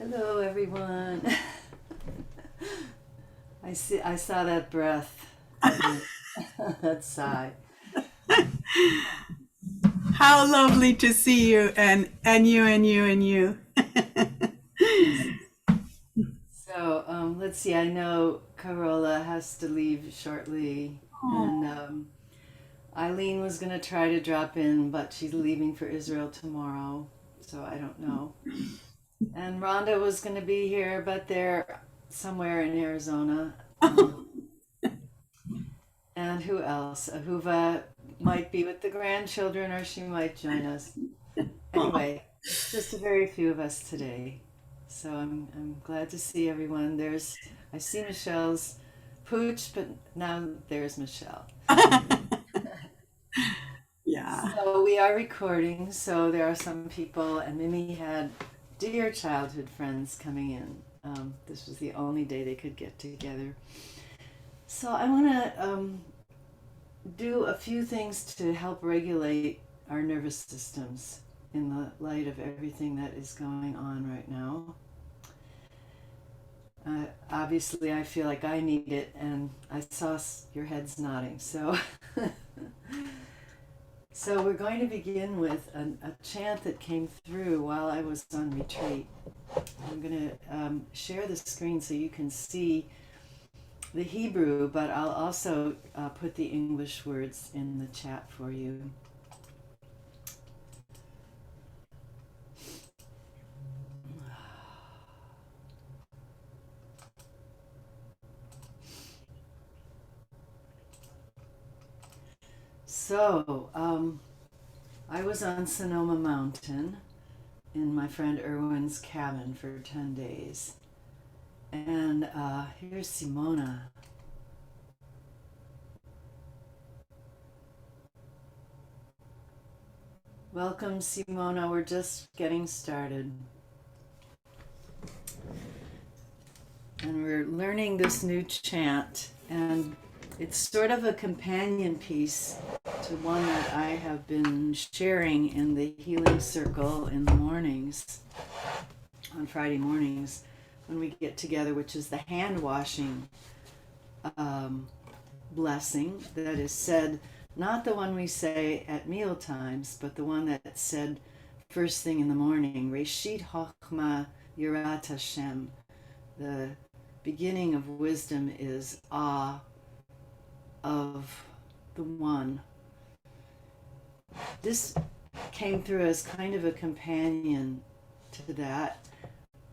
Hello, everyone. I saw that breath, that sigh. How lovely to see you and you and you and you. So let's see. I know Carola has to leave shortly, and Oh, Eileen was gonna try to drop in, but she's leaving for Israel tomorrow, so I don't know. And Rhonda was gonna be here, but they're somewhere in Arizona. And who else? Ahuva might be with the grandchildren, or she might join us. Anyway, it's just a very few of us today. So I'm glad to see everyone. I see Michelle's pooch, but now there's Michelle. yeah. So we are recording, so there are some people, and Mimi had dear childhood friends coming in. This was the only day they could get together. So I want to do a few things to help regulate our nervous systems in the light of everything that is going on right now. Obviously, I feel like I need it, and I saw your heads nodding. So, so we're going to begin with a chant that came through while I was on retreat. I'm going to share the screen so you can see the Hebrew, but I'll also put the English words in the chat for you. So, I was on Sonoma Mountain in my friend Erwin's cabin for 10 days. And here's Simona. Welcome, Simona. We're just getting started. And we're learning this new chant. And it's sort of a companion piece to one that I have been sharing in the healing circle in the mornings, on Friday mornings, when we get together, which is the hand washing blessing that is said, not the one we say at meal times, but the one that's said first thing in the morning. Reshit Chochma Yirat Hashem. The beginning of wisdom is awe of the one. This came through as kind of a companion to that.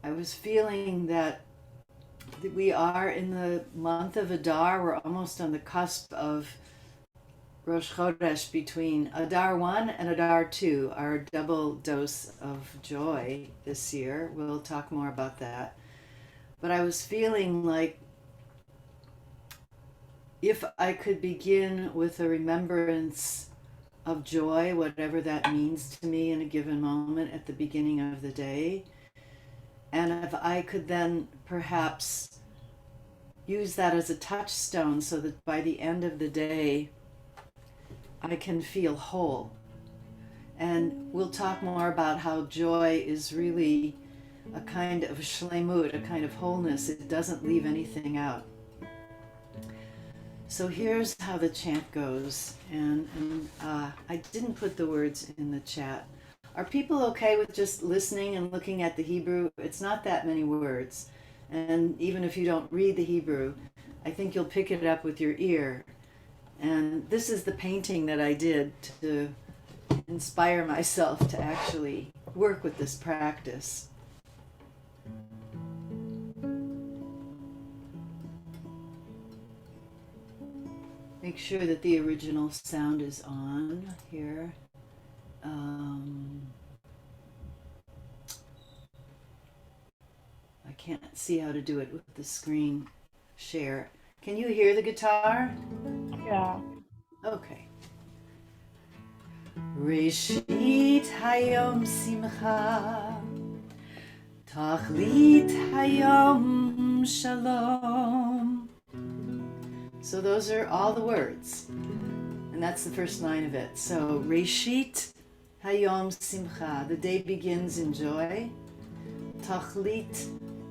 I was feeling that we are in the month of Adar. We're almost on the cusp of Rosh Chodesh, between Adar 1 and Adar 2, our double dose of joy this year. We'll talk more about that. But I was feeling like if I could begin with a remembrance of joy, whatever that means to me in a given moment at the beginning of the day, and if I could then perhaps use that as a touchstone so that by the end of the day, I can feel whole. And we'll talk more about how joy is really a kind of shlemut, a kind of wholeness. It doesn't leave anything out. So here's how the chant goes. And I didn't put the words in the chat. Are people okay with just listening and looking at the Hebrew? It's not that many words. And even if you don't read the Hebrew, I think you'll pick it up with your ear. And this is the painting that I did to inspire myself to actually work with this practice. Make sure that the original sound is on here. I can't see how to do it with the screen share. Can you hear the guitar? Yeah. Okay. Reshit hayom simcha, tachlit hayom shalom. So those are all the words. And that's the first line of it. So Reshit hayom simcha, the day begins in joy. Tachlit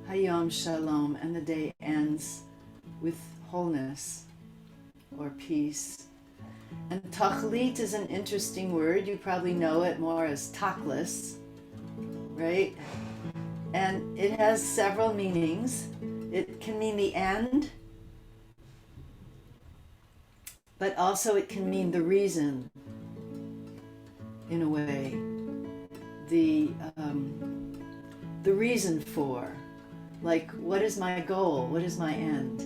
Hayom Shalom, and the day ends with wholeness or peace. And Tachlit is an interesting word. You probably know it more as tachlis, right? And it has several meanings. It can mean the end, but also it can mean the reason, in a way. The reason for, like, what is my goal? What is my end?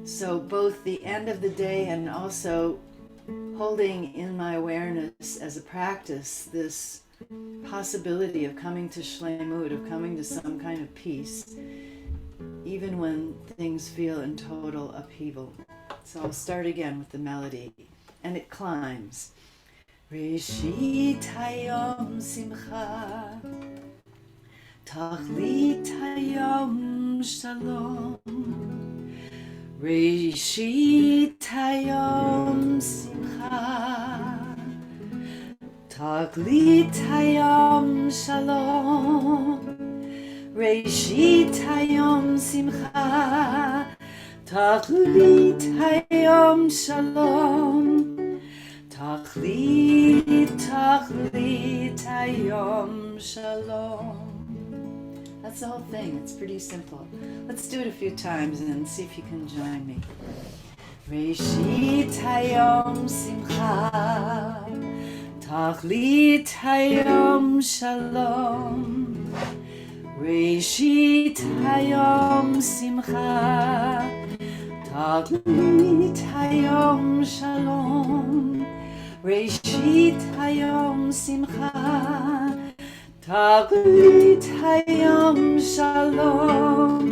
So both the end of the day and also holding in my awareness as a practice this possibility of coming to shleimut, of coming to some kind of peace, even when things feel in total upheaval. So I'll start again with the melody, and it climbs. Reshit hayom simcha, tachlit hayom shalom. Reshit hayom simcha, tachlit hayom shalom. Reshit hayom simcha, tachlit hayom shalom. Tachlit hayom shalom. That's the whole thing. It's pretty simple. Let's do it a few times and see if you can join me. Reshit hayom simcha, tachlit hayom shalom. Reshit hayom simcha, tachlit hayom shalom. Reshit hayom simcha, tachlit hayom shalom.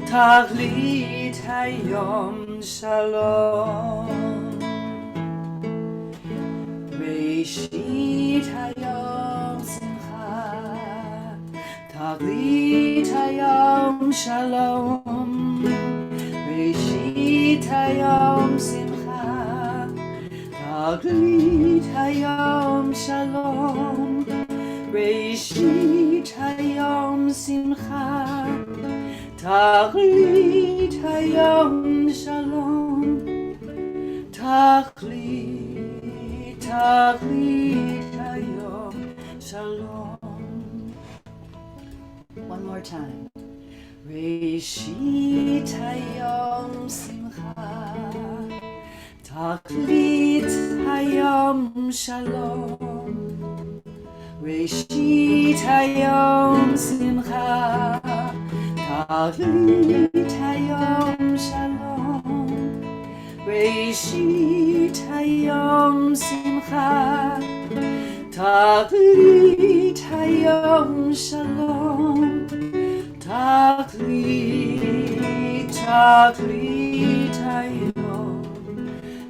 Tachlit hayom shalom. Reshit hayom simcha, tachlit hayom shalom. Reshit hayom simcha, tachlit hayom shalom. Reshit hayom simcha, tachlit hayom shalom. Tachlit hayom shalom. One more time. Reshit hayom simcha, tachlit hayom shalom. Reshit hayom simcha, tachlit hayom shalom. Reshit hayom simcha, tachlit hayom shalom. Tachlit hayom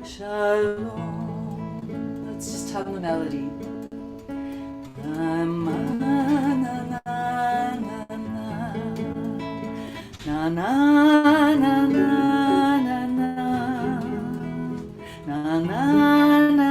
shalom. Let's just hum the melody. Na na na na na na na na na na na na na.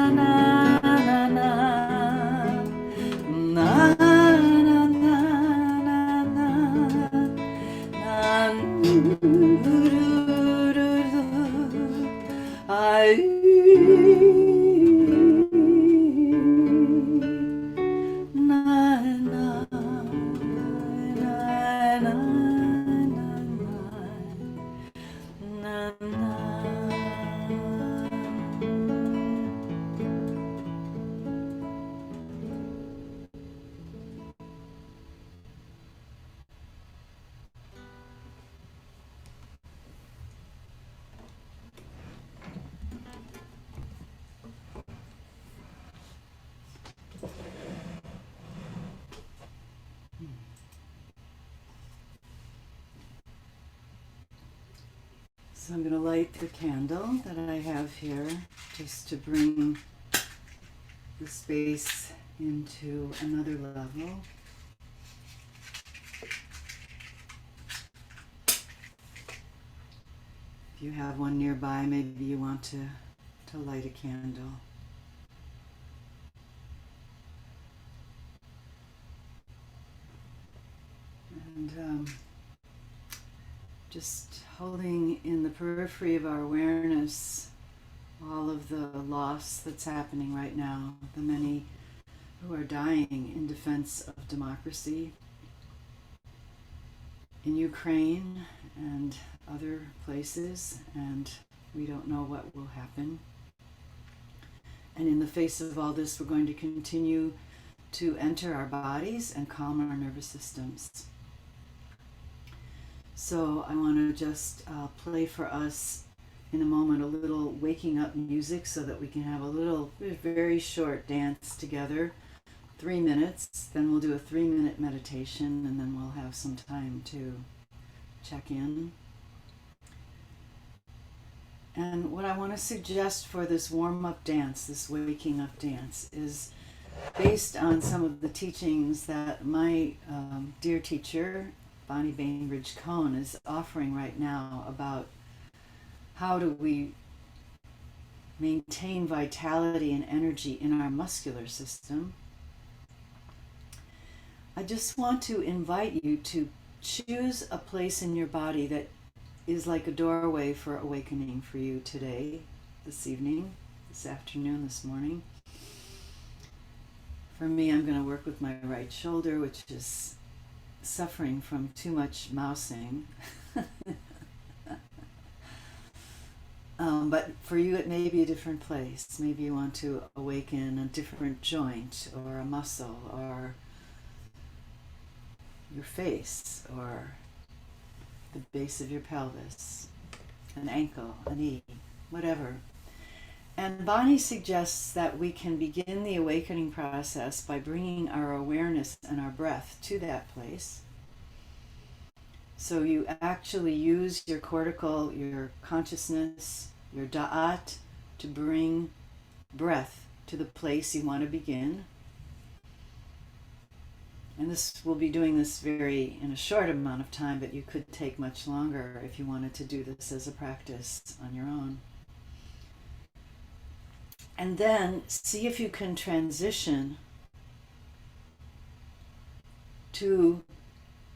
So I'm going to light the candle that I have here just to bring the space into another level. If you have one nearby, maybe you want to light a candle. And just holding in the periphery of our awareness all of the loss that's happening right now, the many who are dying in defense of democracy in Ukraine and other places, and we don't know what will happen. And in the face of all this, we're going to continue to enter our bodies and calm our nervous systems. So I want to just play for us in a moment a little waking up music so that we can have a little very short dance together, 3 minutes. Then we'll do a 3-minute meditation, and then we'll have some time to check in. And what I want to suggest for this warm-up dance, this waking up dance, is based on some of the teachings that my dear teacher, Bonnie Bainbridge Cohn, is offering right now about how do we maintain vitality and energy in our muscular system. I just want to invite you to choose a place in your body that is like a doorway for awakening for you today, this evening, this afternoon, this morning. For me, I'm going to work with my right shoulder, which is suffering from too much mousing. But for you, it may be a different place. Maybe you want to awaken a different joint or a muscle or your face or the base of your pelvis, an ankle, a knee, whatever. And Bonnie suggests that we can begin the awakening process by bringing our awareness and our breath to that place. So you actually use your cortical, your consciousness, your da'at to bring breath to the place you want to begin. And we'll be doing this in a short amount of time, but you could take much longer if you wanted to do this as a practice on your own. And then see if you can transition to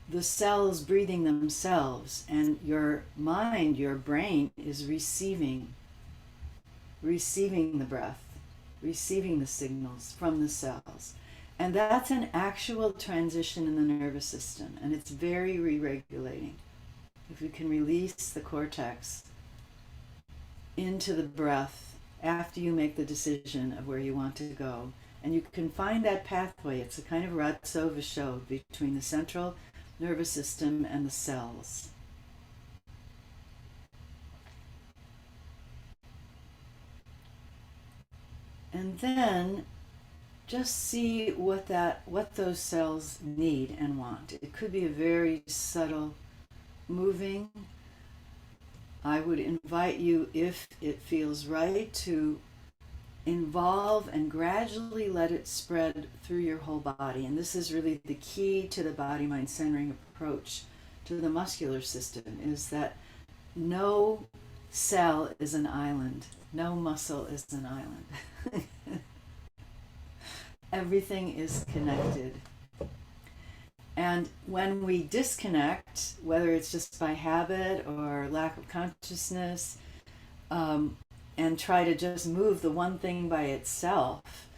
the cells breathing themselves, and your mind, your brain is receiving the breath, receiving the signals from the cells. And that's an actual transition in the nervous system, and it's very re-regulating. If you can release the cortex into the breath after you make the decision of where you want to go, and you can find that pathway. It's a kind of ratso v'sho between the central nervous system and the cells. And then just see what those cells need and want. It could be a very subtle moving. I would invite you, if it feels right, to involve and gradually let it spread through your whole body. And this is really the key to the body-mind centering approach to the muscular system, is that no cell is an island. No muscle is an island. Everything is connected. And when we disconnect, whether it's just by habit or lack of consciousness, and try to just move the one thing by itself,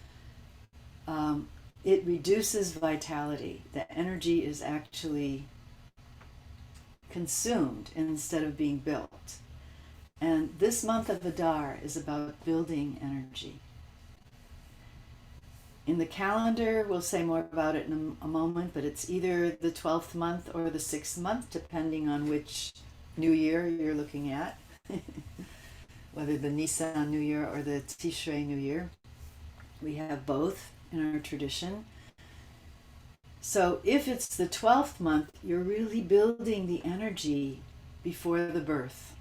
it reduces vitality. The energy is actually consumed instead of being built. And this month of Adar is about building energy. In the calendar, we'll say more about it in a moment, but it's either the 12th month or the 6th month, depending on which new year you're looking at, whether the Nisan New Year or the Tishrei New Year. We have both in our tradition. So if it's the 12th month, you're really building the energy before the birth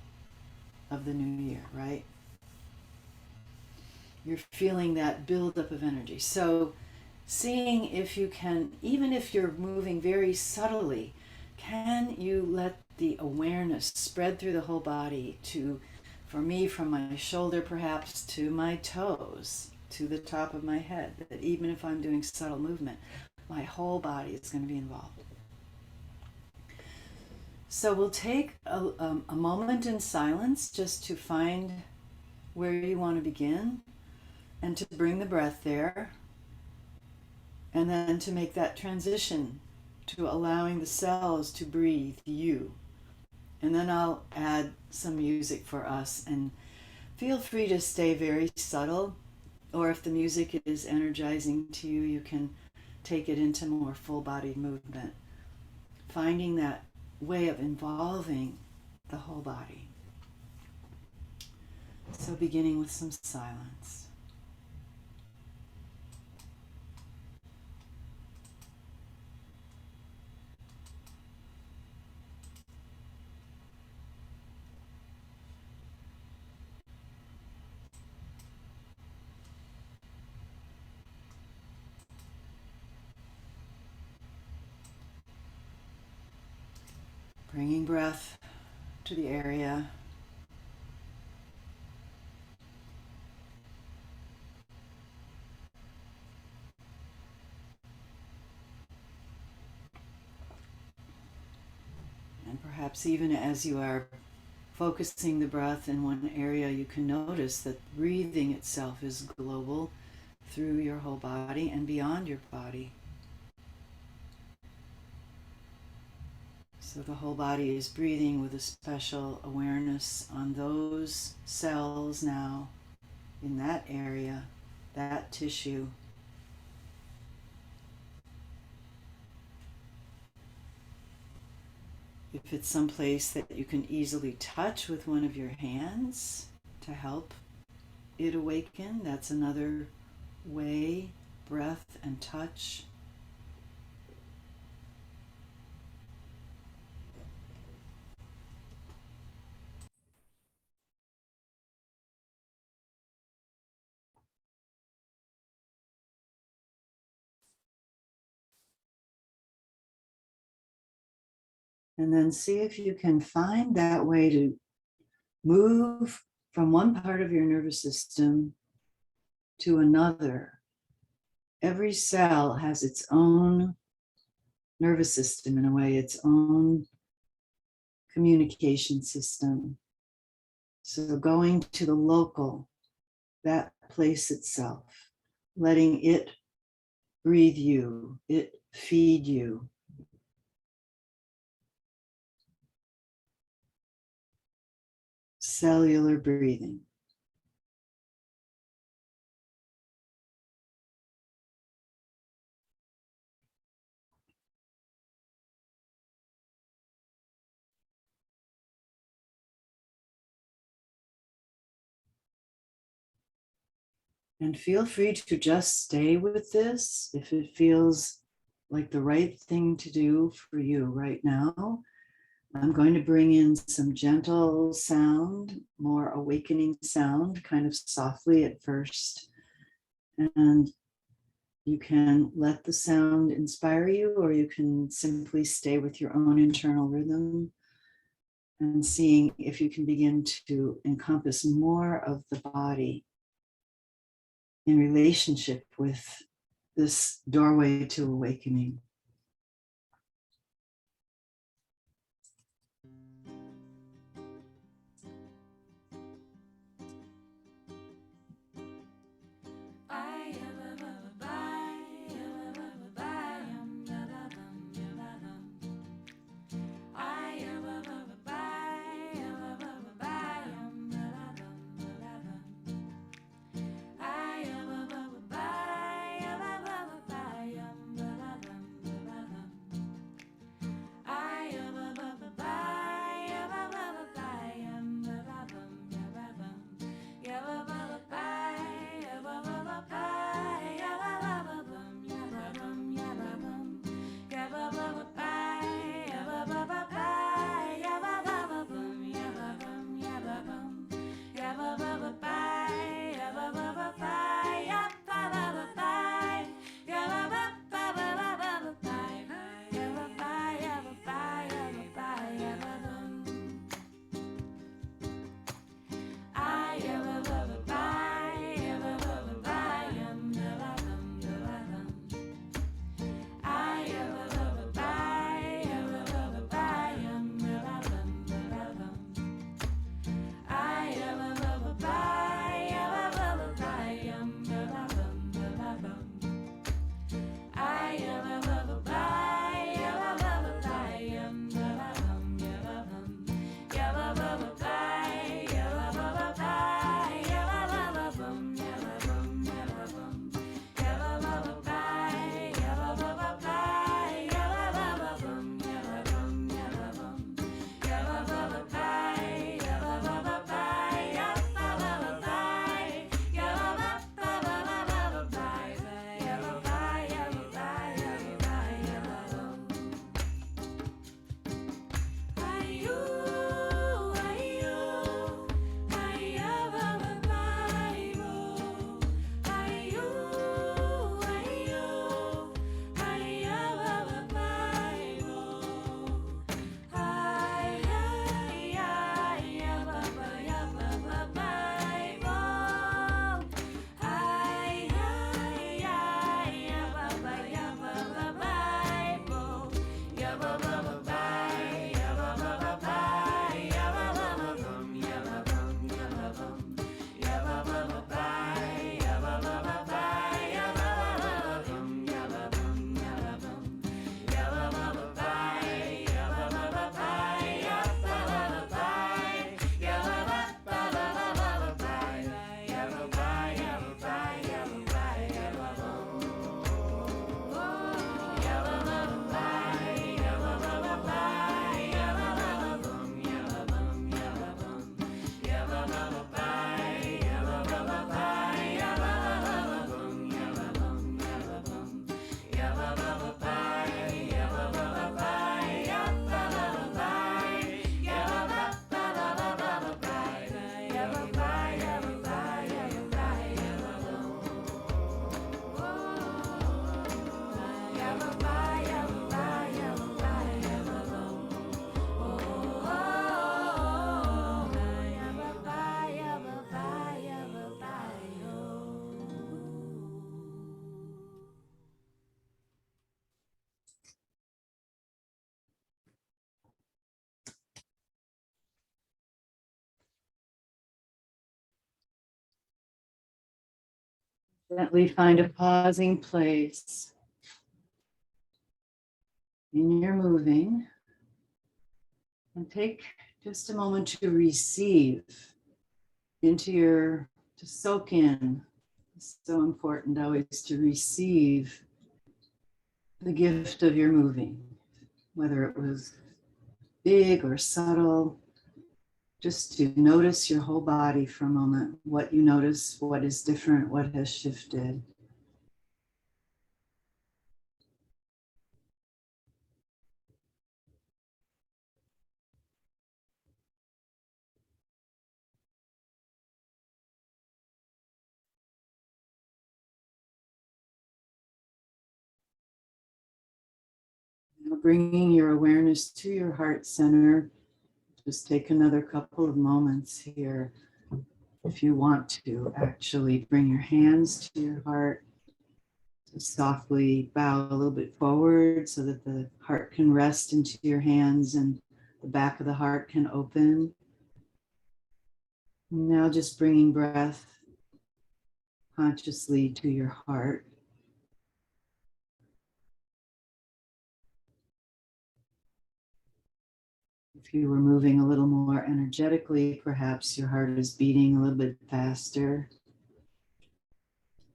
of the new year, right? You're feeling that buildup of energy. So seeing if you can, even if you're moving very subtly, can you let the awareness spread through the whole body to, for me, from my shoulder perhaps to my toes, to the top of my head, that even if I'm doing subtle movement, my whole body is going to be involved. So we'll take a moment in silence just to find where you want to begin and to bring the breath there, and then to make that transition to allowing the cells to breathe you. And then I'll add some music for us, and feel free to stay very subtle, or if the music is energizing to you, you can take it into more full-bodied movement, finding that way of involving the whole body. So beginning with some silence. Bringing breath to the area. And perhaps even as you are focusing the breath in one area, you can notice that breathing itself is global through your whole body and beyond your body. So the whole body is breathing with a special awareness on those cells now in that area, that tissue. If it's someplace that you can easily touch with one of your hands to help it awaken, that's another way, breath and touch. And then see if you can find that way to move from one part of your nervous system to another. Every cell has its own nervous system, in a way, its own communication system. So going to the local, that place itself, letting it breathe you, it feed you. Cellular breathing. And feel free to just stay with this if it feels like the right thing to do for you right now. I'm going to bring in some gentle sound, more awakening sound, kind of softly at first. And you can let the sound inspire you, or you can simply stay with your own internal rhythm and seeing if you can begin to encompass more of the body in relationship with this doorway to awakening. Gently find a pausing place in your moving and take just a moment to receive to soak in. It's so important always to receive the gift of your moving, whether it was big or subtle, just to notice your whole body for a moment, what you notice, what is different, what has shifted. Now bringing your awareness to your heart center, just take another couple of moments here. If you want to actually bring your hands to your heart, just softly bow a little bit forward so that the heart can rest into your hands and the back of the heart can open. Now just bringing breath consciously to your heart. If you were moving a little more energetically, perhaps your heart is beating a little bit faster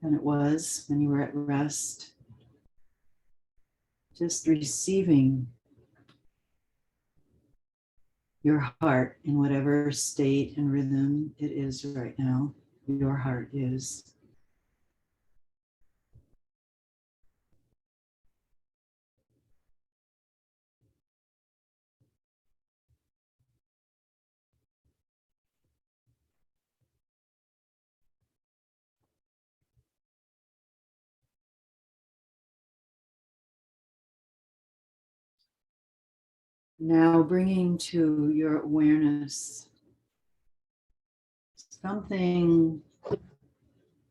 than it was when you were at rest. Just receiving your heart in whatever state and rhythm it is right now. Your heart is. Now bringing to your awareness something,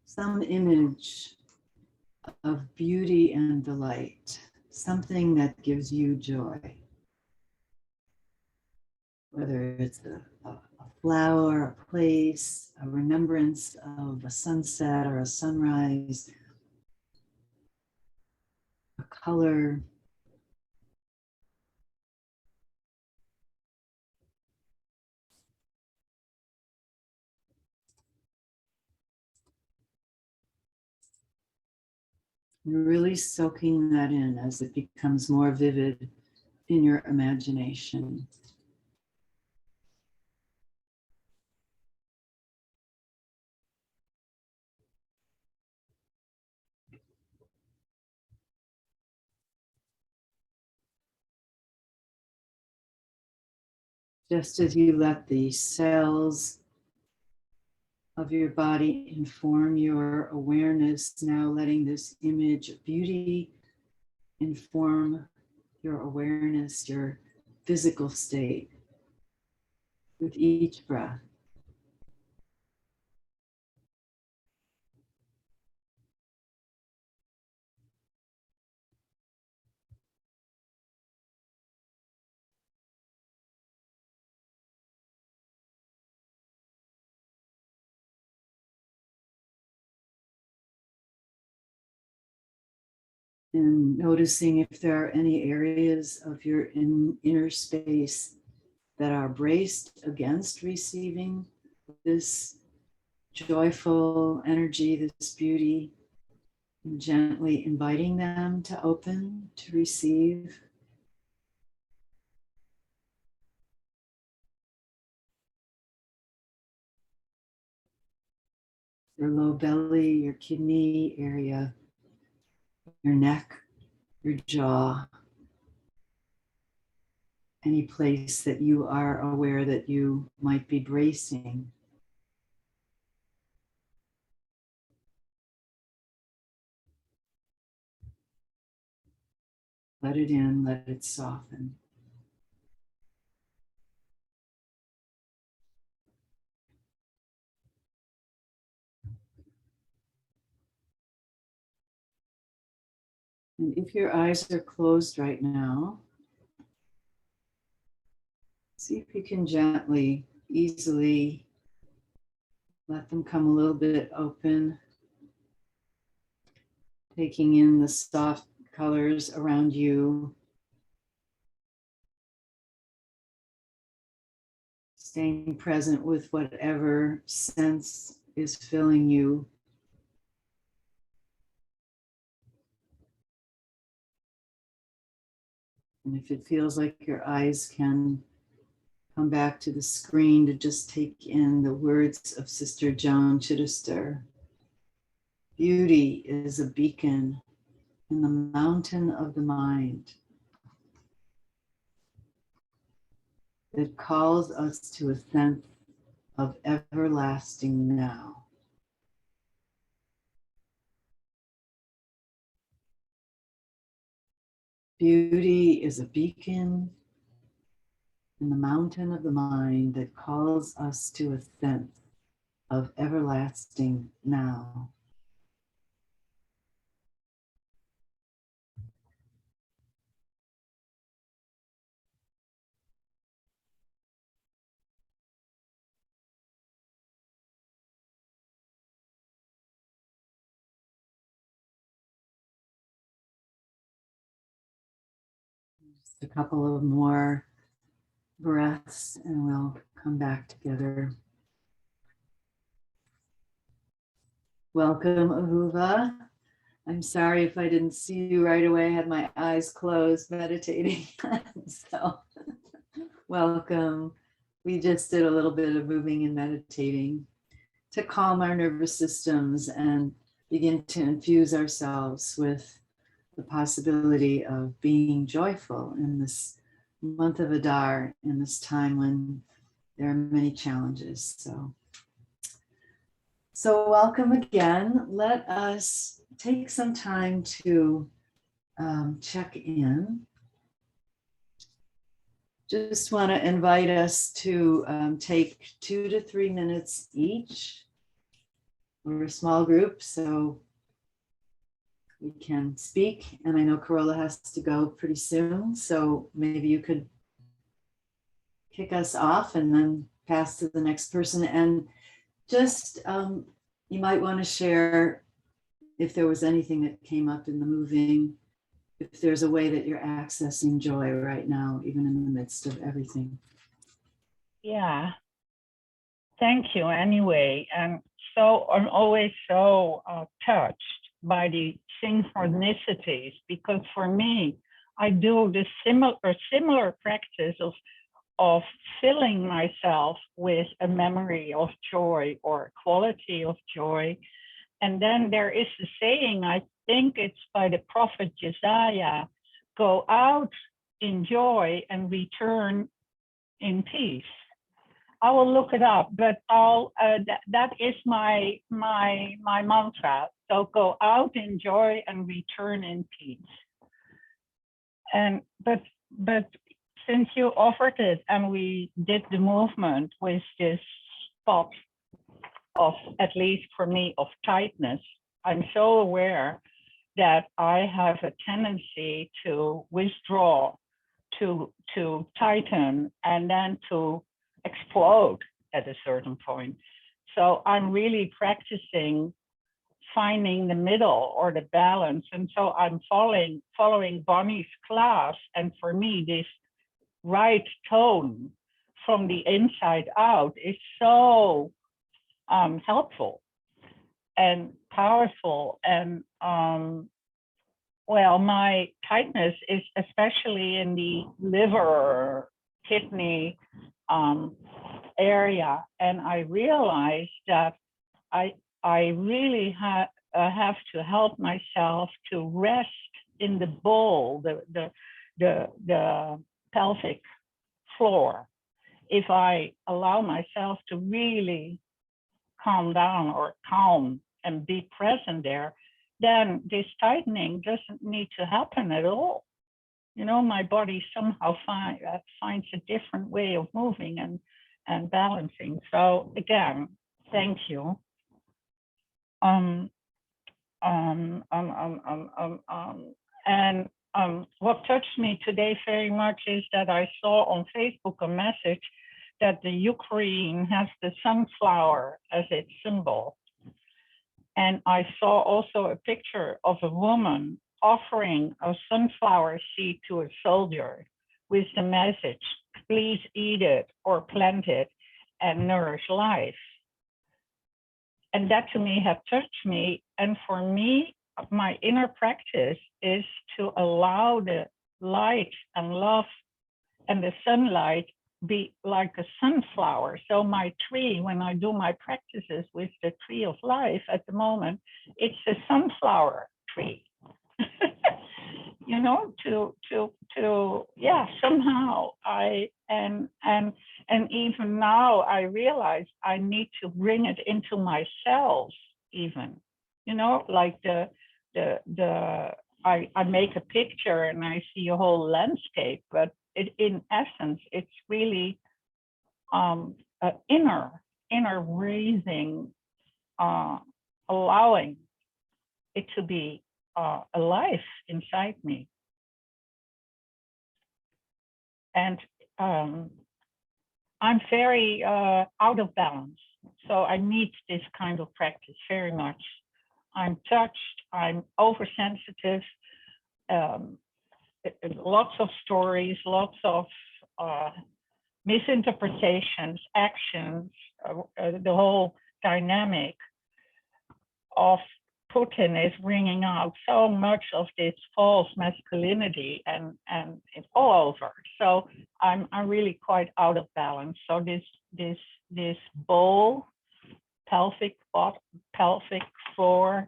some image of beauty and delight, something that gives you joy. Whether it's a flower, a place, a remembrance of a sunset or a sunrise, a color. You're really soaking that in as it becomes more vivid in your imagination. Just as you let the cells of your body inform your awareness, now letting this image of beauty inform your awareness, your physical state with each breath. And noticing if there are any areas of your inner space that are braced against receiving this joyful energy, this beauty, and gently inviting them to open, to receive. Your low belly, your kidney area, your neck, your jaw, any place that you are aware that you might be bracing. Let it in, let it soften. And if your eyes are closed right now, see if you can gently, easily let them come a little bit open. taking in the soft colors around you, staying present with whatever sense is filling you. And if it feels like your eyes can come back to the screen, to just take in the words of Sister Joan Chittister. Beauty is a beacon in the mountain of the mind that calls us to a sense of everlasting now. Beauty is a beacon in the mountain of the mind that calls us to a sense of everlasting now. Just a couple of more breaths and we'll come back together. Welcome, Ahuva. I'm sorry if I didn't see you right away. I had my eyes closed meditating. So welcome. We just did a little bit of moving and meditating to calm our nervous systems and begin to infuse ourselves with the possibility of being joyful in this month of Adar, in this time when there are many challenges. So welcome again. Let us take some time to check in. Just want to invite us to take 2 to 3 minutes each. We're a small group, so we can speak. And I know Carola has to go pretty soon, so maybe you could kick us off and then pass to the next person. And just, you might want to share if there was anything that came up in the moving, if there's a way that you're accessing joy right now, even in the midst of everything. Yeah, thank you anyway. And so I'm always so touched by the synchronicities, because for me, I do this similar practice of filling myself with a memory of joy or quality of joy. And then there is a saying, I think it's by the prophet Jesaja, go out in joy and return in peace. I will look it up, but that is my mantra. So go out in joy and return in peace. And but since you offered it and we did the movement with this spot of, at least for me, of tightness, I'm so aware that I have a tendency to withdraw, to tighten, and then to explode at a certain point. So I'm really practicing finding the middle or the balance. And so I'm following Bonnie's class. And for me, this right tone from the inside out is so helpful and powerful. And well, my tightness is especially in the liver, kidney area. And I realized that I really have to help myself to rest in the bowl, the pelvic floor. If I allow myself to really calm down or calm and be present there, then this tightening doesn't need to happen at all. You know, my body somehow finds a different way of moving and balancing. So again, thank you. And what touched me today very much is that I saw on Facebook a message that the Ukraine has the sunflower as its symbol. And I saw also a picture of a woman offering a sunflower seed to a soldier with the message, please eat it or plant it and nourish life. And that to me had touched me. And for me, my inner practice is to allow the light and love and the sunlight be like a sunflower. So my tree, when I do my practices with the tree of life at the moment, it's a sunflower tree. You know, yeah, somehow and even now I realize I need to bring it into myself even, you know, like I make a picture and I see a whole landscape, but in essence, it's really inner raising, allowing it to be alive inside me. And I'm very out of balance. So I need this kind of practice very much. I'm touched, I'm oversensitive, lots of stories, lots of misinterpretations, actions, the whole dynamic of Putin is bringing out so much of this false masculinity and it's all over. So I'm really quite out of balance. So this bowl, pelvic floor,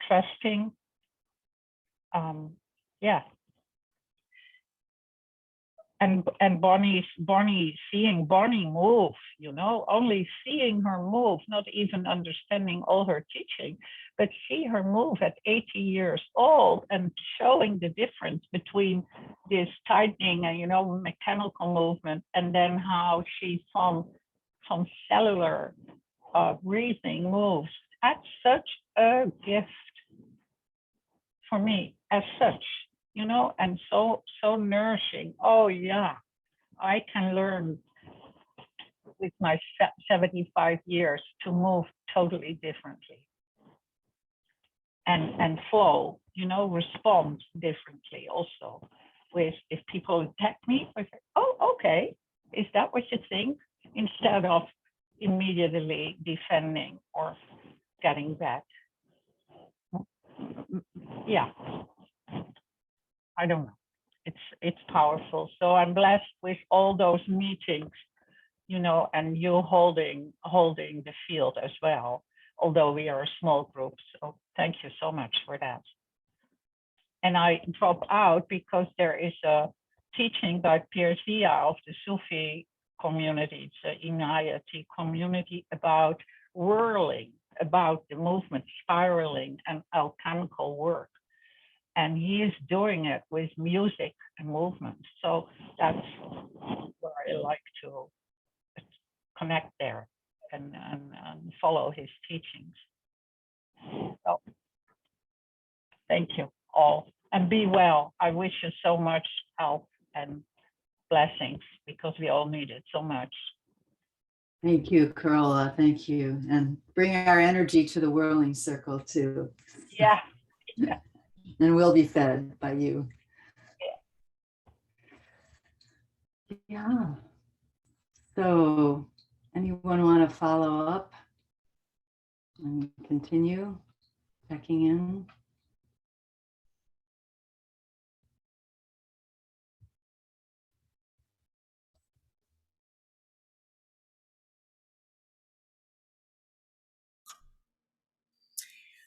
trusting, yeah. And Bonnie seeing Bonnie move, you know, only seeing her move, not even understanding all her teaching, but see her move at 80 years old and showing the difference between this tightening and, you know, mechanical movement, and then how she from cellular breathing moves. That's such a gift for me as such. You know, and so nourishing. Oh yeah, I can learn with my 75 years to move totally differently and flow, you know, respond differently also. With if people attack me, I say, oh, okay, is that what you think? Instead of immediately defending or getting back. Yeah. I don't know. It's powerful. So I'm blessed with all those meetings, you know, and you holding the field as well, although we are a small group. So thank you so much for that. And I drop out because there is a teaching by Pierre Zia of the Sufi community, the Inayati community, about whirling, about the movement, spiraling and alchemical work. And he is doing it with music and movement. So that's where I like to connect there and follow his teachings. So thank you all and be well. I wish you so much health and blessings because we all need it so much. Thank you, Carola. Thank you. And bring our energy to the whirling circle too. Yeah. And we'll be fed by you. Yeah. So anyone want to follow up and continue checking in?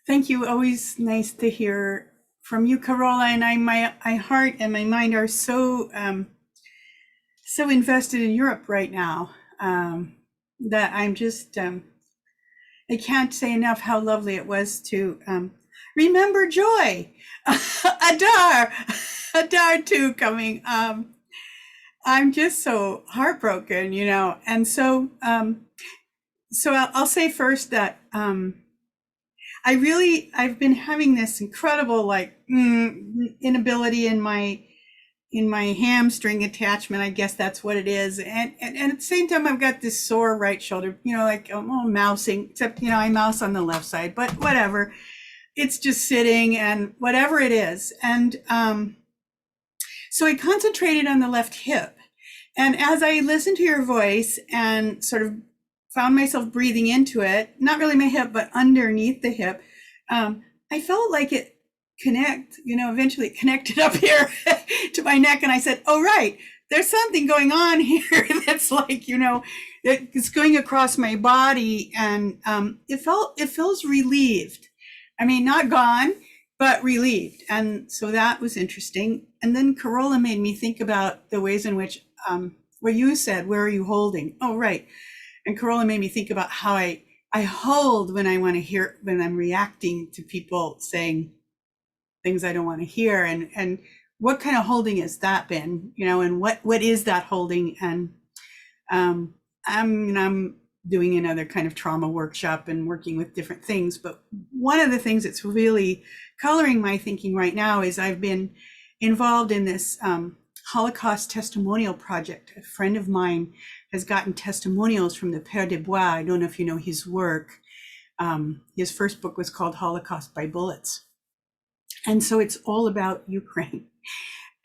Thank you. Always nice to hear from you, Carola. And my heart and my mind are so so invested in Europe right now that I'm just I can't say enough how lovely it was to remember Joy, Adar too coming. I'm just so heartbroken, you know, and so I'll say first that I've been having this incredible like inability in my in my hamstring attachment. I guess that's what it is. And at the same time, I've got this sore right shoulder, like I'm all mousing, except, I mouse on the left side, but whatever. It's just sitting and whatever it is. And so I concentrated on the left hip. And as I listened to your voice and sort of found myself breathing into it, not really my hip, but underneath the hip, I felt like it eventually it connected up here to my neck. And I said, oh, right, there's something going on here that's like, it's going across my body. And it feels relieved. I mean, not gone, but relieved. And so that was interesting. And then Carola made me think about the ways in which, where you said, where are you holding? Oh, right. And Carola made me think about how I hold when I want to hear, when I'm reacting to people saying things I don't want to hear. And what kind of holding has that been, and what is that holding? And I'm doing another kind of trauma workshop and working with different things. But one of the things that's really coloring my thinking right now is I've been involved in this Holocaust testimonial project. A friend of mine has gotten testimonials from the Père de Bois. I don't know if you know his work. His first book was called Holocaust by Bullets. And so it's all about Ukraine.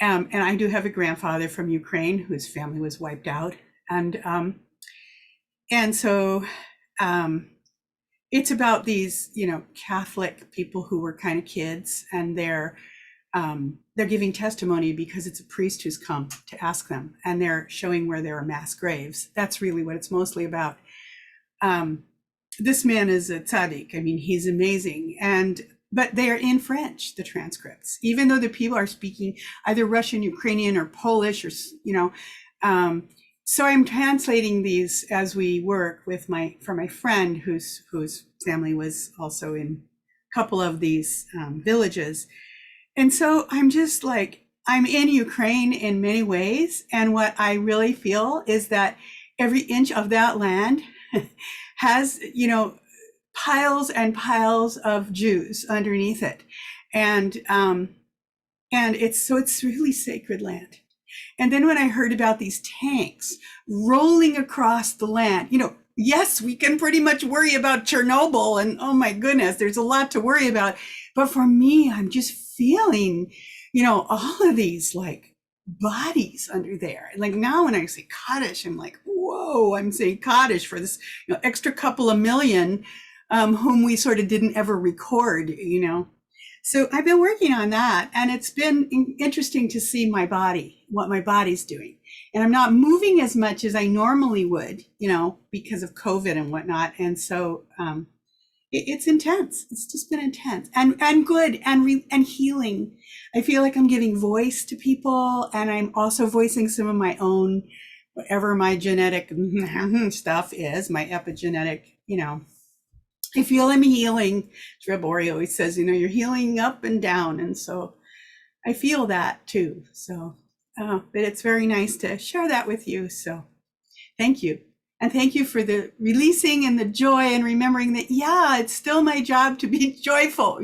And I do have a grandfather from Ukraine whose family was wiped out. And so it's about these, Catholic people who were kind of kids, and they're giving testimony because it's a priest who's come to ask them, and they're showing where there are mass graves. That's really what it's mostly about. This man is a tzaddik. I mean, he's amazing. But they are in French, the transcripts, even though the people are speaking either Russian, Ukrainian, or Polish, or, so I'm translating these as we work for my friend whose family was also in a couple of these villages. And so I'm just like, I'm in Ukraine in many ways. And what I really feel is that every inch of that land has, piles and piles of Jews underneath it. And it's really sacred land. And then when I heard about these tanks rolling across the land, yes, we can pretty much worry about Chernobyl, and oh my goodness, there's a lot to worry about. But for me, I'm just feeling, all of these like bodies under there. Like now when I say Kaddish, I'm like, whoa, I'm saying Kaddish for this extra couple of million whom we sort of didn't ever record, So I've been working on that, and it's been interesting to see my body, what my body's doing. And I'm not moving as much as I normally would, because of COVID and whatnot. And so it's intense. It's just been intense and good and healing. I feel like I'm giving voice to people, and I'm also voicing some of my own, whatever my genetic stuff is, my epigenetic, I feel I'm healing. Reb Ori always says, you're healing up and down. And so I feel that too. So, but it's very nice to share that with you. So thank you. And thank you for the releasing and the joy and remembering that, yeah, it's still my job to be joyful,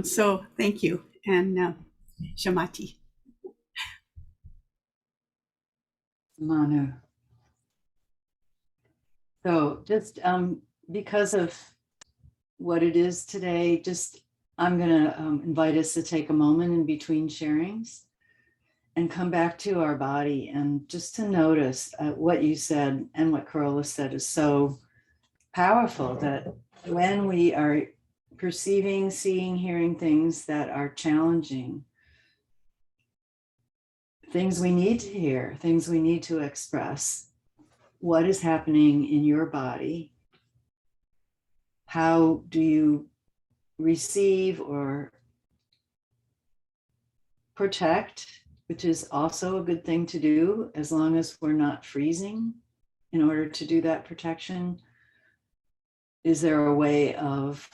So thank you. And Shamati. Manu. So just because of what it is today, I'm going to invite us to take a moment in between sharings and come back to our body, and just to notice what you said and what Carola said is so powerful, that when we are perceiving, seeing, hearing things that are challenging, things we need to hear, things we need to express, what is happening in your body? How do you receive or protect, which is also a good thing to do, as long as we're not freezing in order to do that protection? Is there a way of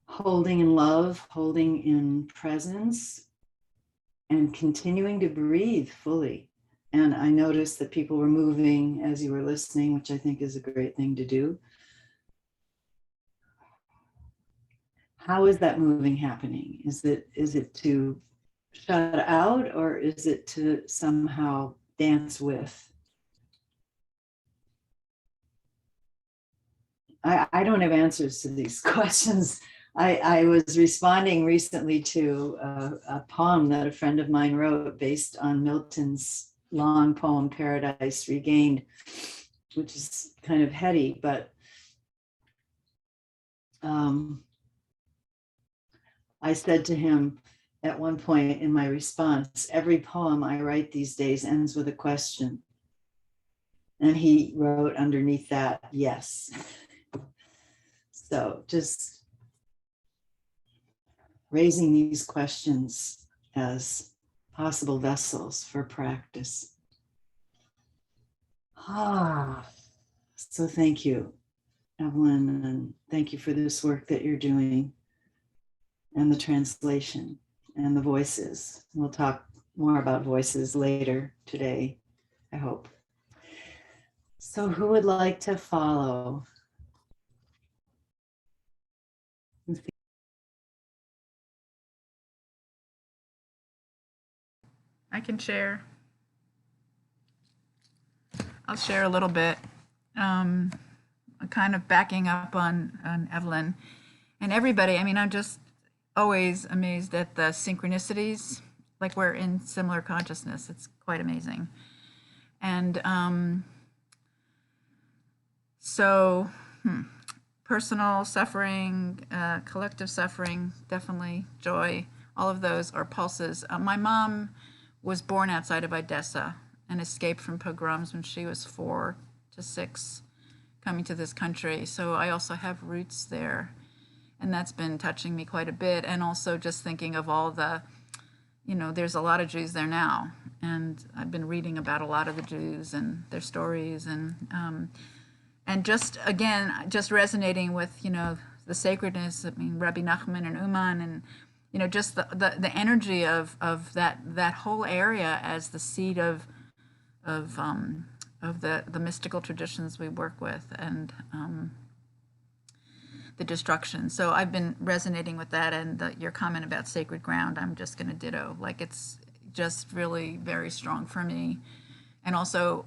holding in love, holding in presence, and continuing to breathe fully? And I noticed that people were moving as you were listening, which I think is a great thing to do. How is that moving happening? Is it to shut out, or is it to somehow dance with? I don't have answers to these questions. I was responding recently to a poem that a friend of mine wrote based on Milton's long poem, Paradise Regained, which is kind of heady, but I said to him at one point in my response, every poem I write these days ends with a question. And he wrote underneath that, yes. So just raising these questions as possible vessels for practice. So thank you, Evelyn, and thank you for this work that you're doing and the translation and the voices. We'll talk more about voices later today, I hope. So who would like to follow? I can share. I'll share a little bit. Kind of backing up on Evelyn and everybody. I mean, I'm just always amazed at the synchronicities. Like we're in similar consciousness. It's quite amazing. And so personal suffering, collective suffering, definitely joy, all of those are pulses. My mom was born outside of Odessa and escaped from pogroms when she was 4 to 6, coming to this country. So I also have roots there. And that's been touching me quite a bit. And also just thinking of all the, there's a lot of Jews there now. And I've been reading about a lot of the Jews and their stories. And just, again, just resonating with, the sacredness, I mean, Rabbi Nachman and Uman and, just the energy of that whole area as the seed of the mystical traditions we work with and the destruction. So I've been resonating with that, and your comment about sacred ground, I'm just going to ditto. Like it's just really very strong for me. And also,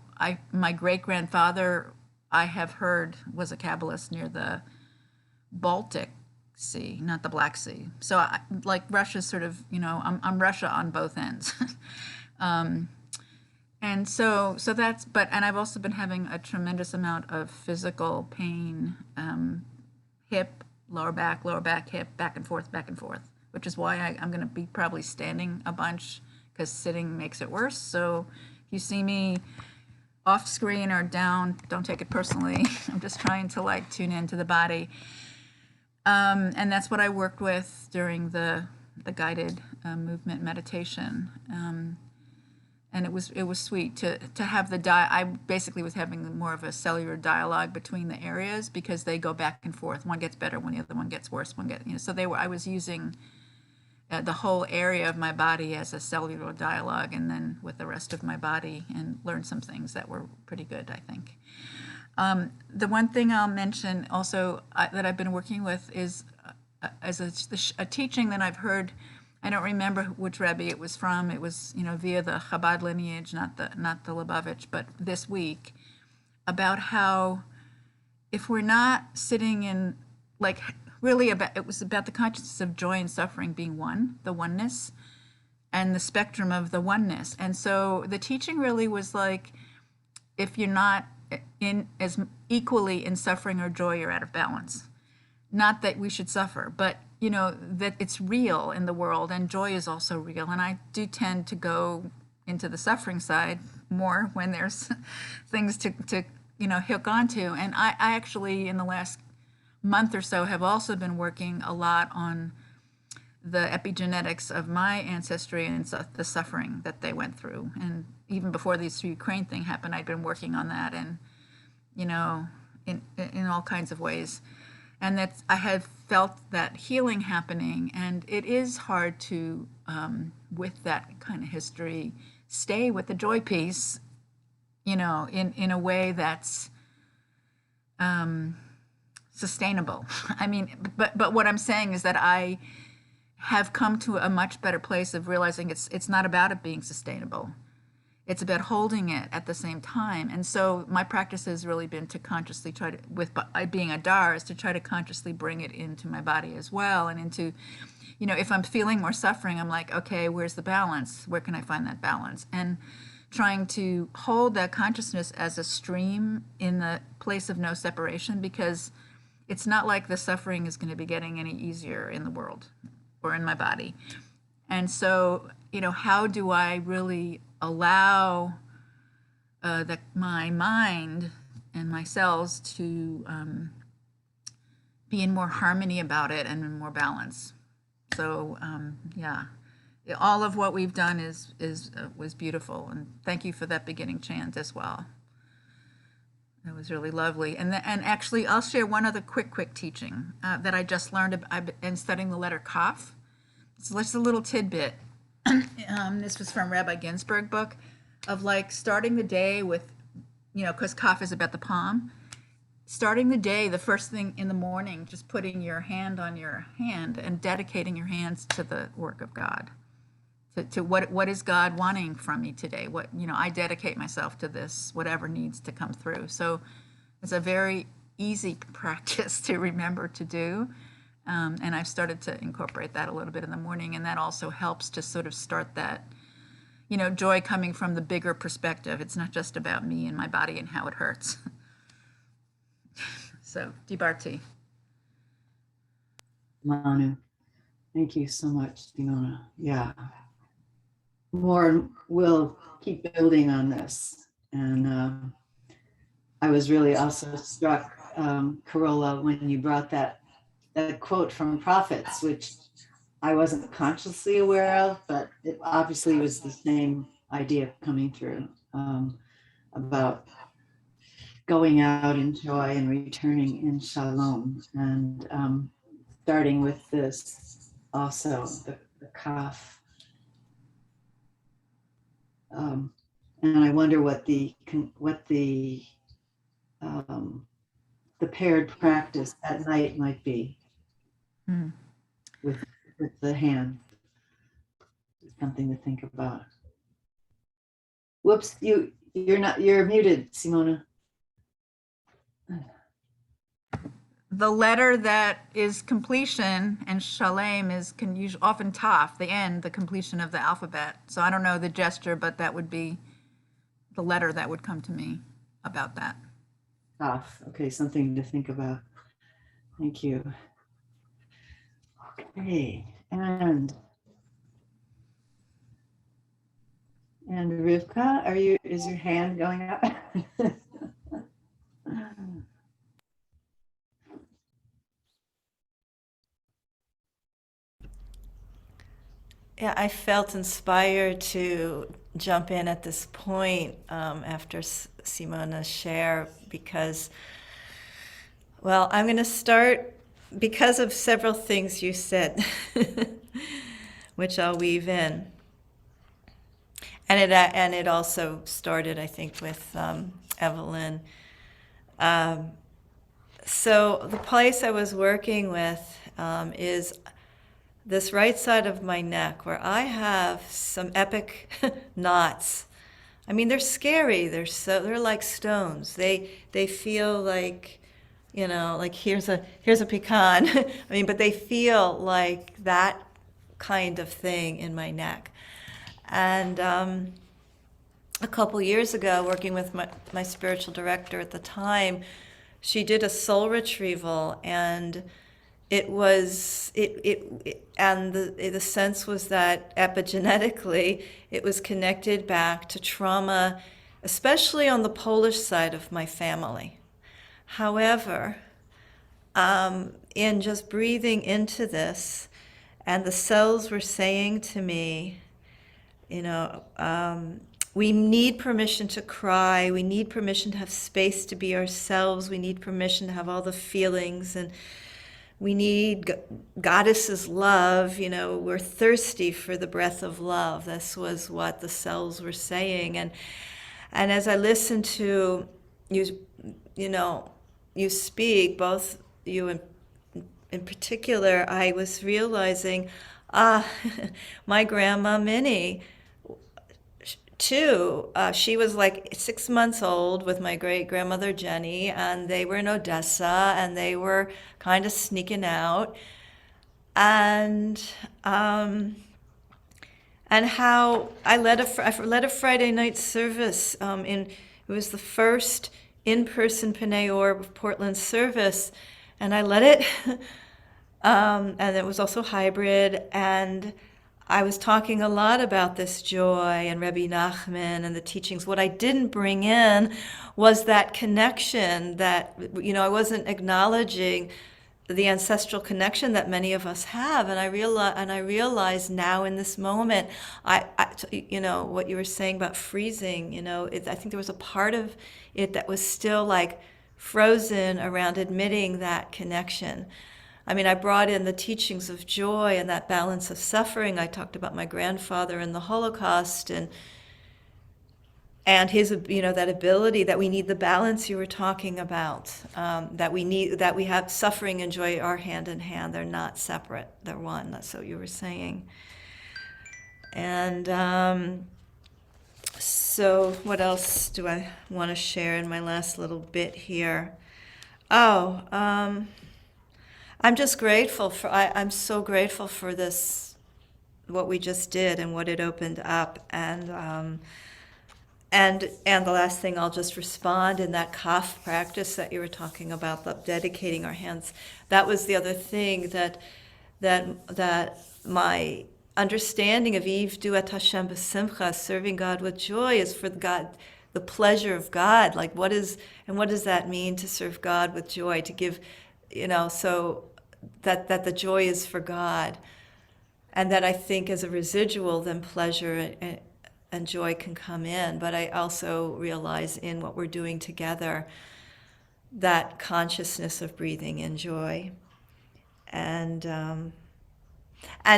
my great-grandfather, I have heard, was a Kabbalist near the Baltic Sea, not the Black Sea. So like Russia's sort of, I'm Russia on both ends. And so that's, and I've also been having a tremendous amount of physical pain, hip, lower back, hip, back and forth, which is why I'm going to be probably standing a bunch because sitting makes it worse. So if you see me off screen or down, don't take it personally. I'm just trying to tune into the body. And that's what I worked with during the guided movement meditation. And it was sweet to have I basically was having more of a cellular dialogue between the areas because they go back and forth. One gets better when the other one gets worse. So I was using the whole area of my body as a cellular dialogue, and then with the rest of my body, and learned some things that were pretty good, I think. The one thing I'll mention also that I've been working with is as a teaching that I've heard. I don't remember which Rebbe it was from. It was, via the Chabad lineage, not the Lubavitch, but this week, about how if we're not sitting in, it was about the consciousness of joy and suffering being one, the oneness, and the spectrum of the oneness. And so the teaching really was like, if you're not in as equally in suffering or joy, you're out of balance. Not that we should suffer, but that it's real in the world, and joy is also real. And I do tend to go into the suffering side more when there's things to hook onto. And I actually, in the last month or so, have also been working a lot on the epigenetics of my ancestry and the suffering that they went through. And even before this Ukraine thing happened, I'd been working on that, and in all kinds of ways. And that I had felt that healing happening, and it is hard to, with that kind of history, stay with the joy piece, in a way that's sustainable. I mean, but what I'm saying is that I have come to a much better place of realizing it's not about it being sustainable. It's about holding it at the same time. And so my practice has really been to consciously try to, with being a dar, is to try to consciously bring it into my body as well, and into, if I'm feeling more suffering, I'm like, okay, where's the balance? Where can I find that balance? And trying to hold that consciousness as a stream in the place of no separation, because it's not like the suffering is going to be getting any easier in the world or in my body. And so, how do I really allow my mind and my cells to be in more harmony about it and in more balance? So yeah, all of what we've done was beautiful, and thank you for that beginning chant as well. It was really lovely. And actually, I'll share one other quick teaching that I just learned. I've been studying the letter Kaf. So just a little tidbit. This was from Rabbi Ginsburg book, of like starting the day with, because Kaf is about the palm. Starting the day, the first thing in the morning, just putting your hand on your hand and dedicating your hands to the work of God. To what is God wanting from me today? I dedicate myself to this, whatever needs to come through. So it's a very easy practice to remember to do. And I've started to incorporate that a little bit in the morning. And that also helps to sort of start that, joy coming from the bigger perspective. It's not just about me and my body and how it hurts. So, Dibarti. Manu, thank you so much, Simona. Yeah. We'll keep building on this. And I was really also struck, Carola, when you brought that quote from prophets, which I wasn't consciously aware of, but it obviously was the same idea coming through, about going out in joy and returning in shalom, and starting with this also, the Kaf. And I wonder what the paired practice at night might be with the hand. Something to think about. Whoops, you're muted, Simona. The letter that is completion, and shalem is often taf, the end, the completion of the alphabet. So I don't know the gesture, but that would be the letter that would come to me about that. Okay, something to think about. Thank you. Okay, and Rivka, is your hand going up? Yeah, I felt inspired to jump in at this point after Simona's share, because, well, I'm going to start because of several things you said, which I'll weave in. And it also started, I think, with Evelyn. So the place I was working with is this right side of my neck, where I have some epic knots. I mean, they're scary. They're like stones. They feel like, like here's a pecan. I mean, but they feel like that kind of thing in my neck. And a couple years ago, working with my spiritual director at the time, she did a soul retrieval, and the sense was that epigenetically it was connected back to trauma, especially on the Polish side of my family. However, in just breathing into this, and the cells were saying to me, we need permission to cry, we need permission to have space to be ourselves, we need permission to have all the feelings, and we need goddess's love, we're thirsty for the breath of love. This was what the cells were saying. And as I listened to you, you speak, both you in particular, I was realizing Uh, my grandma Minnie, too, she was like 6 months old with my great grandmother Jenny, and they were in Odessa, and they were kind of sneaking out. And and how I led a Friday night service it was the first in-person Panay Orb Portland service, and I led it, and it was also hybrid, and I was talking a lot about this joy and Rebbe Nachman and the teachings. What I didn't bring in was that connection that, I wasn't acknowledging the ancestral connection that many of us have, and I realize now in this moment, what you were saying about freezing. I think there was a part of it that was still like frozen around admitting that connection. I mean, I brought in the teachings of joy and that balance of suffering. I talked about my grandfather in the Holocaust and his, that ability that we need the balance you were talking about, that we have suffering and joy are hand in hand. They're not separate. They're one. That's what you were saying. And so what else do I want to share in my last little bit here? I'm just grateful I'm so grateful for this, what we just did and what it opened up. And the last thing, I'll just respond in that kaf practice that you were talking about, the dedicating our hands. That was the other thing that my understanding of Ivdu et Hashem b'simcha, serving God with joy, is for God, the pleasure of God. Like what does that mean to serve God with joy? To give, so that the joy is for God, and that I think as a residual, then pleasure and joy can come in. But I also realize in what we're doing together, that consciousness of breathing in joy, and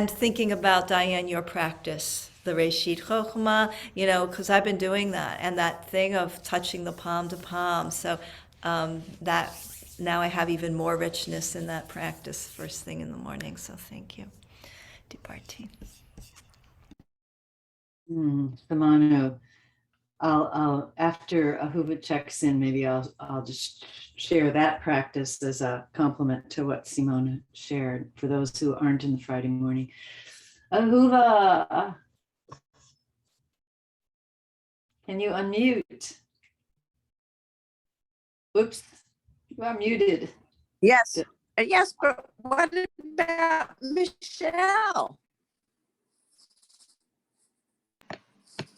thinking about, Diane, your practice, the Reshit Chokhmah, because I've been doing that, and that thing of touching the palm to palm. So that now I have even more richness in that practice first thing in the morning. So thank you, Departee. Samano, I'll after Ahuva checks in, maybe I'll just share that practice as a complement to what Simona shared for those who aren't in the Friday morning. Ahuva, can you unmute? Oops, you are muted. Yes, yes, but what about Michelle?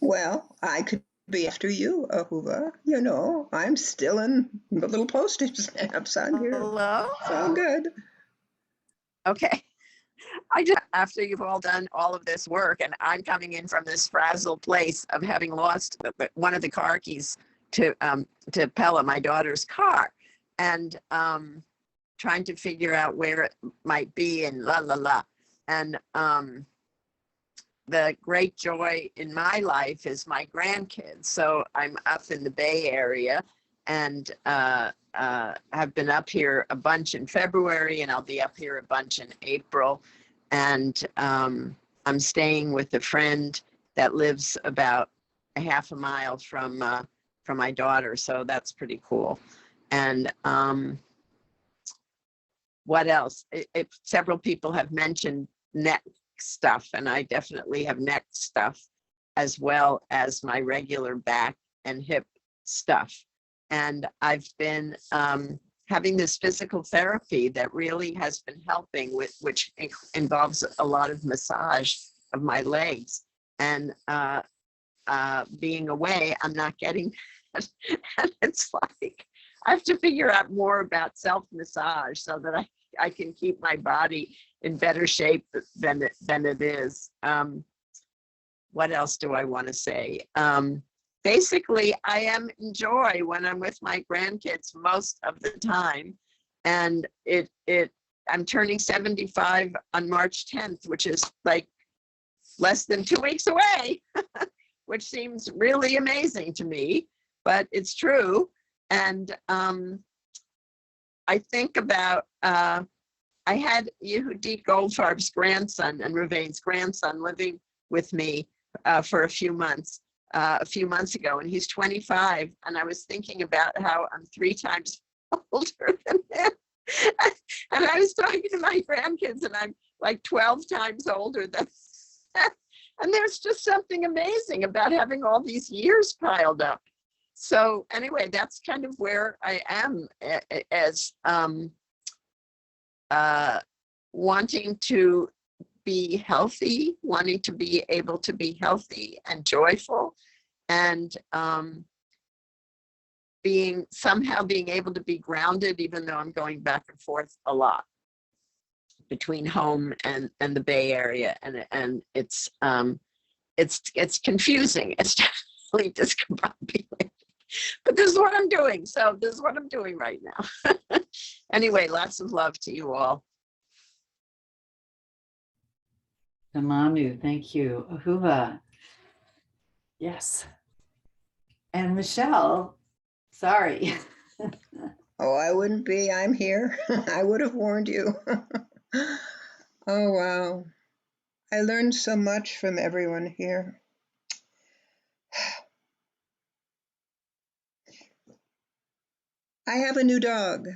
Well, I could be after you, Ahuva. I'm still in the little postage stamps on here. Hello? It's all good. Okay. I just, after you've all done all of this work, and I'm coming in from this frazzled place of having lost one of the car keys to Pella, my daughter's car, and trying to figure out where it might be and la la la. And the great joy in my life is my grandkids. So I'm up in the Bay Area, and have been up here a bunch in February, and I'll be up here a bunch in April. And I'm staying with a friend that lives about a half a mile from my daughter. So that's pretty cool. And what else? Several people have mentioned neck stuff, and I definitely have neck stuff as well as my regular back and hip stuff. And I've been having this physical therapy that really has been helping with, which involves a lot of massage of my legs. And being away, I'm not getting that. And it's like, I have to figure out more about self-massage so that I can keep my body in better shape than it is. What else do I want to say? Basically, I am in joy when I'm with my grandkids most of the time. And I'm turning 75 on March 10th, which is like less than 2 weeks away, which seems really amazing to me, but it's true. And I think about I had Yehudi Goldfarb's grandson and Ravain's grandson living with me for a few months ago, and he's 25. And I was thinking about how I'm 3 times older than him. And I was talking to my grandkids, and I'm like 12 times older than and there's just something amazing about having all these years piled up. So anyway, that's kind of where I am as wanting to be healthy, wanting to be able to be healthy and joyful, and being able to be grounded, even though I'm going back and forth a lot between home and the Bay Area, and it's confusing. It's definitely discombobulating. But this is what I'm doing. So this is what I'm doing right now. Anyway, lots of love to you all. Manu, thank you. Ahuva. Yes. And Michelle, sorry. Oh, I wouldn't be. I'm here. I would have warned you. Oh, wow. I learned so much from everyone here. I have a new dog,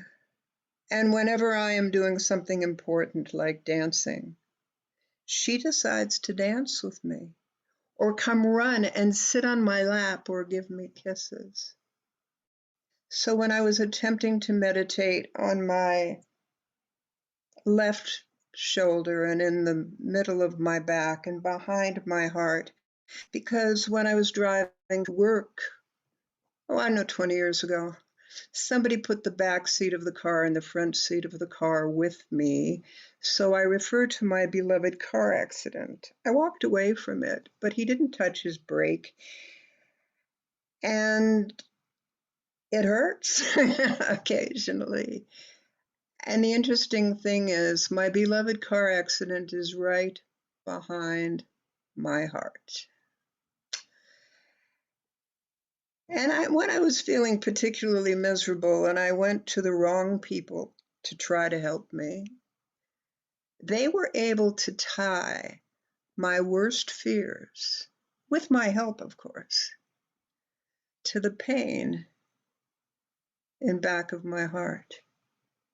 and whenever I am doing something important like dancing, she decides to dance with me, or come run and sit on my lap or give me kisses. So when I was attempting to meditate on my left shoulder and in the middle of my back and behind my heart, because when I was driving to work, oh, I know 20 years ago, somebody put the back seat of the car in the front seat of the car with me. So I refer to my beloved car accident. I walked away from it, but he didn't touch his brake. And it hurts occasionally. And the interesting thing is, my beloved car accident is right behind my heart. And when I was feeling particularly miserable and I went to the wrong people to try to help me, they were able to tie my worst fears, with my help, of course, to the pain in back of my heart.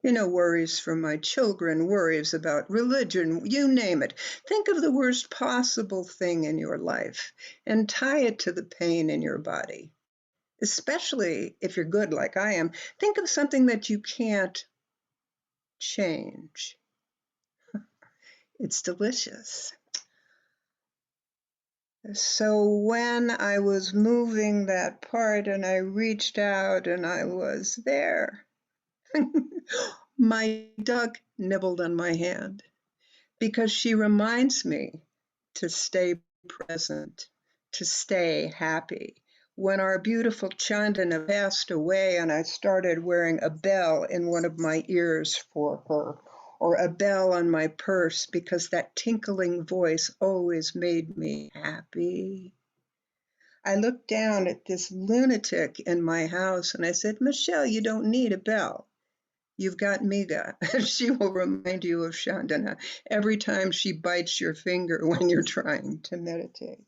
Worries for my children, worries about religion, you name it. Think of the worst possible thing in your life and tie it to the pain in your body. Especially if you're good like I am, think of something that you can't change. It's delicious. So when I was moving that part and I reached out and I was there, my dog nibbled on my hand because she reminds me to stay present, to stay happy. When our beautiful Chandana passed away and I started wearing a bell in one of my ears for her, or a bell on my purse because that tinkling voice always made me happy. I looked down at this lunatic in my house and I said, Michelle, you don't need a bell. You've got Miga. She will remind you of Chandana every time she bites your finger when you're trying to meditate.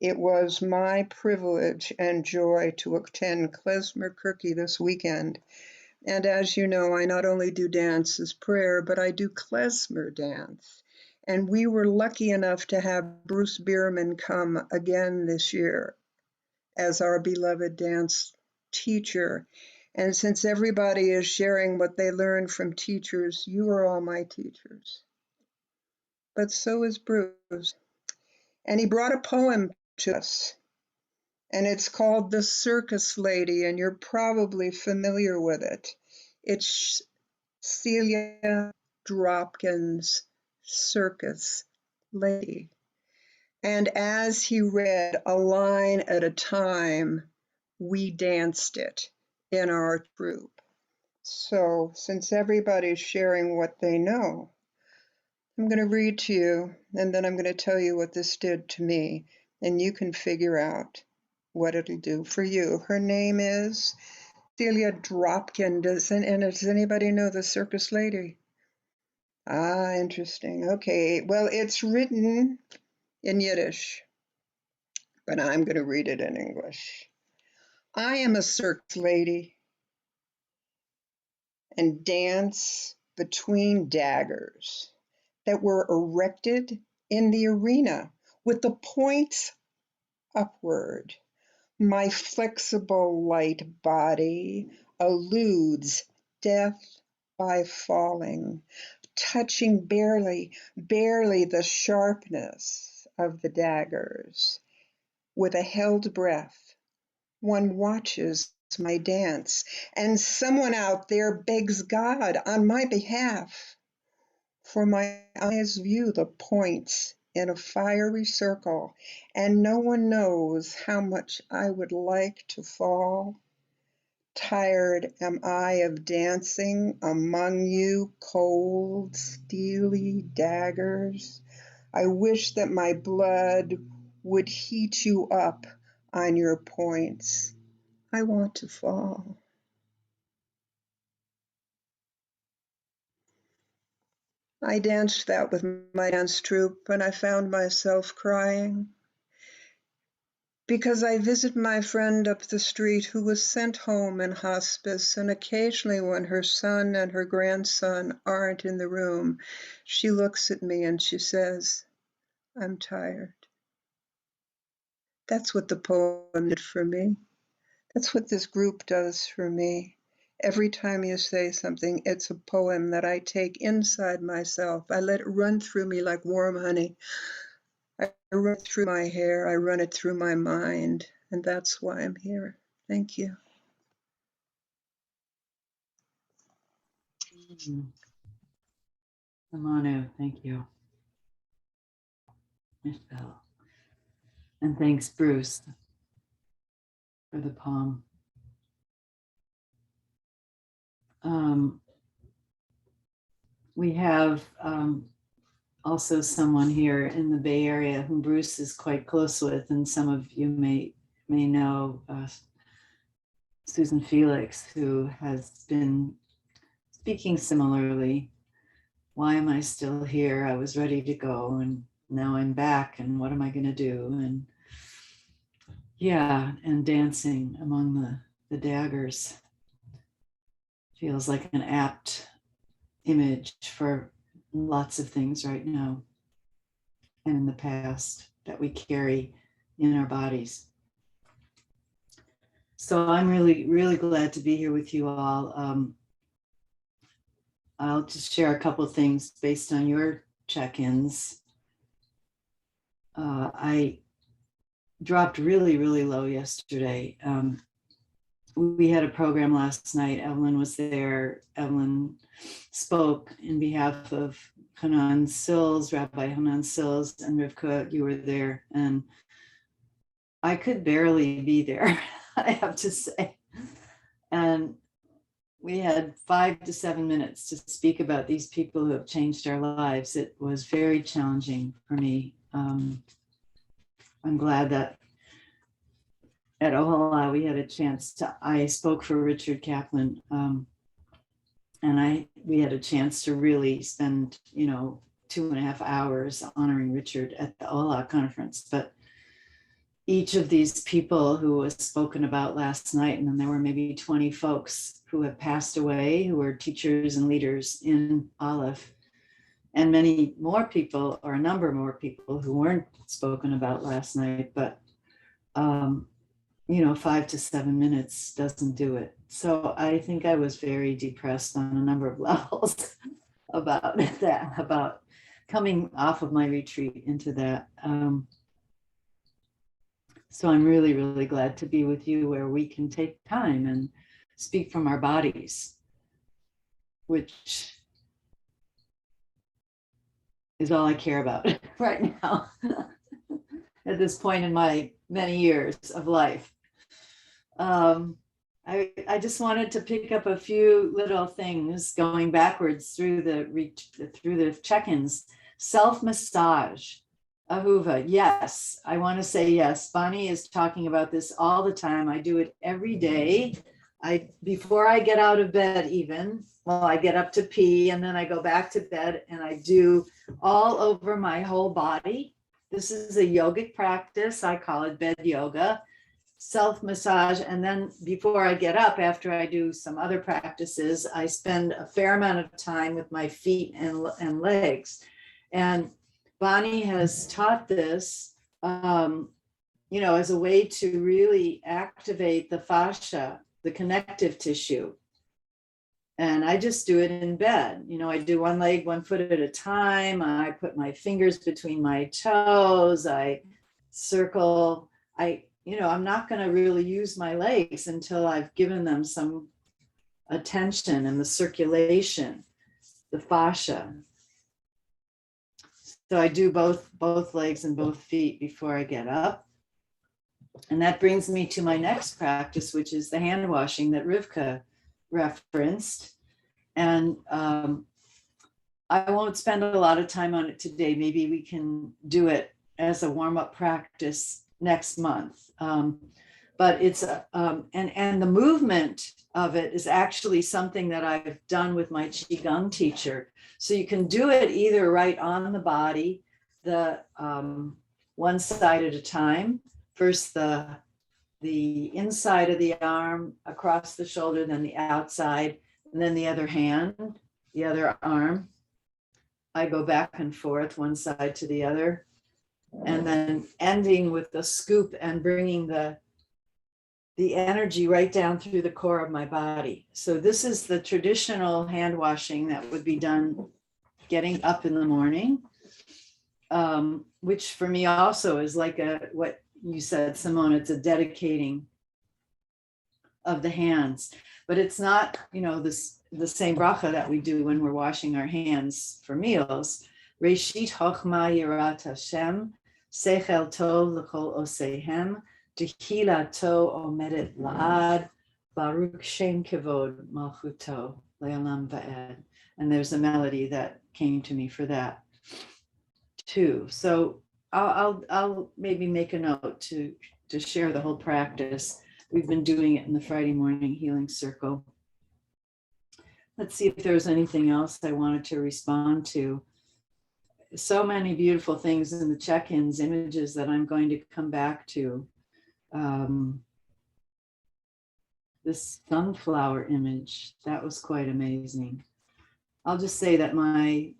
It was my privilege and joy to attend Klezmer Kirky this weekend. And as you know, I not only do dance as prayer, but I do klezmer dance. And we were lucky enough to have Bruce Bierman come again this year as our beloved dance teacher. And since everybody is sharing what they learned from teachers, you are all my teachers. But so is Bruce. And he brought a poem to us. And it's called The Circus Lady, and you're probably familiar with it. It's Celia Dropkin's Circus Lady. And as he read a line at a time, we danced it in our troupe. So since everybody's sharing what they know, I'm going to read to you, and then I'm going to tell you what this did to me, and you can figure out what it'll do for you. Her name is Celia Dropkin. Does anybody know the Circus Lady? Ah, interesting. Okay. Well, it's written in Yiddish, but I'm going to read it in English. I am a circus lady and dance between daggers that were erected in the arena with the points upward. My flexible light body eludes death by falling, touching barely, barely the sharpness of the daggers. With a held breath, one watches my dance, and someone out there begs God on my behalf. For my eyes view the points in a fiery circle, and no one knows how much I would like to fall. Tired am I of dancing among you cold, steely daggers. I wish that my blood would heat you up on your points. I want to fall. I danced that with my dance troupe, and I found myself crying because I visit my friend up the street who was sent home in hospice, and occasionally when her son and her grandson aren't in the room, she looks at me and she says, I'm tired. That's what the poem did for me. That's what this group does for me. Every time you say something, it's a poem that I take inside myself. I let it run through me like warm honey. I run it through my hair, I run it through my mind, and that's why I'm here. Thank you. Amanu, thank you. Michelle. And thanks, Bruce, for the poem. We have also someone here in the Bay Area whom Bruce is quite close with, and some of you may know Susan Felix, who has been speaking similarly. Why am I still here? I was ready to go, and now I'm back, and what am I going to do? And yeah, and dancing among the daggers feels like an apt image for lots of things right now and in the past that we carry in our bodies. So I'm really, really glad to be here with you all. I'll just share a couple of things based on your check-ins. I dropped really, really low yesterday. We had a program last night. Evelyn was there. Evelyn spoke in behalf of Hanan Sills, Rabbi Hanan Sills, and Rivka, you were there. And I could barely be there, I have to say. And we had 5 to 7 minutes to speak about these people who have changed our lives. It was very challenging for me. I'm glad that at Ohala we had a chance to, I spoke for Richard Kaplan, and we had a chance to really spend, 2.5 hours honoring Richard at the Ohala conference. But each of these people who was spoken about last night, and then there were maybe 20 folks who have passed away, who were teachers and leaders in Aleph, and many more people, or a number more people who weren't spoken about last night, but 5 to 7 minutes doesn't do it. So I think I was very depressed on a number of levels about that, about coming off of my retreat into that. So I'm really, really glad to be with you where we can take time and speak from our bodies, which is all I care about right now at this point in my many years of life. I just wanted to pick up a few little things going backwards through the check-ins. Self-massage. Ahuva, yes, I want to say yes. Bonnie is talking about this all the time. I do it every day. before I get out of bed even, well, I get up to pee and then I go back to bed and I do all over my whole body. This is a yogic practice. I call it bed yoga, self massage. And then before I get up, after I do some other practices, I spend a fair amount of time with my feet and legs. And Bonnie has taught this, as a way to really activate the fascia, the connective tissue. And I just do it in bed. I do one leg, 1 foot at a time. I put my fingers between my toes. I circle. I'm not going to really use my legs until I've given them some attention and the circulation, the fascia. So I do both legs and both feet before I get up. And that brings me to my next practice, which is the hand washing that Rivka referenced. And I won't spend a lot of time on it today. Maybe we can do it as a warm-up practice next month. But it's and the movement of it is actually something that I've done with my Qigong teacher. So you can do it either right on the body, the one side at a time. First the inside of the arm across the shoulder, then the outside, and then the other hand, the other arm. I go back and forth one side to the other, and then ending with the scoop and bringing the energy right down through the core of my body. So this is the traditional hand washing that would be done getting up in the morning, which for me also is like what you said, Simone, it's a dedicating of the hands, but it's not, the same bracha that we do when we're washing our hands for meals. Reshit Chochma Yirat Hashem, Sechel Tov L'Kol Osehem, Tehilato Omedet La'ad, Baruch Shem Kevod Malchuto Le'olam Va'ed. And there's a melody that came to me for that too. So I'll maybe make a note to share the whole practice. We've been doing it in the Friday morning healing circle. Let's see if there's anything else I wanted to respond to. So many beautiful things in the check-ins, images that I'm going to come back to. This sunflower image, that was quite amazing. I'll just say that my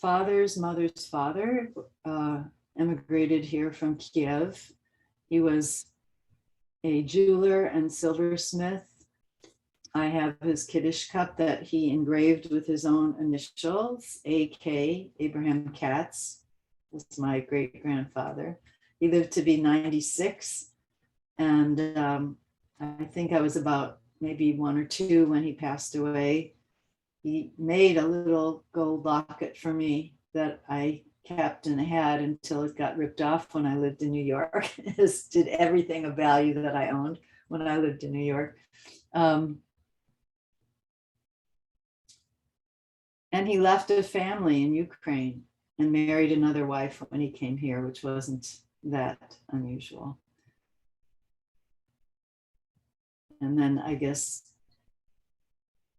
father's mother's father emigrated here from Kiev. He was a jeweler and silversmith. I have his Kiddush cup that he engraved with his own initials, AK, Abraham Katz, was my great grandfather. He lived to be 96. And I think I was about maybe 1 or 2 when he passed away. He made a little gold locket for me that I kept and had until it got ripped off when I lived in New York. It did everything of value that I owned when I lived in New York. And he left a family in Ukraine and married another wife when he came here, which wasn't that unusual. And then I guess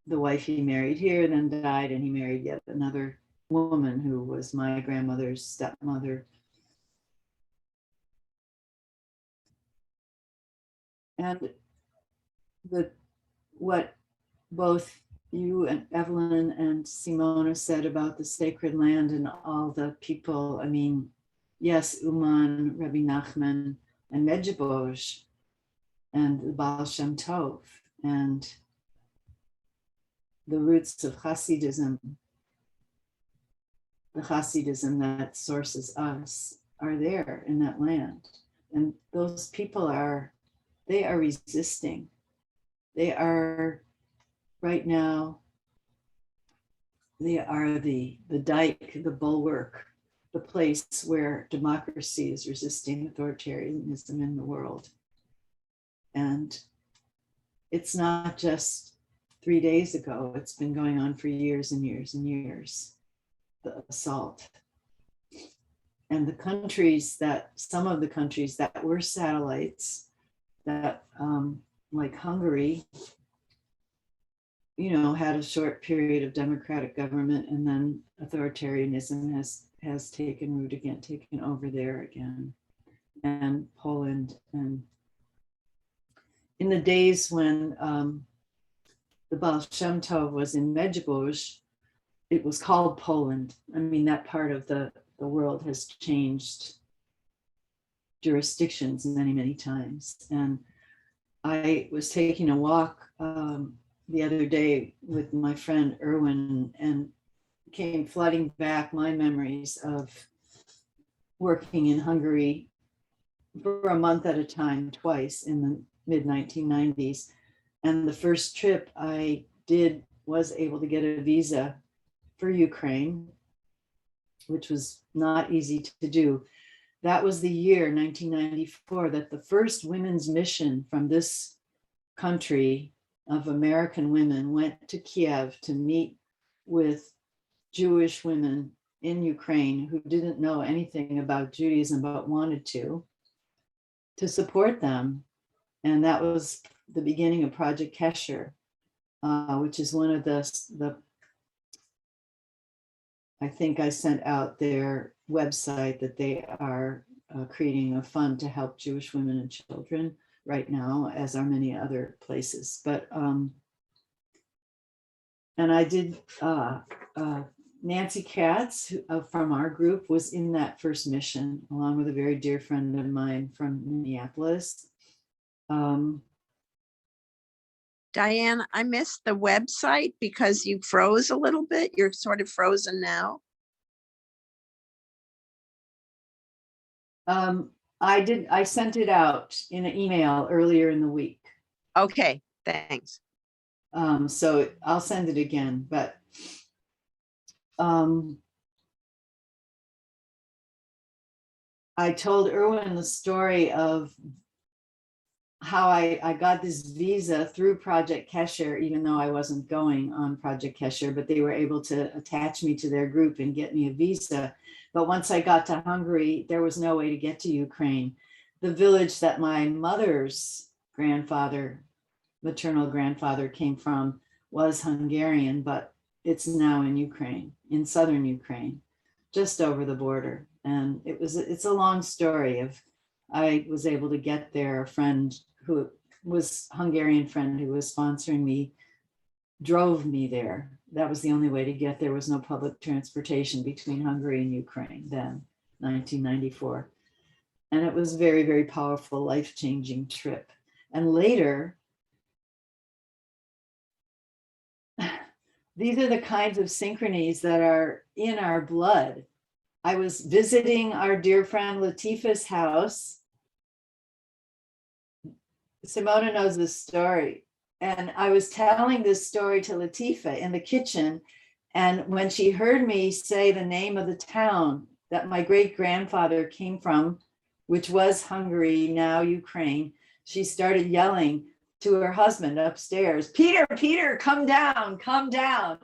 the wife he married here then died, and he married yet another woman who was my grandmother's stepmother. And what both you and Evelyn and Simona said about the sacred land and all the people, I mean, yes, Uman, Rabbi Nachman, and Medjugorje, and the Baal Shem Tov, and the roots of Hasidism, the Hasidism that sources us, are there in that land. And those people they are resisting. They are right now, they are the dike, the bulwark, the place where democracy is resisting authoritarianism in the world. And it's not just 3 days ago, it's been going on for years and years and years, the assault. And the countries some of the countries that were satellites, that like Hungary, had a short period of democratic government, and then authoritarianism has taken root again, taken over there again, and Poland. And in the days when the Baal Shem Tov was in Medjugorje, it was called Poland. I mean, that part of the world has changed jurisdictions many, many times. And I was taking a walk the other day with my friend Erwin, and came flooding back my memories of working in Hungary for a month at a time, twice in the mid 1990s. And the first trip I did was able to get a visa for Ukraine, which was not easy to do. That was the year 1994 that the first women's mission from this country of American women went to Kiev to meet with Jewish women in Ukraine who didn't know anything about Judaism but wanted to support them. And that was the beginning of Project Kesher, which is one of the I think I sent out their website that they are creating a fund to help Jewish women and children right now, as are many other places. But and I did Nancy Katz from our group was in that first mission, along with a very dear friend of mine from Minneapolis. Diane, I missed the website because you froze a little bit. You're sort of frozen now. I sent it out in an email earlier in the week. Okay, thanks. So I'll send it again, but I told Erwin the story of how I got this visa through Project Kesher, even though I wasn't going on Project Kesher, but they were able to attach me to their group and get me a visa. But once I got to Hungary, there was no way to get to Ukraine. The village that my mother's grandfather, maternal grandfather, came from was Hungarian, but it's now in Ukraine, in southern Ukraine, just over the border. And it's a long story of, I was able to get there. A friend who was Hungarian friend who was sponsoring me drove me there. That was the only way to get there. Was no public transportation between Hungary and Ukraine then, 1994. And it was a very, very powerful, life-changing trip. And later, these are the kinds of synchronies that are in our blood. I was visiting our dear friend Latifa's house. Simona knows this story. And I was telling this story to Latifa in the kitchen. And when she heard me say the name of the town that my great grandfather came from, which was Hungary, now Ukraine, she started yelling to her husband upstairs, Peter, Peter, come down, come down.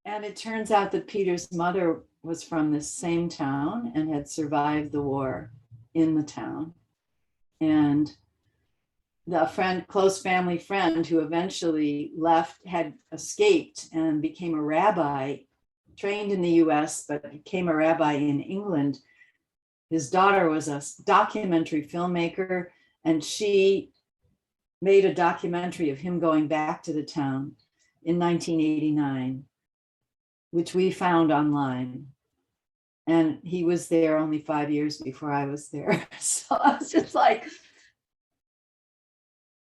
And it turns out that Peter's mother was from this same town and had survived the war in the town. And the friend, close family friend who eventually left, had escaped and became a rabbi, trained in the US, but became a rabbi in England. His daughter was a documentary filmmaker, and she made a documentary of him going back to the town in 1989, which we found online. And he was there only 5 years before I was there. So I was just like,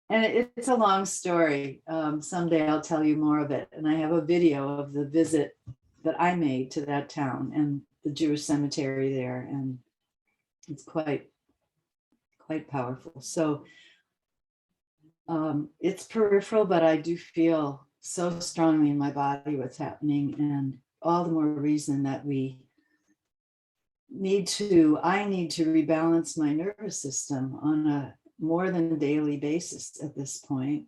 and it's a long story. Someday I'll tell you more of it. And I have a video of the visit that I made to that town and the Jewish cemetery there. And it's quite powerful. So it's peripheral, but I do feel so strongly in my body what's happening, and all the more reason that I need to rebalance my nervous system on a more than daily basis at this point.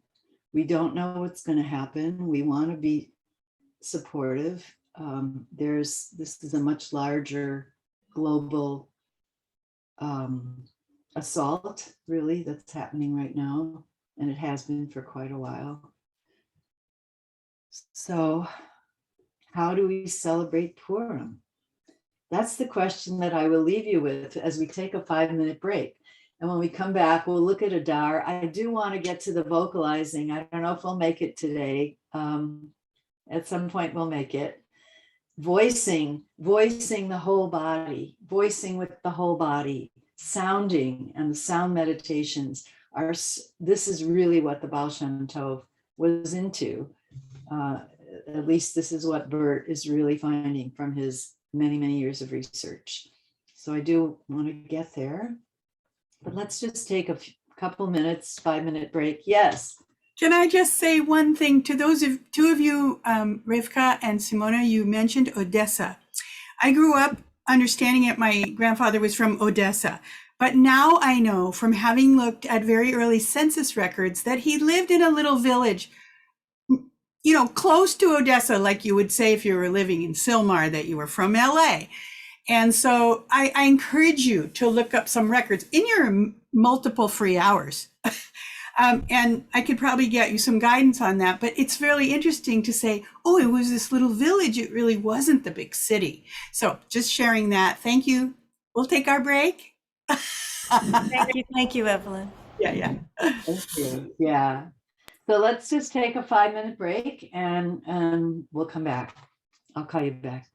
We don't know what's going to happen. We want to be supportive. This is a much larger global assault, really, that's happening right now, and it has been for quite a while. So, how do we celebrate Purim? That's the question that I will leave you with as we take a 5-minute break. And when we come back, we'll look at Adar. I do want to get to the vocalizing. I don't know if we'll make it today. At some point, we'll make it. Voicing the whole body, voicing with the whole body, sounding, and the sound meditations are, this is really what the Baal Shem Tov was into. At least this is what Bert is really finding from his many, many years of research. So I do want to get there, but let's just take a couple minutes, 5-minute break. Yes. Can I just say one thing to those of two of you, Rivka and Simona, you mentioned Odessa. I grew up understanding it. My grandfather was from Odessa, but now I know from having looked at very early census records that he lived in a little village, you know, close to Odessa, like you would say if you were living in Sylmar, that you were from LA. And so I encourage you to look up some records in your multiple free hours. And I could probably get you some guidance on that, but it's really interesting to say, oh, it was this little village. It really wasn't the big city. So just sharing that. Thank you. We'll take our break. Thank you, Evelyn. Yeah. Thank you. Yeah. So let's just take a 5-minute break and we'll come back. I'll call you back.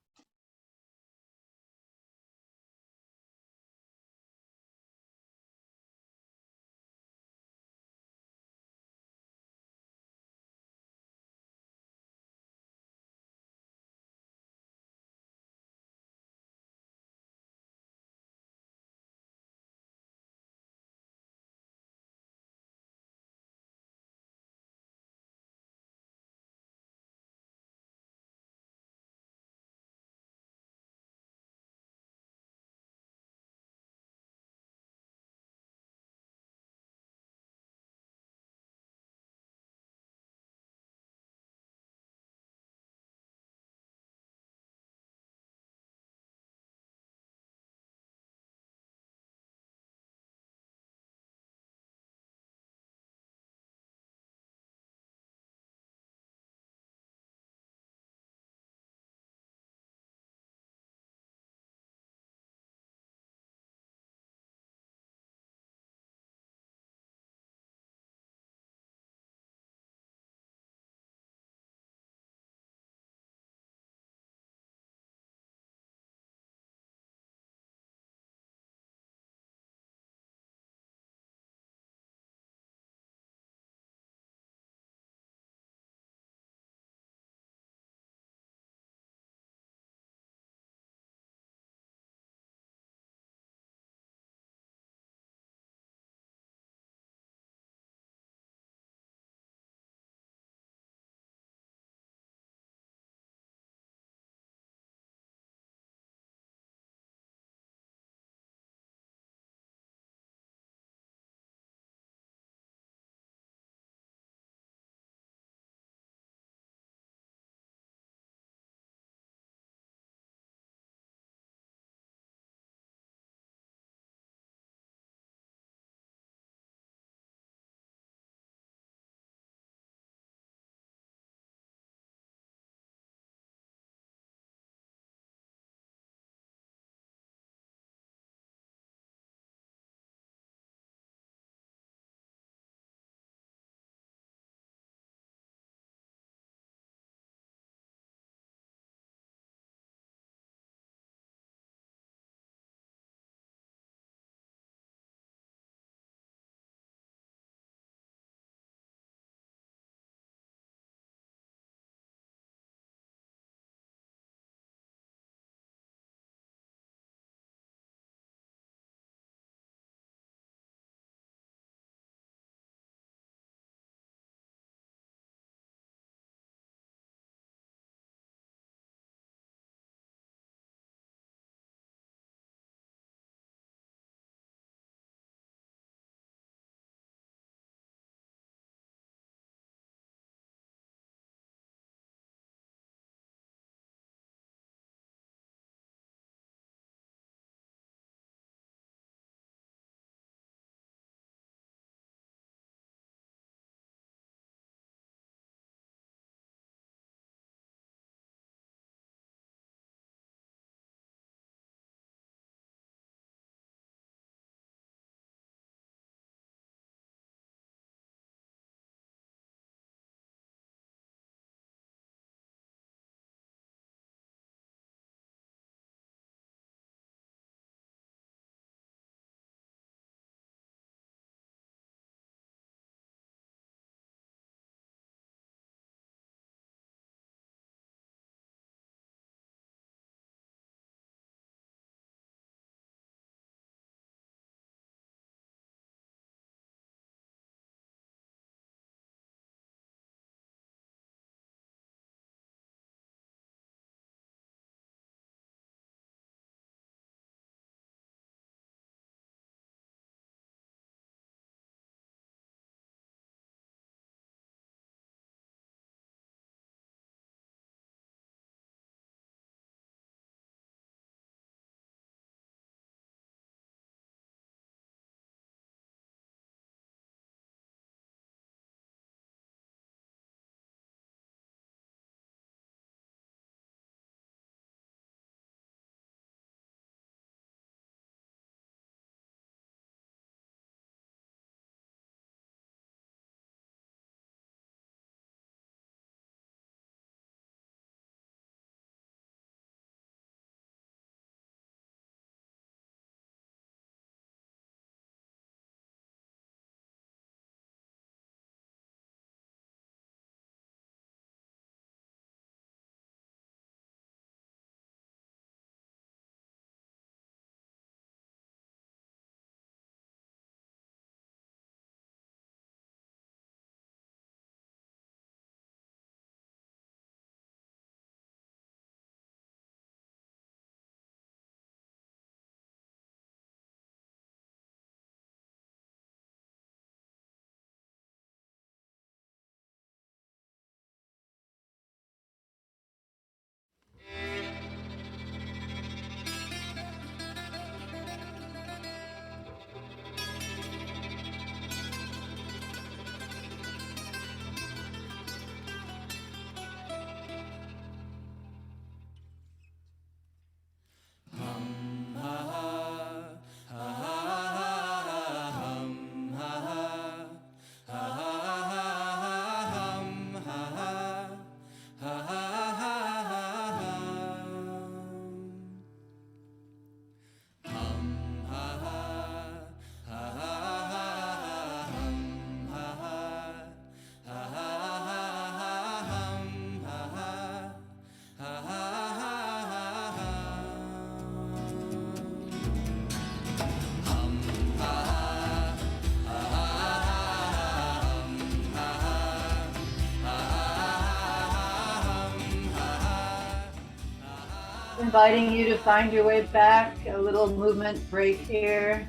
Inviting you to find your way back, a little movement break here.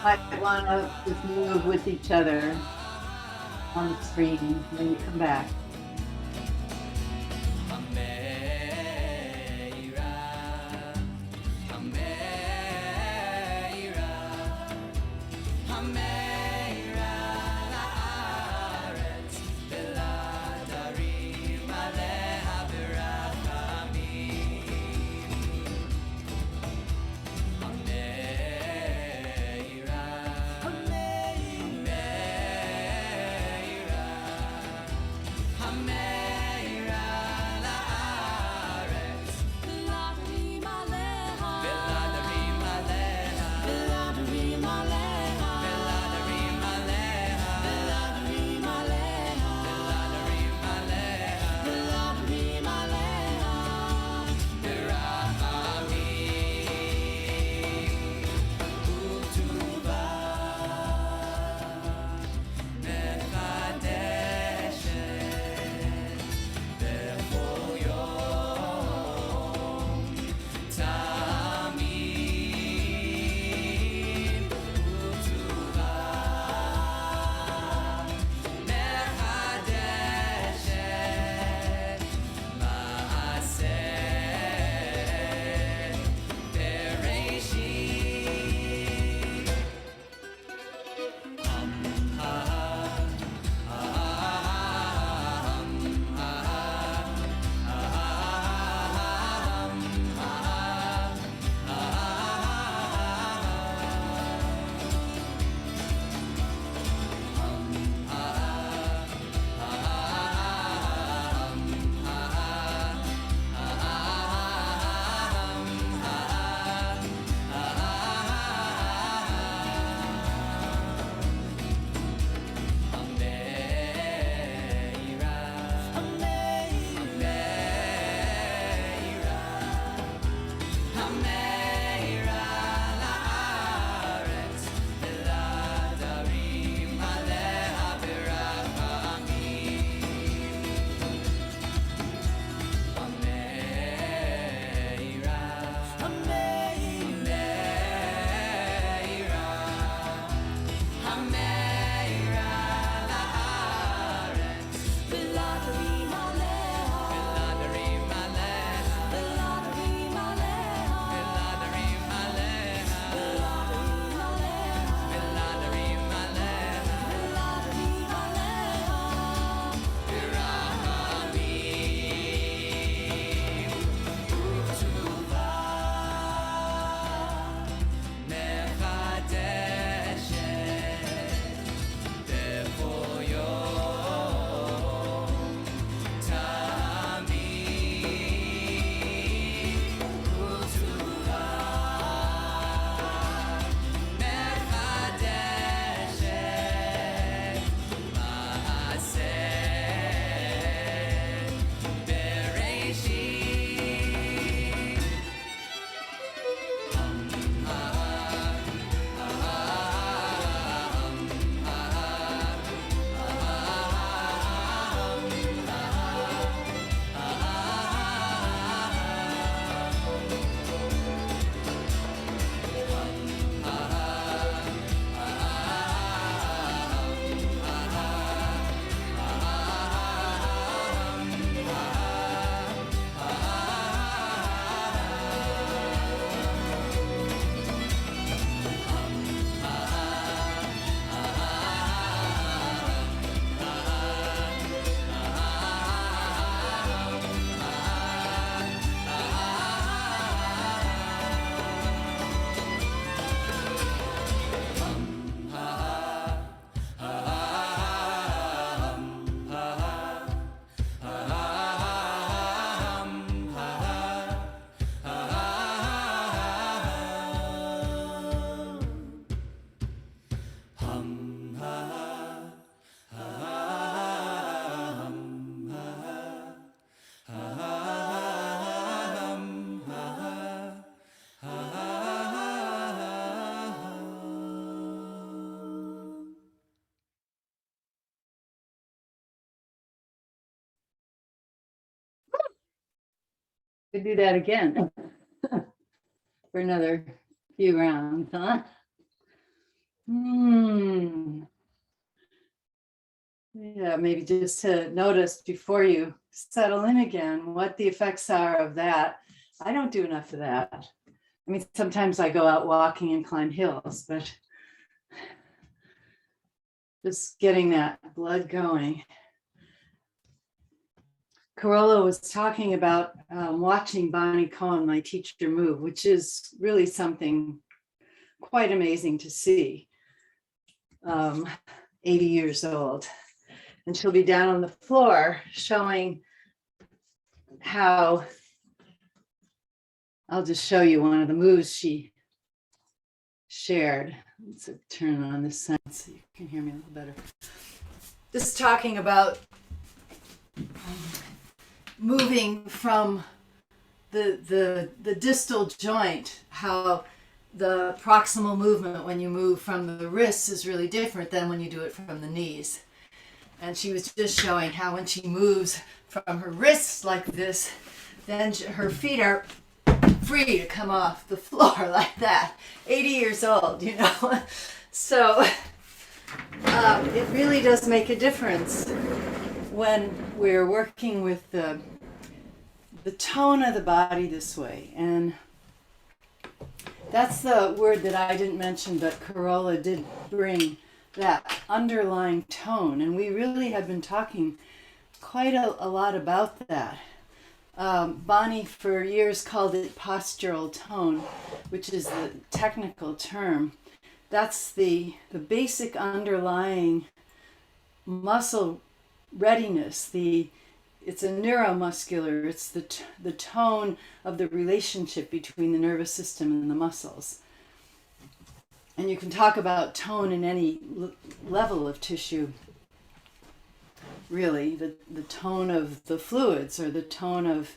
Might want to just move with each other on the screen when you come back. Could do that again for another few rounds, huh? Yeah, maybe just to notice before you settle in again what the effects are of that. I don't do enough of that. I mean, sometimes I go out walking and climb hills, but just getting that blood going. Carola was talking about watching Bonnie Cohen, my teacher, move, which is really something quite amazing to see. 80 years old. And she'll be down on the floor showing how, I'll just show you one of the moves she shared. Let's turn on this side so you can hear me a little better. Just talking about moving from the distal joint, how the proximal movement when you move from the wrists is really different than when you do it from the knees. And she was just showing how when she moves from her wrists like this, then her feet are free to come off the floor like that. 80 years old, you know. So it really does make a difference when we're working with the tone of the body this way. And that's the word that I didn't mention, but Carola did bring, that underlying tone. And we really have been talking quite a lot about that. Bonnie for years called it postural tone, which is the technical term. That's the basic underlying muscle readiness. It's a neuromuscular, it's the tone of the relationship between the nervous system and the muscles. And you can talk about tone in any level of tissue, really. The tone of the fluids, or the tone of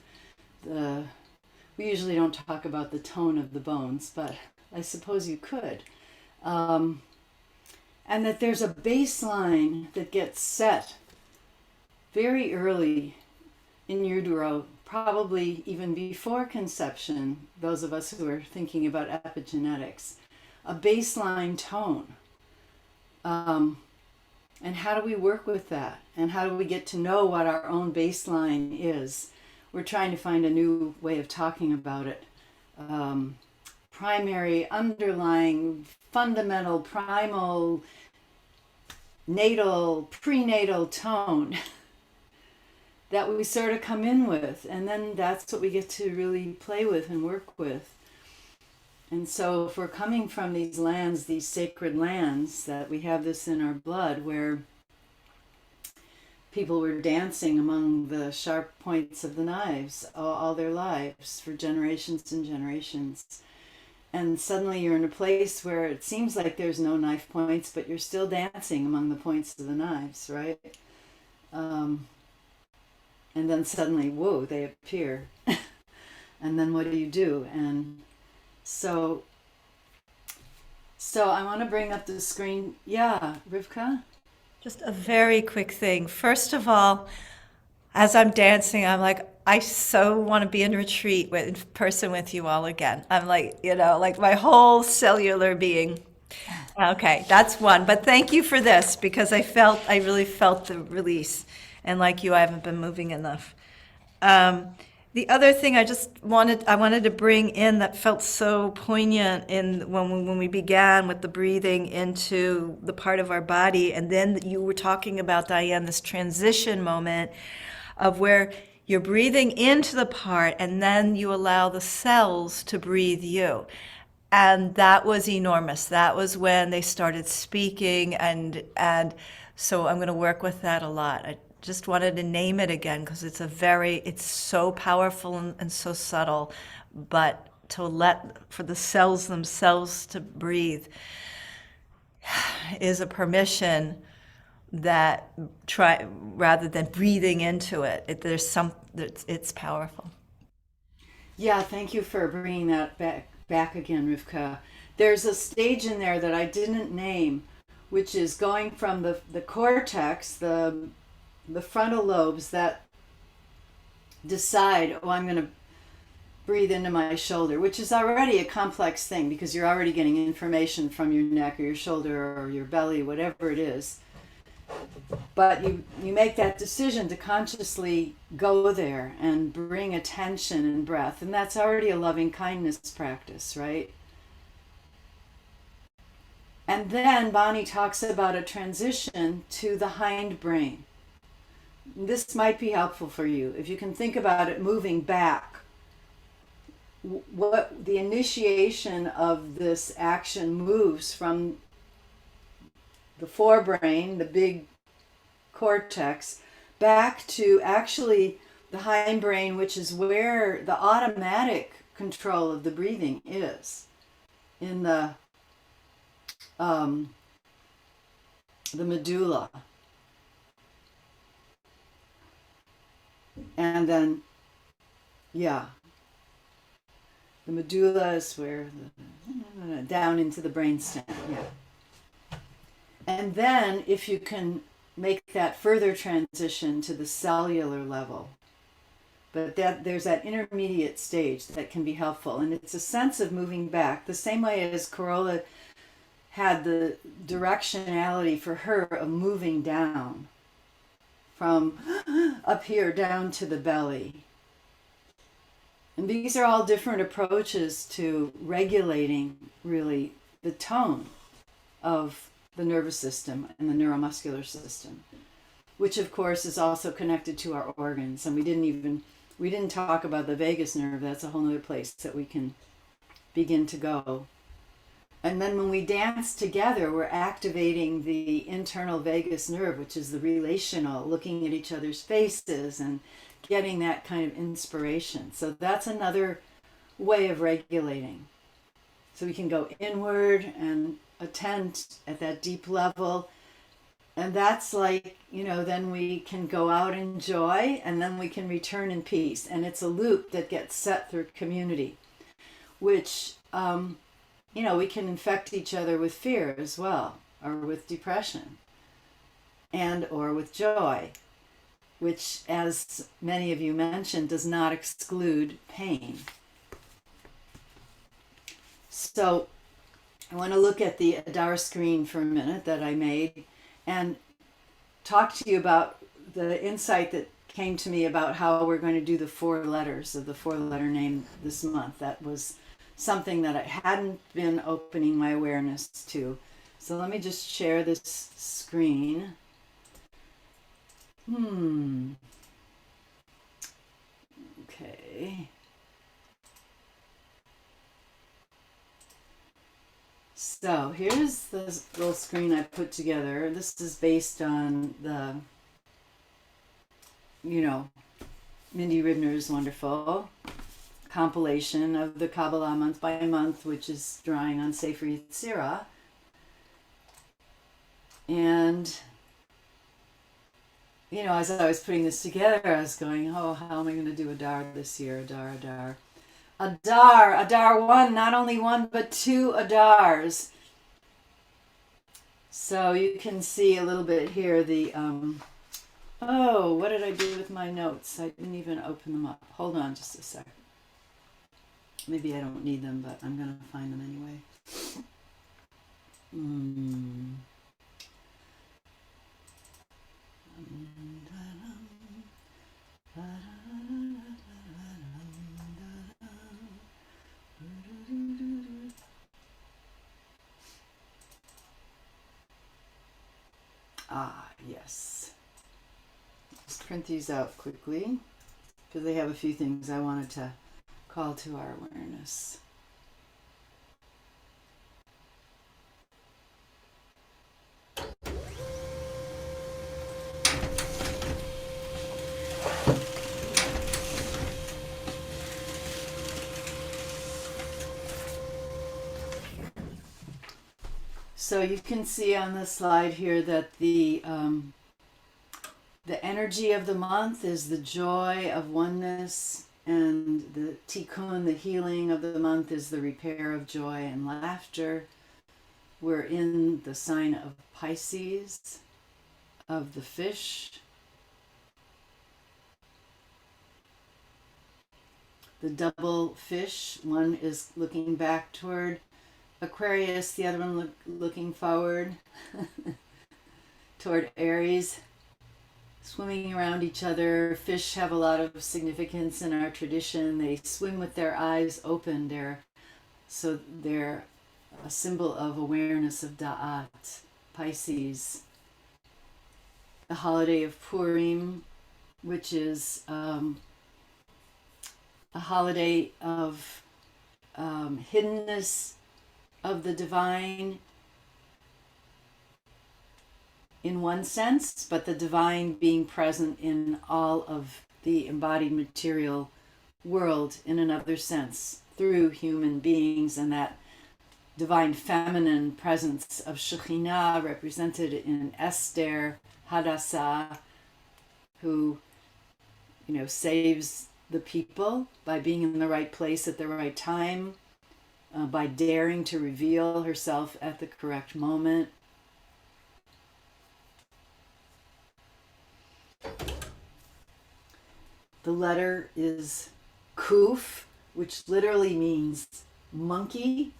we usually don't talk about the tone of the bones, but I suppose you could. And that there's a baseline that gets set very early in utero, probably even before conception, those of us who are thinking about epigenetics, a baseline tone. And how do we work with that? And how do we get to know what our own baseline is? We're trying to find a new way of talking about it. Primary, underlying, fundamental, primal, natal, prenatal tone that we sort of come in with. And then that's what we get to really play with and work with. And so if we're coming from these lands, these sacred lands, that we have this in our blood, where people were dancing among the sharp points of the knives all their lives for generations and generations. And suddenly you're in a place where it seems like there's no knife points, but you're still dancing among the points of the knives, right? And then suddenly, whoa, they appear. And then what do you do? And so I want to bring up the screen. Yeah, Rivka? Just a very quick thing. First of all, as I'm dancing, I'm like, I so want to be in retreat in person with you all again. I'm like, like my whole cellular being. Okay, that's one. But thank you for this, because I really felt the release. And like you, I haven't been moving enough. The other thing I wanted to bring in that felt so poignant when we began with the breathing into the part of our body, and then you were talking about, Diane, this transition moment of where you're breathing into the part and then you allow the cells to breathe you. And that was enormous. That was when they started speaking, and so I'm going to work with that a lot. I just wanted to name it again because it's so powerful and so subtle, but for the cells themselves to breathe is a permission that rather than breathing into it, it's powerful. Yeah, thank you for bringing that back again, Rivka. There's a stage in there that I didn't name, which is going from the cortex, the frontal lobes that decide, I'm going to breathe into my shoulder, which is already a complex thing because you're already getting information from your neck or your shoulder or your belly, whatever it is. But you make that decision to consciously go there and bring attention and breath. And that's already a loving kindness practice, right? And then Bonnie talks about a transition to the hindbrain. This might be helpful for you. If you can think about it moving back, what the initiation of this action moves from the forebrain, the big cortex, back to actually the hindbrain, which is where the automatic control of the breathing is, in the medulla. And then, yeah, the medulla is where down into the brainstem, yeah. And then if you can make that further transition to the cellular level, but that there's that intermediate stage that can be helpful. And it's a sense of moving back, the same way as Corolla had the directionality for her of moving down from up here down to the belly. And these are all different approaches to regulating really the tone of the nervous system and the neuromuscular system, which of course is also connected to our organs. And we didn't talk about the vagus nerve. That's a whole other place that we can begin to go. And then when we dance together, we're activating the internal vagus nerve, which is the relational, looking at each other's faces and getting that kind of inspiration. So that's another way of regulating. So we can go inward and attend at that deep level. And that's like, then we can go out in joy and then we can return in peace. And it's a loop that gets set through community, which, we can infect each other with fear as well, or with depression, and or with joy, which, as many of you mentioned, does not exclude pain. So I want to look at the Adar screen for a minute that I made and talk to you about the insight that came to me about how we're going to do the 4 letters of the 4-letter name this month. That was something that I hadn't been opening my awareness to. So let me just share this screen. Okay. So here's the little screen I put together. This is based on the, Mindy Ribner's wonderful compilation of the Kabbalah month by month, which is drawing on Sefer Yetzirah. And, as I was putting this together, I was going, how am I going to do Adar this year? Adar. Adar 1, not only 1, but 2 Adars. So you can see a little bit here the, what did I do with my notes? I didn't even open them up. Hold on just a sec. Maybe I don't need them, but I'm going to find them anyway. Yes. Just print these out quickly because they have a few things I wanted to call to our awareness. So you can see on the slide here that the energy of the month is the joy of oneness, and the tikkun, the healing of the month, is the repair of joy and laughter. We're in the sign of Pisces, of the fish. the double fish. One is looking back toward Aquarius, the other one looking forward toward Aries, swimming around each other. Fish have a lot of significance in our tradition. They swim with their eyes open. They're a symbol of awareness of Da'at. Pisces, the holiday of Purim, which is a holiday of hiddenness of the divine in one sense, but the divine being present in all of the embodied material world in another sense through human beings, and that divine feminine presence of Shekhinah represented in Esther Hadassah, who, saves the people by being in the right place at the right time, by daring to reveal herself at the correct moment. The letter is Kuf, which literally means monkey.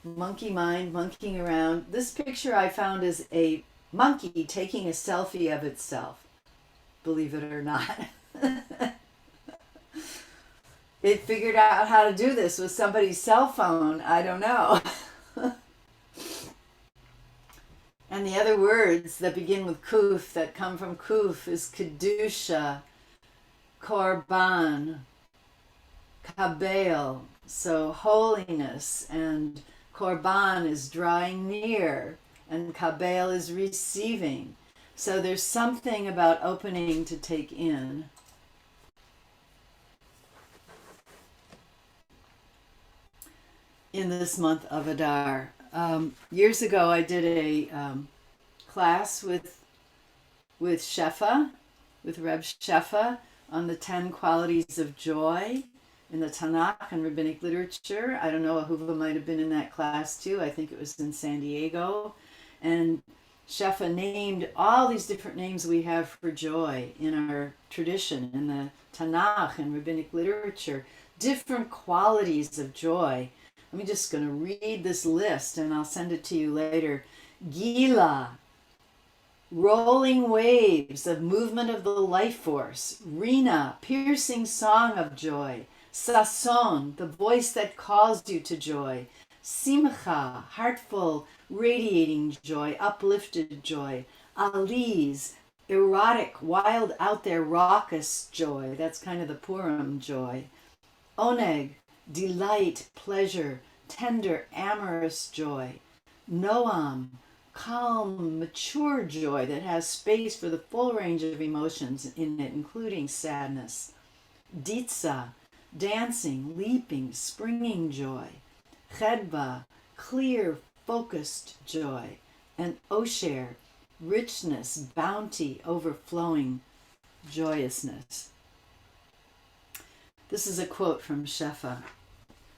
Monkey mind, monkeying around. This picture I found is a monkey taking a selfie of itself, believe it or not. It figured out how to do this with somebody's cell phone. I don't know. And the other words that begin with Kuf, that come from Kuf, is Kedusha, Korban, Kabel. So holiness, and Korban is drawing near, and Kabel is receiving. So there's something about opening to take in. In this month of Adar. Years ago, I did a class with Shefa, with Reb Shefa, on the 10 qualities of joy in the Tanakh and rabbinic literature. I don't know, Ahuva might have been in that class too. I think it was in San Diego. And Shefa named all these different names we have for joy in our tradition, in the Tanakh and rabbinic literature, different qualities of joy. I'm just going to read this list and I'll send it to you later. Gila, rolling waves of movement of the life force. Rina, piercing song of joy. Sason, the voice that calls you to joy. Simcha, heartful, radiating joy, uplifted joy. Aliz, erotic, wild, out there, raucous joy. That's kind of the Purim joy. Oneg, delight, pleasure, tender, amorous joy. Noam, calm, mature joy that has space for the full range of emotions in it, including sadness. Ditsa, dancing, leaping, springing joy. Chedva, clear, focused joy. And Osher, richness, bounty, overflowing joyousness. This is a quote from Shefa.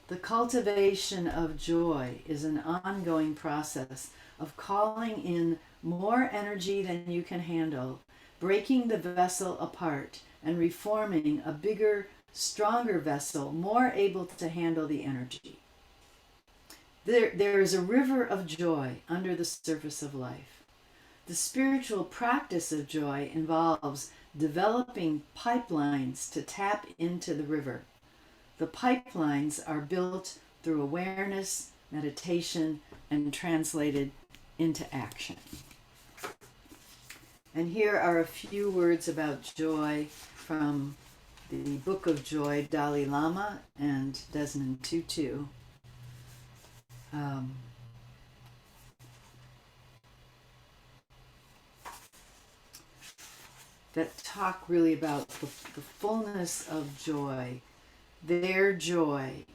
The cultivation of joy is an ongoing process of calling in more energy than you can handle, breaking the vessel apart, and reforming a bigger, stronger vessel more able to handle the energy. There is a river of joy under the surface of life. The spiritual practice of joy involves developing pipelines to tap into the river. The pipelines are built through awareness, meditation, and translated into action. And here are a few words about joy from the Book of Joy, Dalai Lama and Desmond Tutu. That talk really about the fullness of joy. Their joy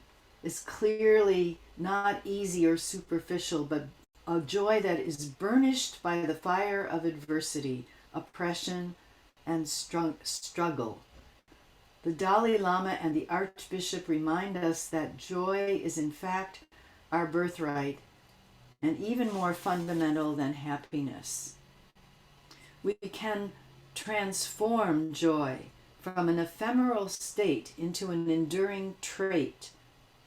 is clearly not easy or superficial, but a joy that is burnished by the fire of adversity, oppression, and struggle. The Dalai Lama and the Archbishop remind us that joy is in fact our birthright and even more fundamental than happiness. We can transform joy from an ephemeral state into an enduring trait,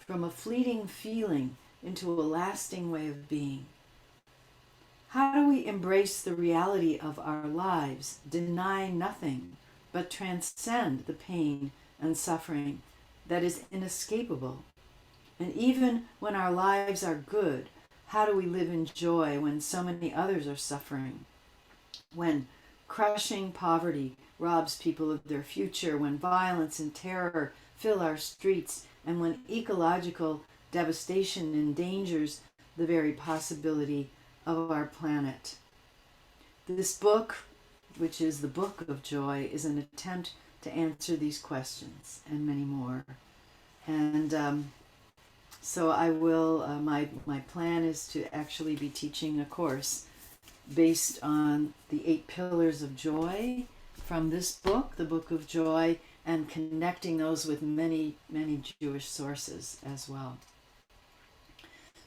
from a fleeting feeling into a lasting way of being? How do we embrace the reality of our lives, deny nothing, but transcend the pain and suffering that is inescapable? And even when our lives are good, how do we live in joy when so many others are suffering? When crushing poverty robs people of their future, when violence and terror fill our streets, and when ecological devastation endangers the very possibility of our planet. This book, which is the Book of Joy, is an attempt to answer these questions and many more. And so I will, my plan is to actually be teaching a course based on the 8 pillars of joy from this book, the Book of Joy, and connecting those with many, many Jewish sources as well.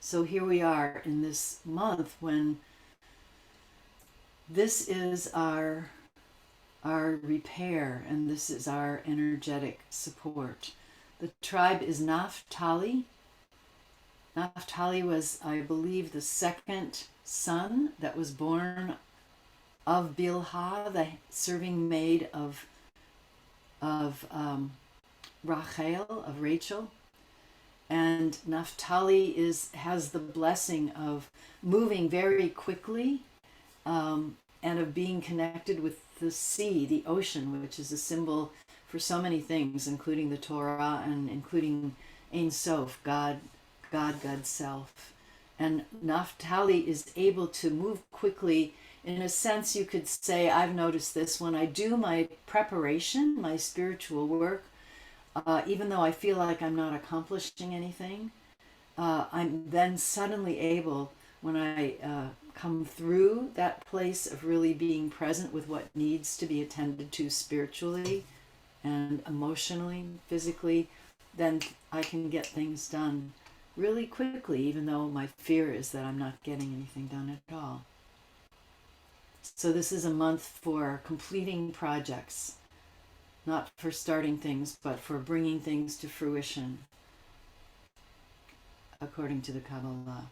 So here we are in this month when this is our repair and this is our energetic support. The tribe is Naphtali. Naphtali was, I believe, the second son that was born of Bilhah, the serving maid of Rachel, of Rachel. And Naphtali has the blessing of moving very quickly and of being connected with the sea, the ocean, which is a symbol for so many things, including the Torah and including Ein Sof, God, God's self. And Naphtali is able to move quickly. In a sense, you could say, I've noticed this when I do my preparation, my spiritual work, even though I feel like I'm not accomplishing anything, I'm then suddenly able, when I come through that place of really being present with what needs to be attended to spiritually and emotionally, physically, then I can get things done really quickly, even though my fear is that I'm not getting anything done at all. So this is a month for completing projects, not for starting things, but for bringing things to fruition, according to the Kabbalah.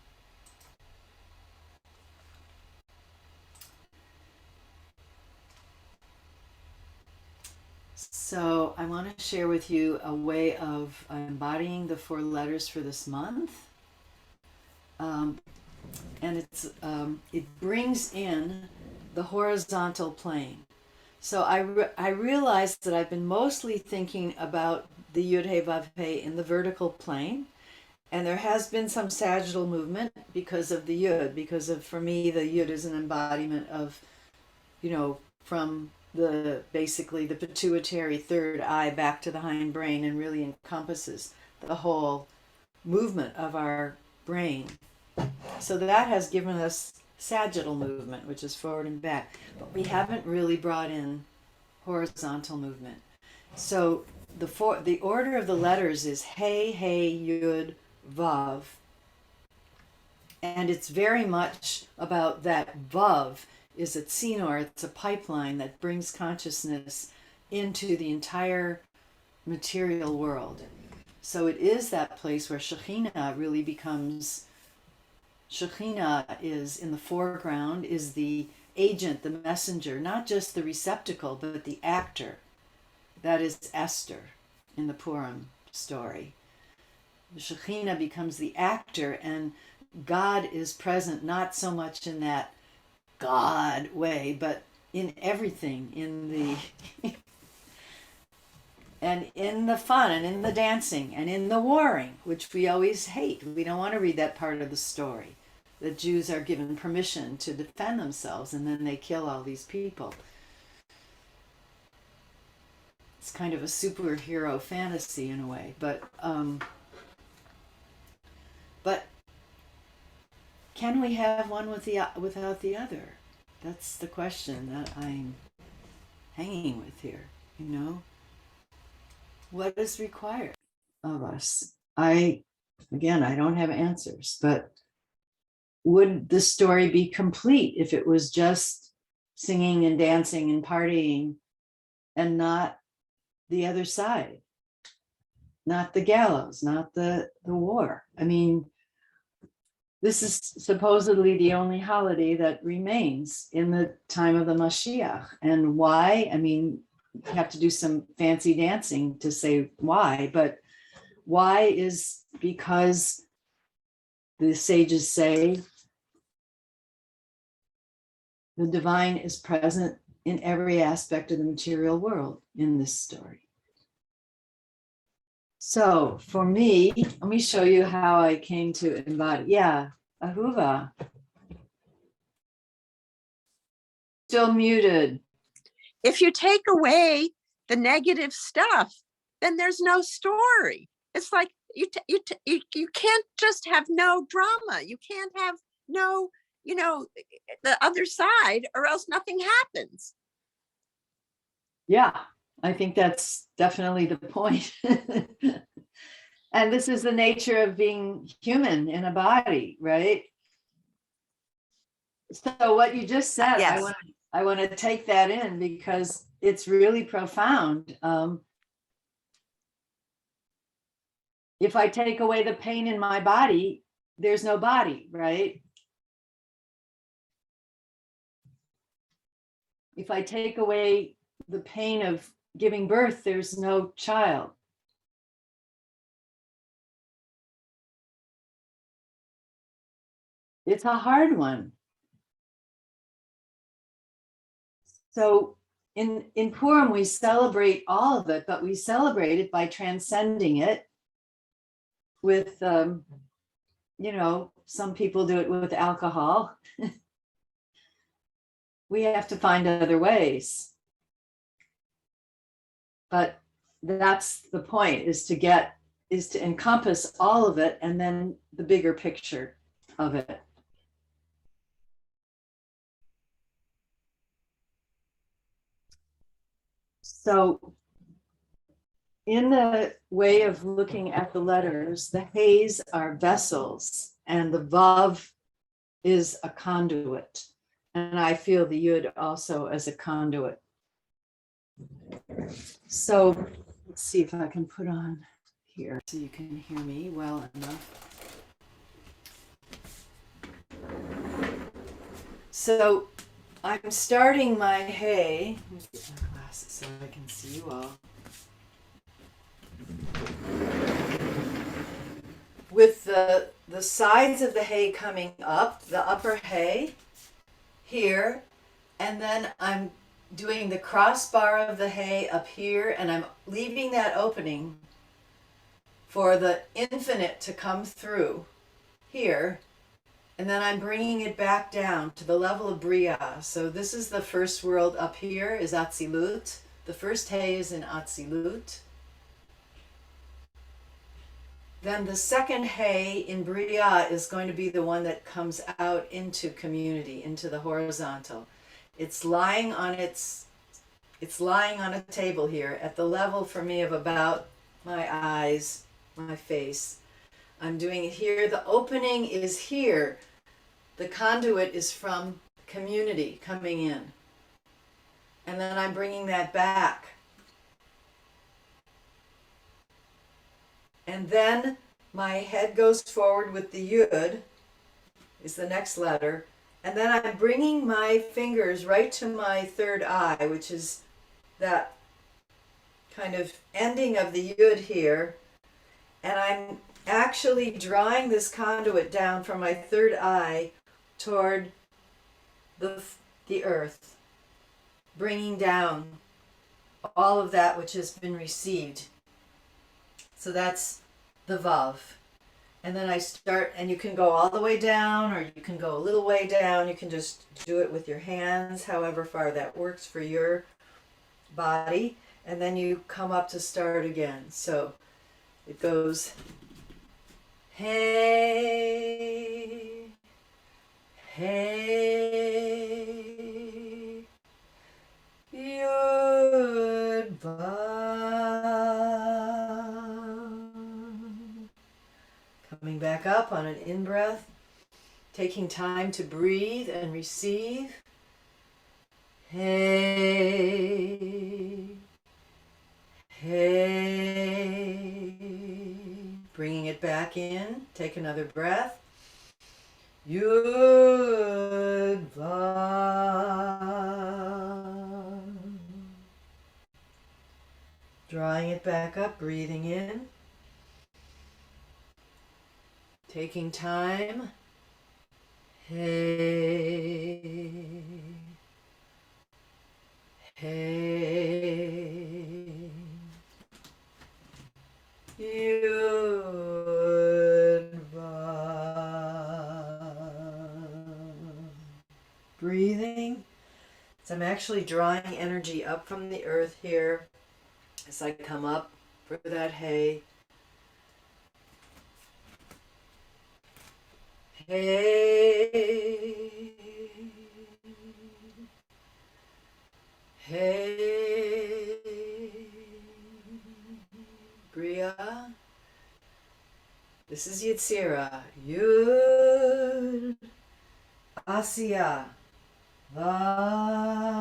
So I want to share with you a way of embodying the 4 letters for this month. And it brings in the horizontal plane. So I realized that I've been mostly thinking about the Yud He Vav He in the vertical plane, and there has been some sagittal movement because of the Yud, because of, for me, the Yud is an embodiment of, from basically the pituitary third eye back to the hindbrain, and really encompasses the whole movement of our brain. So that has given us sagittal movement, which is forward and back, but we haven't really brought in horizontal movement. So the order of the letters is He, Yud, Vav, and it's very much about that Vav is a tzinor, it's a pipeline that brings consciousness into the entire material world. So it is that place where Shekhinah really becomes, Shekhinah is in the foreground, is the agent, the messenger, not just the receptacle, but the actor. That is Esther in the Purim story. The Shekhinah becomes the actor, and God is present not so much in that God way, but in everything, in the and in the fun and in the dancing and in the warring, which we always hate. We don't want to read that part of the story. The Jews are given permission to defend themselves, and then they kill all these people. It's kind of a superhero fantasy in a way, but can we have one without the other? That's the question that I'm hanging with here, What is required of us? I don't have answers, but would the story be complete if it was just singing and dancing and partying and not the other side, not the gallows, not the war. I mean, this is supposedly the only holiday that remains in the time of the Mashiach. And why? I mean, you have to do some fancy dancing to say why, but why is because the sages say the divine is present in every aspect of the material world in this story. So for me, let me show you how I came to embody. Yeah, Ahuva. Still muted. If you take away the negative stuff, then there's no story. It's like you can't just have no drama. You can't have no, the other side, or else nothing happens. Yeah, I think that's definitely the point. And this is the nature of being human in a body, right? So what you just said, Yes. I want to take that in because it's really profound. If I take away the pain in my body, there's no body, right? If I take away the pain of giving birth, there's no child. It's a hard one. So in Purim, we celebrate all of it, but we celebrate it by transcending it with, some people do it with alcohol. We have to find other ways. But that's the point, is to encompass all of it and then the bigger picture of it. So in the way of looking at the letters, the Hays are vessels and the Vav is a conduit. And I feel the Yud also as a conduit. So let's see if I can put on here so you can hear me well enough. So I'm starting my hay. Let me get my glasses so I can see you all. With the sides of the hay coming up, the upper hay here, and then I'm doing the crossbar of the hay up here, and I'm leaving that opening for the infinite to come through here, and then I'm bringing it back down to the level of Bria. So this is the first world up here is Atzilut. The first hay is in Atzilut. Then the second hay in Bria is going to be the one that comes out into community, into the horizontal. It's lying on a table here at the level for me of about my eyes, my face. I'm doing it here. The opening is here. The conduit is from community coming in. And then I'm bringing that back. And then my head goes forward with the Yud, is the next letter. And then I'm bringing my fingers right to my third eye, which is that kind of ending of the Yud here. And I'm actually drawing this conduit down from my third eye toward the earth, bringing down all of that which has been received. So that's the Vav. And then I start, and you can go all the way down, or you can go a little way down. You can just do it with your hands, however far that works for your body. And then you come up to start again. So it goes, hey, hey, Yud, Vav. Coming back up on an in-breath, taking time to breathe and receive. Hey, hey, Hey. Bringing it back in. Take another breath. Yud Vav. Drawing it back up, breathing in. Taking time. Hey. Hey. Yud Vav. Breathing. So I'm actually drawing energy up from the earth here as I come up for that hey. Hey. Hey. Bria. This is Yitzira. Yud. Asya. Vav.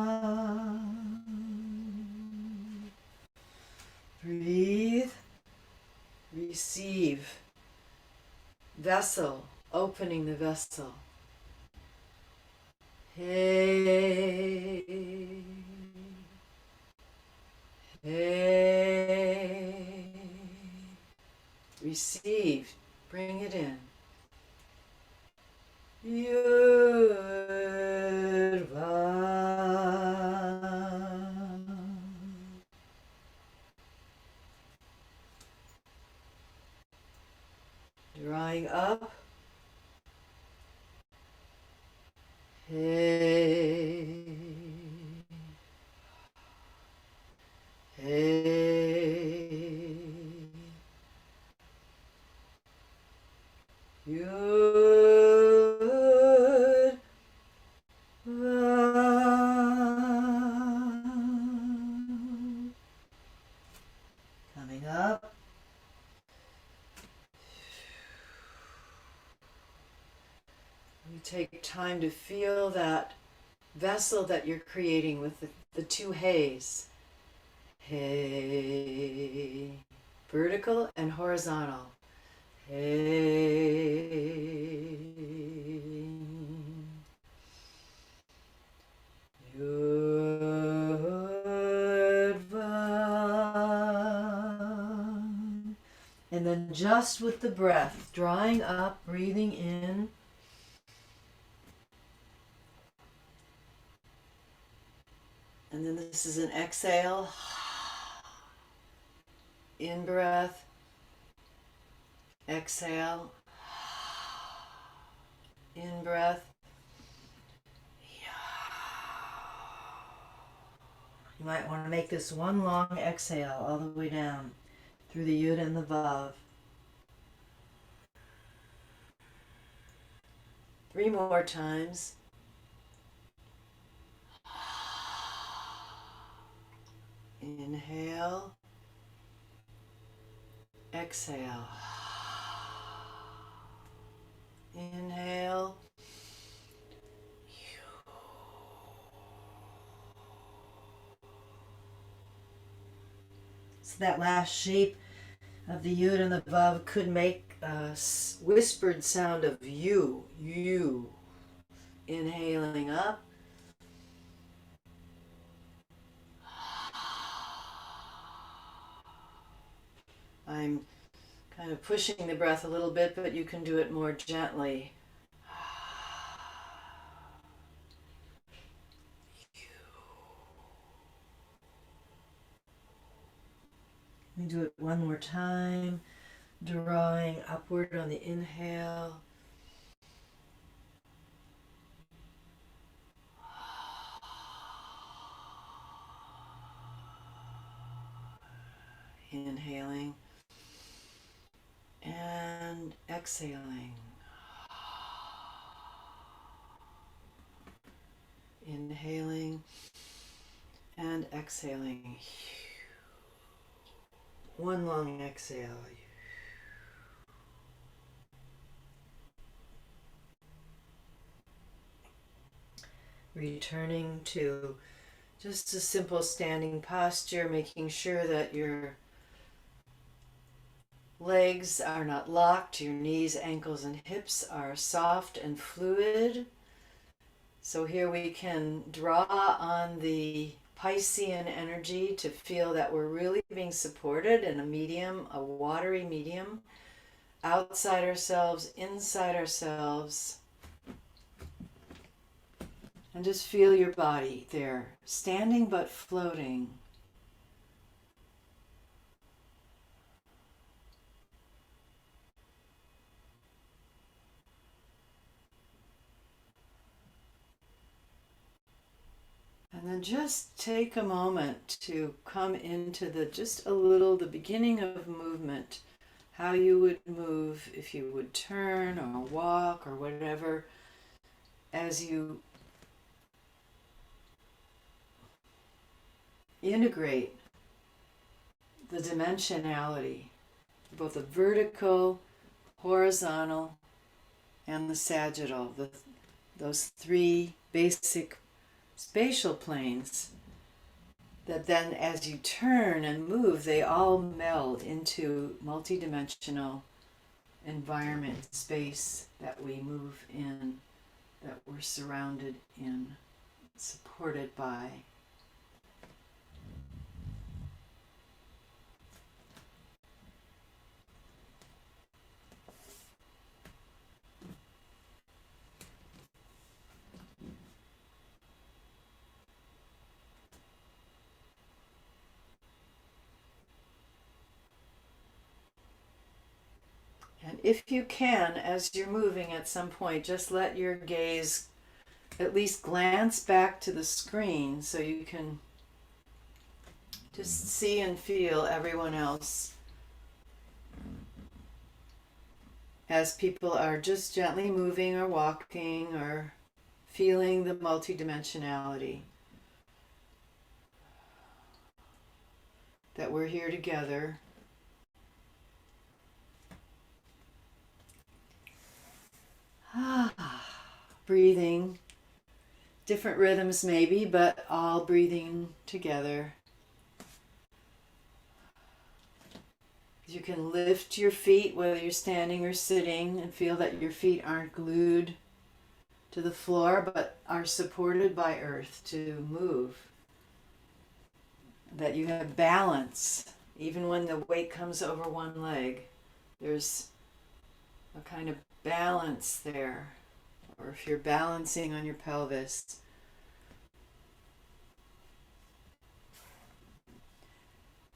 Breathe. Receive. Vessel. Opening the vessel. Hey. Hey. Receive. Bring it in. Yud Vav. Drawing up. Hey. Hey. Yud Vav. Coming up. You take time to feel that vessel that you're creating with the two hays. Hey. Vertical and horizontal. Hey. Yud Vav. And then just with the breath, drawing up, breathing in. And then this is an exhale. In breath. Exhale. In breath. You might want to make this one long exhale all the way down through the Yud and the Vav. 3 more times. Inhale. Exhale. Inhale. So that last shape of the Yud and the Vav could make a whispered sound of you. Inhaling up. I'm kind of pushing the breath a little bit, but you can do it more gently. Let me do it one more time, drawing upward on the inhale. Inhaling and exhaling. Inhaling and exhaling. One long exhale. Returning to Just a simple standing posture, making sure that your legs are not locked, your knees, ankles, and hips are soft and fluid. So here we can draw on the Piscean energy to feel that we're really being supported in a medium, a watery medium, outside ourselves, inside ourselves. And just feel your body there, standing but floating. And then just take a moment to come into the beginning of movement, how you would move if you would turn or walk or whatever, as you integrate the dimensionality, both the vertical, horizontal, and the sagittal, those three basic spatial planes that then as you turn and move, they all meld into multidimensional environment, space that we move in, that we're surrounded in, supported by. And if you can, as you're moving at some point, just let your gaze at least glance back to the screen so you can just see and feel everyone else as people are just gently moving or walking or feeling the multidimensionality. That we're here together. Breathing, different rhythms maybe, but all breathing together. You can lift your feet whether you're standing or sitting and feel that your feet aren't glued to the floor but are supported by earth to move. That you have balance even when the weight comes over one leg. There's a kind of balance there. Or if you're balancing on your pelvis.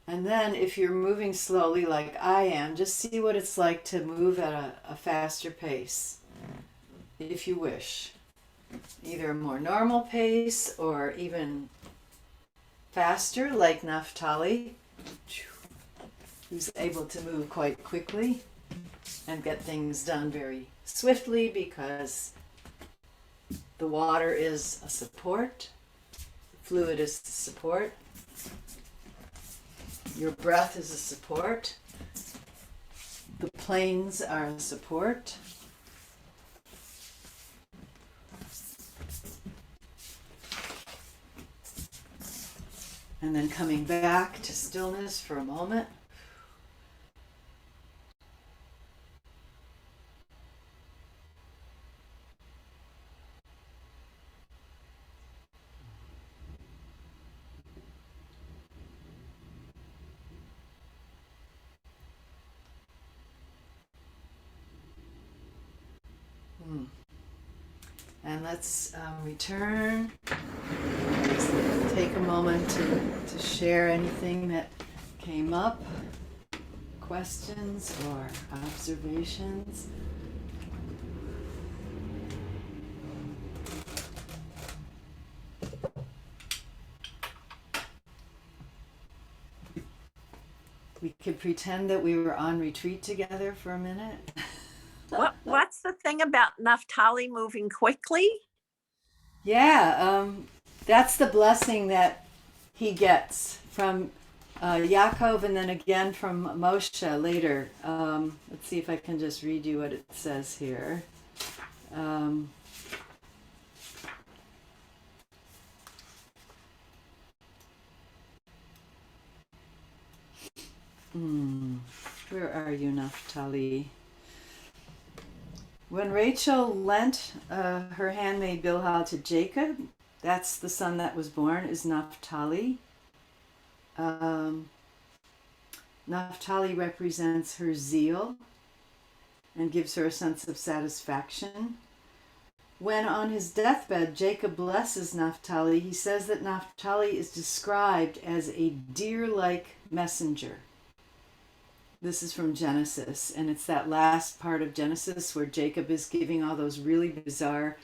And then if you're moving slowly like I am, just see what it's like to move at a faster pace, if you wish. Either a more normal pace or even faster, like Naftali, who's able to move quite quickly and get things done very swiftly because the water is a support, the fluid is the support, your breath is a support, the planes are a support. And then coming back to stillness for a moment. And let's return. Take a moment to share anything that came up, questions or observations. We could pretend that we were on retreat together for a minute. What's the thing about Naphtali moving quickly? Yeah, that's the blessing that he gets from Yaakov and then again from Moshe later. Let's see if I can just read you what it says here. Where are you, Naphtali? When Rachel lent her handmaid Bilhah to Jacob, that's the son that was born, is Naphtali. Naphtali represents her zeal and gives her a sense of satisfaction. When on his deathbed Jacob blesses Naphtali, he says that Naphtali is described as a deer-like messenger. This is from Genesis, and it's that last part of Genesis where Jacob is giving all those really bizarre,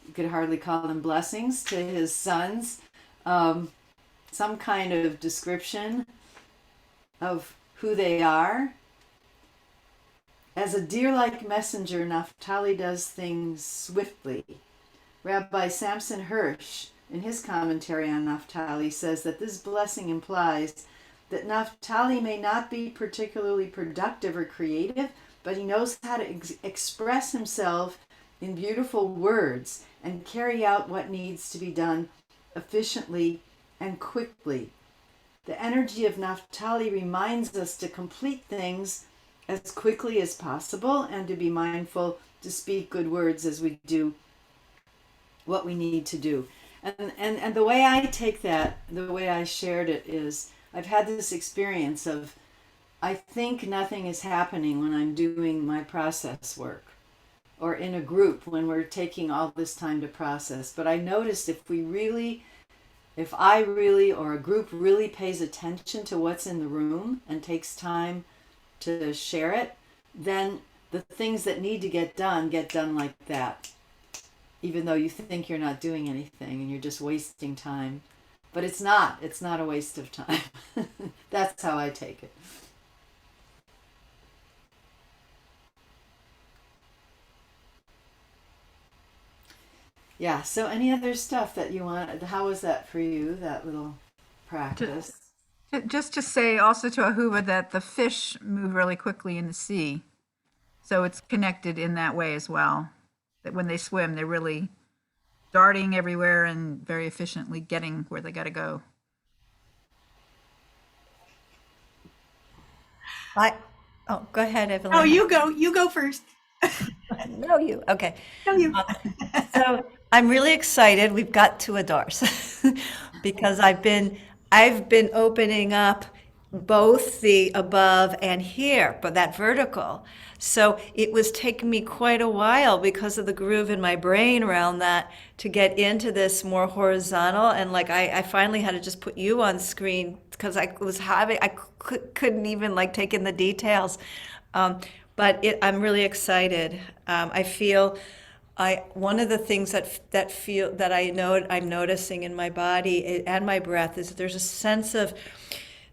you could hardly call them blessings, to his sons. Some kind of description of who they are. As a deer-like messenger, Naphtali does things swiftly. Rabbi Samson Hirsch, in his commentary on Naphtali, says that this blessing implies that Naphtali may not be particularly productive or creative, but he knows how to express himself in beautiful words and carry out what needs to be done efficiently and quickly. The energy of Naphtali reminds us to complete things as quickly as possible and to be mindful to speak good words as we do what we need to do. And the way I take that, the way I shared it is, I've had this experience of, I think nothing is happening when I'm doing my process work or in a group when we're taking all this time to process. But I noticed if I really, or a group really pays attention to what's in the room and takes time to share it, then the things that need to get done like that. Even though you think you're not doing anything and you're just wasting time. But it's not a waste of time. That's how I take it. Yeah, so any other stuff that you want, how was that for you, that little practice? Just to say also to Ahuva that the fish move really quickly in the sea. So it's connected in that way as well. That when they swim, they're really darting everywhere and very efficiently getting where they got to go. Oh, go ahead, Evelyn. Oh, you go first. No, you. Okay. No, you. So I'm really excited. We've got two Adars because I've been opening up both the above and here, but that vertical. So it was taking me quite a while because of the groove in my brain around that to get into this more horizontal. And like I finally had to just put you on screen because I couldn't even like take in the details. But I'm really excited. I feel one of the things that I'm noticing in my body and my breath is that there's a sense of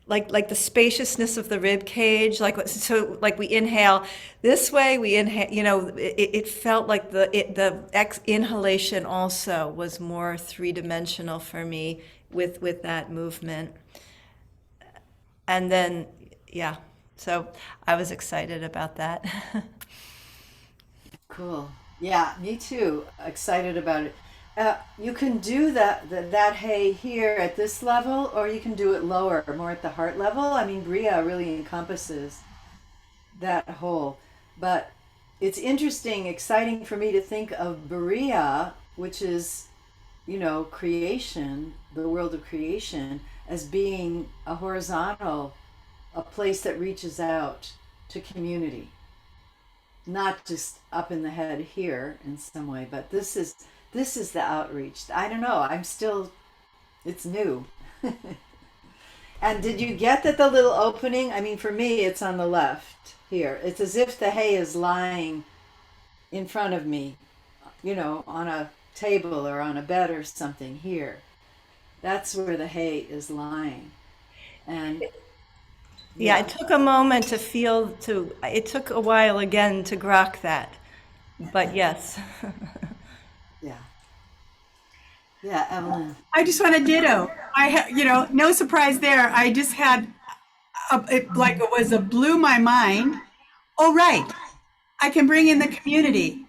like the spaciousness of the rib cage, like we inhale this way, we inhale, it felt like the inhalation also was more three-dimensional for me with that movement. And then yeah, so I was excited about that. Cool. Yeah, me too. Excited about it. You can do that hay here at this level, or you can do it lower, more at the heart level. I mean, Bria really encompasses that whole. But it's interesting, exciting for me to think of Berea, which is, creation, the world of creation, as being a horizontal, a place that reaches out to community. Not just up in the head here in some way, but this is the outreach. I don't know. It's new. And did you get that the little opening? I mean, for me, it's on the left here. It's as if the hay is lying in front of me, on a table or on a bed or something here. That's where the hay is lying. And yeah, it took a moment it took a while again to grok that, but yes. Yeah, Evelyn. I just want to ditto. No surprise there. I just had blew my mind. Oh, right. I can bring in the community.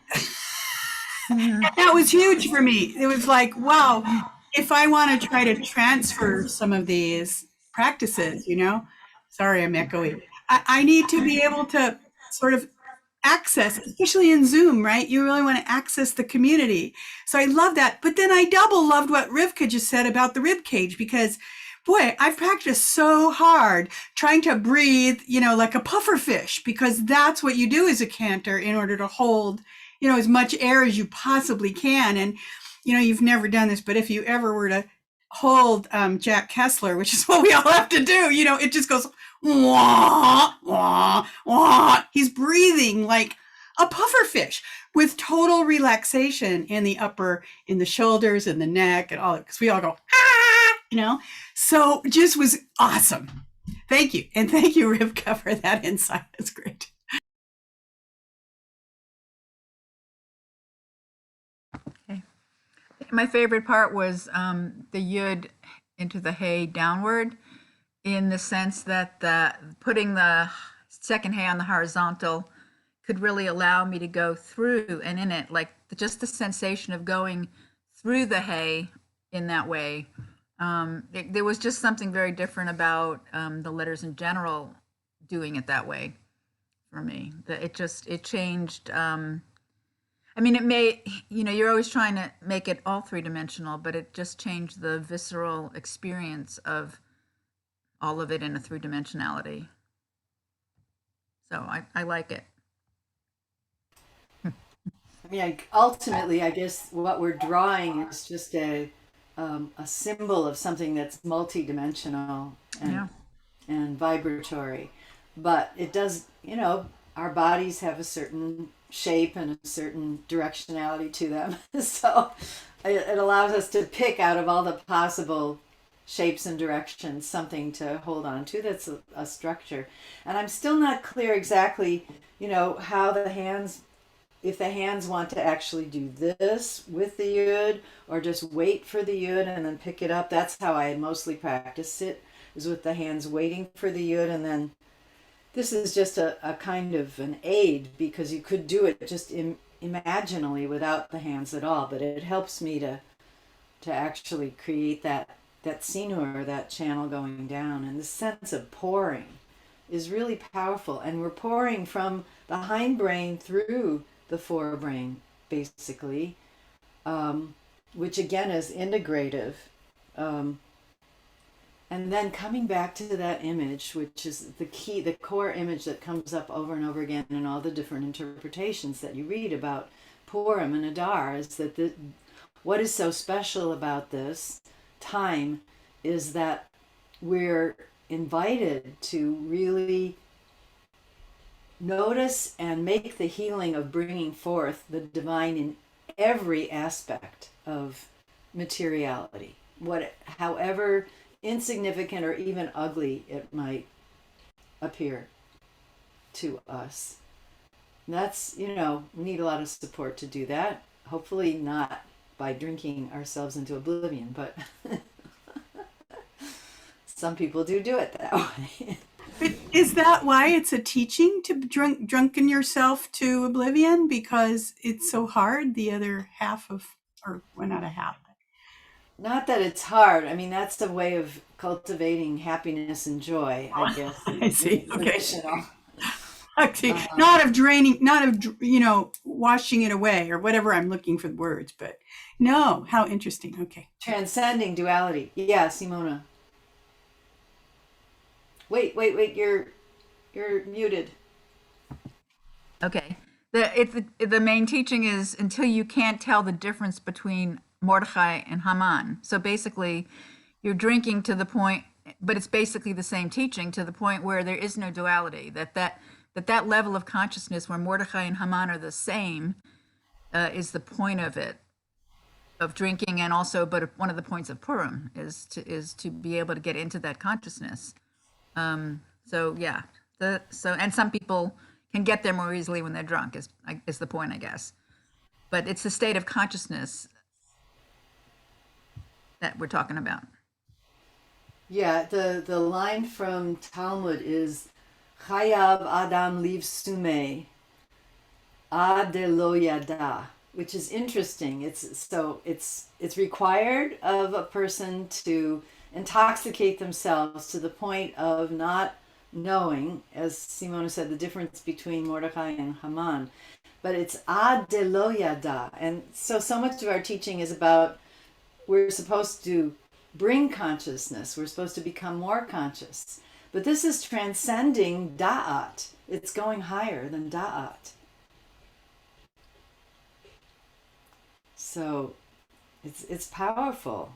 That was huge for me. It was like, wow, if I want to try to transfer some of these practices, Sorry, I'm echoing. I need to be able to sort of access, especially in Zoom, right? You really want to access the community. So I love that. But then I double loved what Rivka just said about the rib cage, because boy, I've practiced so hard trying to breathe, like a puffer fish, because that's what you do as a cantor in order to hold, as much air as you possibly can. And, you've never done this, but if you ever were to hold Jack Kessler, which is what we all have to do, it just goes wah, wah, wah. He's breathing like a puffer fish with total relaxation in the shoulders and the neck and all, because we all go, ah, so just was awesome. Thank you. And thank you, Rivka, for that insight. That's great. Okay. My favorite part was the yud into the hay downward, in the sense that putting the second hay on the horizontal could really allow me to go through and in it, like just the sensation of going through the hay in that way. There was just something very different about the letters in general doing it that way for me. It changed. I mean, it may, you're always trying to make it all three-dimensional, but it just changed the visceral experience of all of it in a three-dimensionality. So I like it. I mean, ultimately, I guess what we're drawing is just a symbol of something that's multidimensional and vibratory. But it does, our bodies have a certain shape and a certain directionality to them. So it allows us to pick out of all the possible shapes and directions something to hold on to that's a structure. And I'm still not clear exactly, how the hands, if the hands want to actually do this with the yud or just wait for the yud and then pick it up. That's how I mostly practice it, is with the hands waiting for the yud, and then this is just a kind of an aid, because you could do it just imaginally without the hands at all, but it helps me to actually create that sinur, that channel going down. And the sense of pouring is really powerful, and we're pouring from the hindbrain through the forebrain, basically, which again is integrative. And then coming back to that image, which is the core image that comes up over and over again in all the different interpretations that you read about Purim and Adar, is that what is so special about this time is that we're invited to really notice and make the healing of bringing forth the divine in every aspect of materiality, however insignificant or even ugly it might appear to us. And that's, we need a lot of support to do that. Hopefully not by drinking ourselves into oblivion, but some people do it that way. But is that why it's a teaching to drunken yourself to oblivion? Because it's so hard, the other half of, or well, not a half. Not that it's hard. I mean, that's the way of cultivating happiness and joy, I guess. I see. Okay. I see. Uh-huh. Not of draining, not of, washing it away or whatever. I'm looking for the words, but no, how interesting. Okay. Transcending duality. Yeah, Simona. Wait, you're muted. Okay. The main teaching is until you can't tell the difference between Mordechai and Haman. So basically, you're drinking to the point, but it's basically the same teaching, to the point where there is no duality. That level of consciousness where Mordechai and Haman are the same is the point of it, of drinking, and also, but one of the points of Purim is to be able to get into that consciousness. So yeah, and some people can get there more easily when they're drunk, is the point, I guess. But it's the state of consciousness that we're talking about. Yeah, the line from Talmud is Chayav Adam liv sume ad lo yada, which is interesting. It's required of a person to intoxicate themselves to the point of not knowing, as Simona said, the difference between Mordechai and Haman. But it's ad de lo yada. And so much of our teaching is about we're supposed to bring consciousness. We're supposed to become more conscious. But this is transcending da'at. It's going higher than da'at. So it's powerful.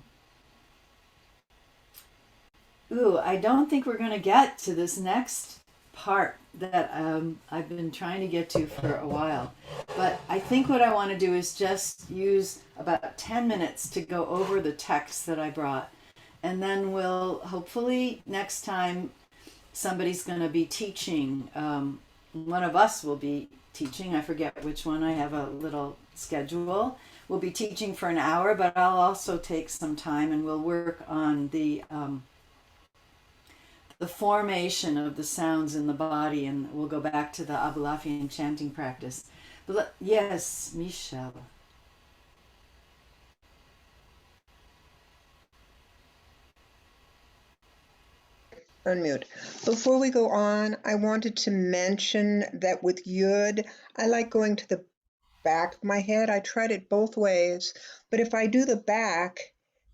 Ooh, I don't think we're going to get to this next part that I've been trying to get to for a while. But I think what I want to do is just use about 10 minutes to go over the text that I brought. And then we'll hopefully next time somebody's going to be teaching. One of us will be teaching. I forget which one. I have a little schedule. We'll be teaching for an hour, but I'll also take some time and we'll work on the formation of the sounds in the body, and we'll go back to the Abulafian chanting practice. But yes, Michelle. Unmute. Before we go on, I wanted to mention that with Yud, I like going to the back of my head. I tried it both ways, but if I do the back,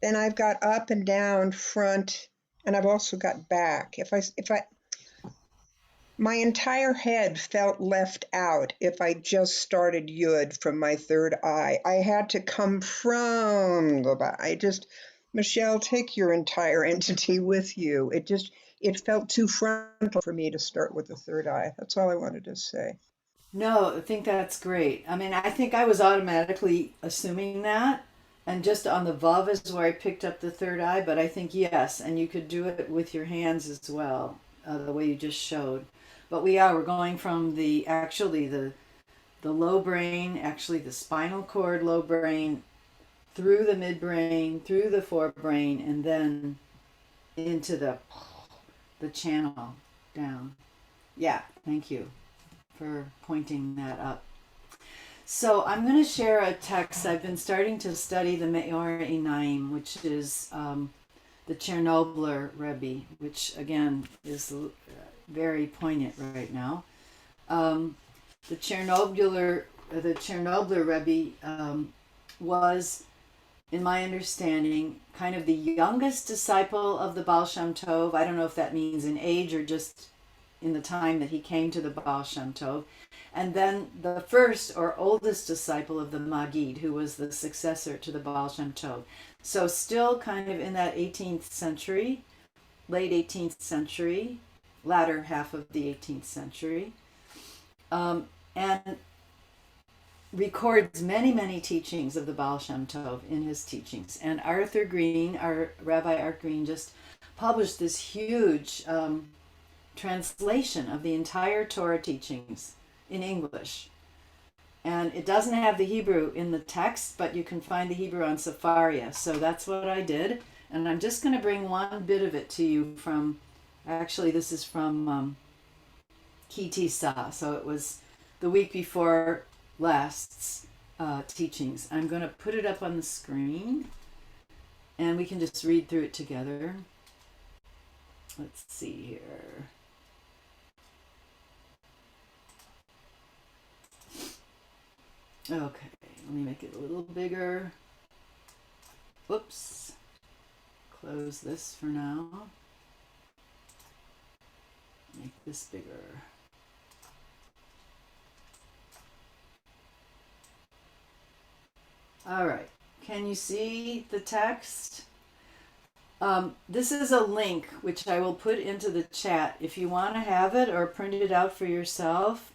then I've got up and down, front, and I've also got back. My entire head felt left out if I just started Yud from my third eye. I had to come from the back. Michelle, take your entire entity with you. It felt too frontal for me to start with the third eye. That's all I wanted to say. No, I think that's great. I mean, I think I was automatically assuming that, and just on the Vav is where I picked up the third eye, but I think yes, and you could do it with your hands as well, the way you just showed. But we're going from the low brain, actually the spinal cord low brain, through the midbrain, through the forebrain, and then into the channel down. Yeah, thank you for pointing that up. So I'm going to share a text. I've been starting to study the Me'or Einaim, which is the Chernobler Rebbe, which again is very poignant right now. The Chernobler Rebbe was, in my understanding, kind of the youngest disciple of the Baal Shem Tov. I don't know if that means in age or just in the time that he came to the Baal Shem Tov. And then the first or oldest disciple of the Maggid, who was the successor to the Baal Shem Tov. So still kind of in that 18th century, late 18th century, latter half of the 18th century. And records many, many teachings of the Baal Shem Tov in his teachings. And Arthur Green, our Rabbi Art Green, just published this huge translation of the entire Torah teachings in English. And it doesn't have the Hebrew in the text, but you can find the Hebrew on Sefaria. So that's what I did. And I'm just going to bring one bit of it to you from, actually this is from Ki Tisa. So it was the week before last's teachings. I'm going to put it up on the screen and we can just read through it together. Let's see here. Okay, let me make it a little bigger. Whoops. Close this for now. Make this bigger. All right, can you see the text? This is a link which I will put into the chat. If you want to have it or print it out for yourself,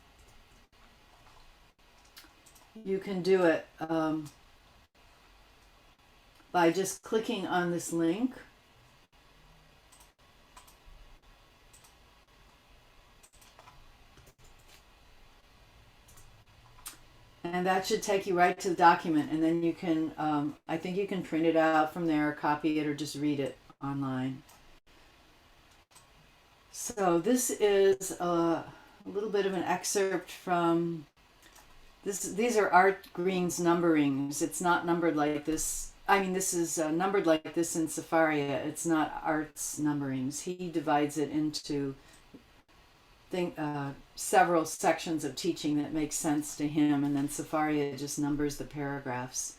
you can do it by just clicking on this link. And that should take you right to the document, and then you can, I think you can print it out from there, copy it, or just read it online. So this is a little bit of an excerpt from these are Art Green's numberings. It's not numbered like this. I mean, this is numbered like this in Sefaria. It's not Art's numberings. He divides it into several sections of teaching that make sense to him, and then Safaria just numbers the paragraphs.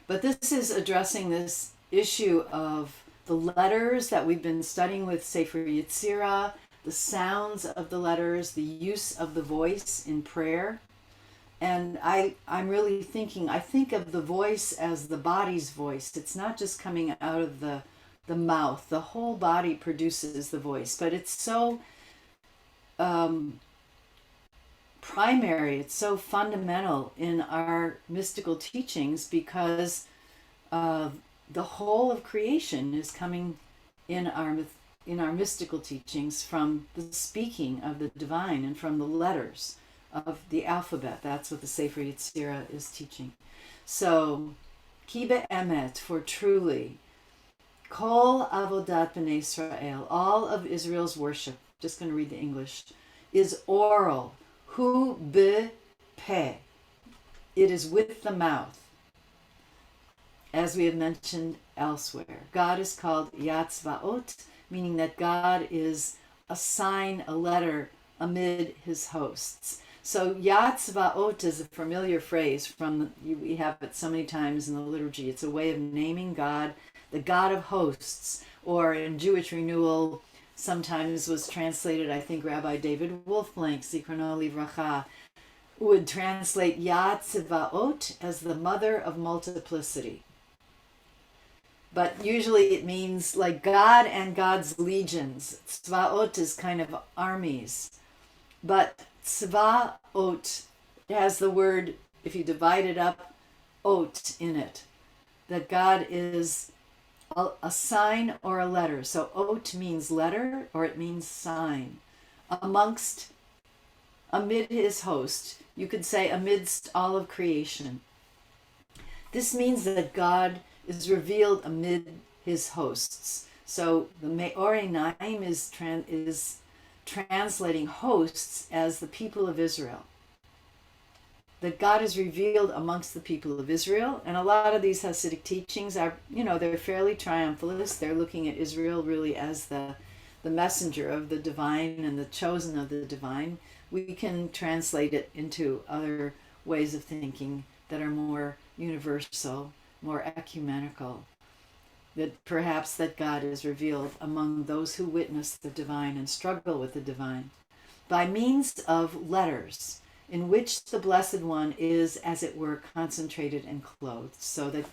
But this is addressing this issue of the letters that we've been studying with Sefer Yetzirah, the sounds of the letters, the use of the voice in prayer. And I'm really thinking, I think of the voice as the body's voice. It's not just coming out of the mouth. The whole body produces the voice, but it's so primary, it's so fundamental in our mystical teachings because the whole of creation is coming in our mystical teachings from the speaking of the divine and from the letters of the alphabet. That's what the Sefer Yetzirah is teaching. So, ki be'emet, for truly, kol avodat b'nei Israel, all of Israel's worship, just going to read the English, is oral. Hu be-peh. It is with the mouth. As we have mentioned elsewhere, God is called Yatzvaot, meaning that God is a sign, a letter amid his hosts. So Yatzvaot is a familiar phrase we have it so many times in the liturgy. It's a way of naming God, the God of hosts, or in Jewish renewal, sometimes was translated, I think Rabbi David Wolfblank, Zichrono Livracha, would translate Yatzvaot as the mother of multiplicity. But usually it means like God and God's legions. Tzvaot is kind of armies. But Tzvaot has the word, if you divide it up, ot in it. That God is a sign or a letter. So ot means letter or it means sign. Amid his host, you could say amidst all of creation. This means that God is revealed amid his hosts. So the Me'ore Naim is translating hosts as the people of Israel. That God is revealed amongst the people of Israel. And a lot of these Hasidic teachings are, they're fairly triumphalist. They're looking at Israel really as the messenger of the divine and the chosen of the divine. We can translate it into other ways of thinking that are more universal, more ecumenical, that perhaps that God is revealed among those who witness the divine and struggle with the divine by means of letters in which the Blessed One is, as it were, concentrated and clothed, so that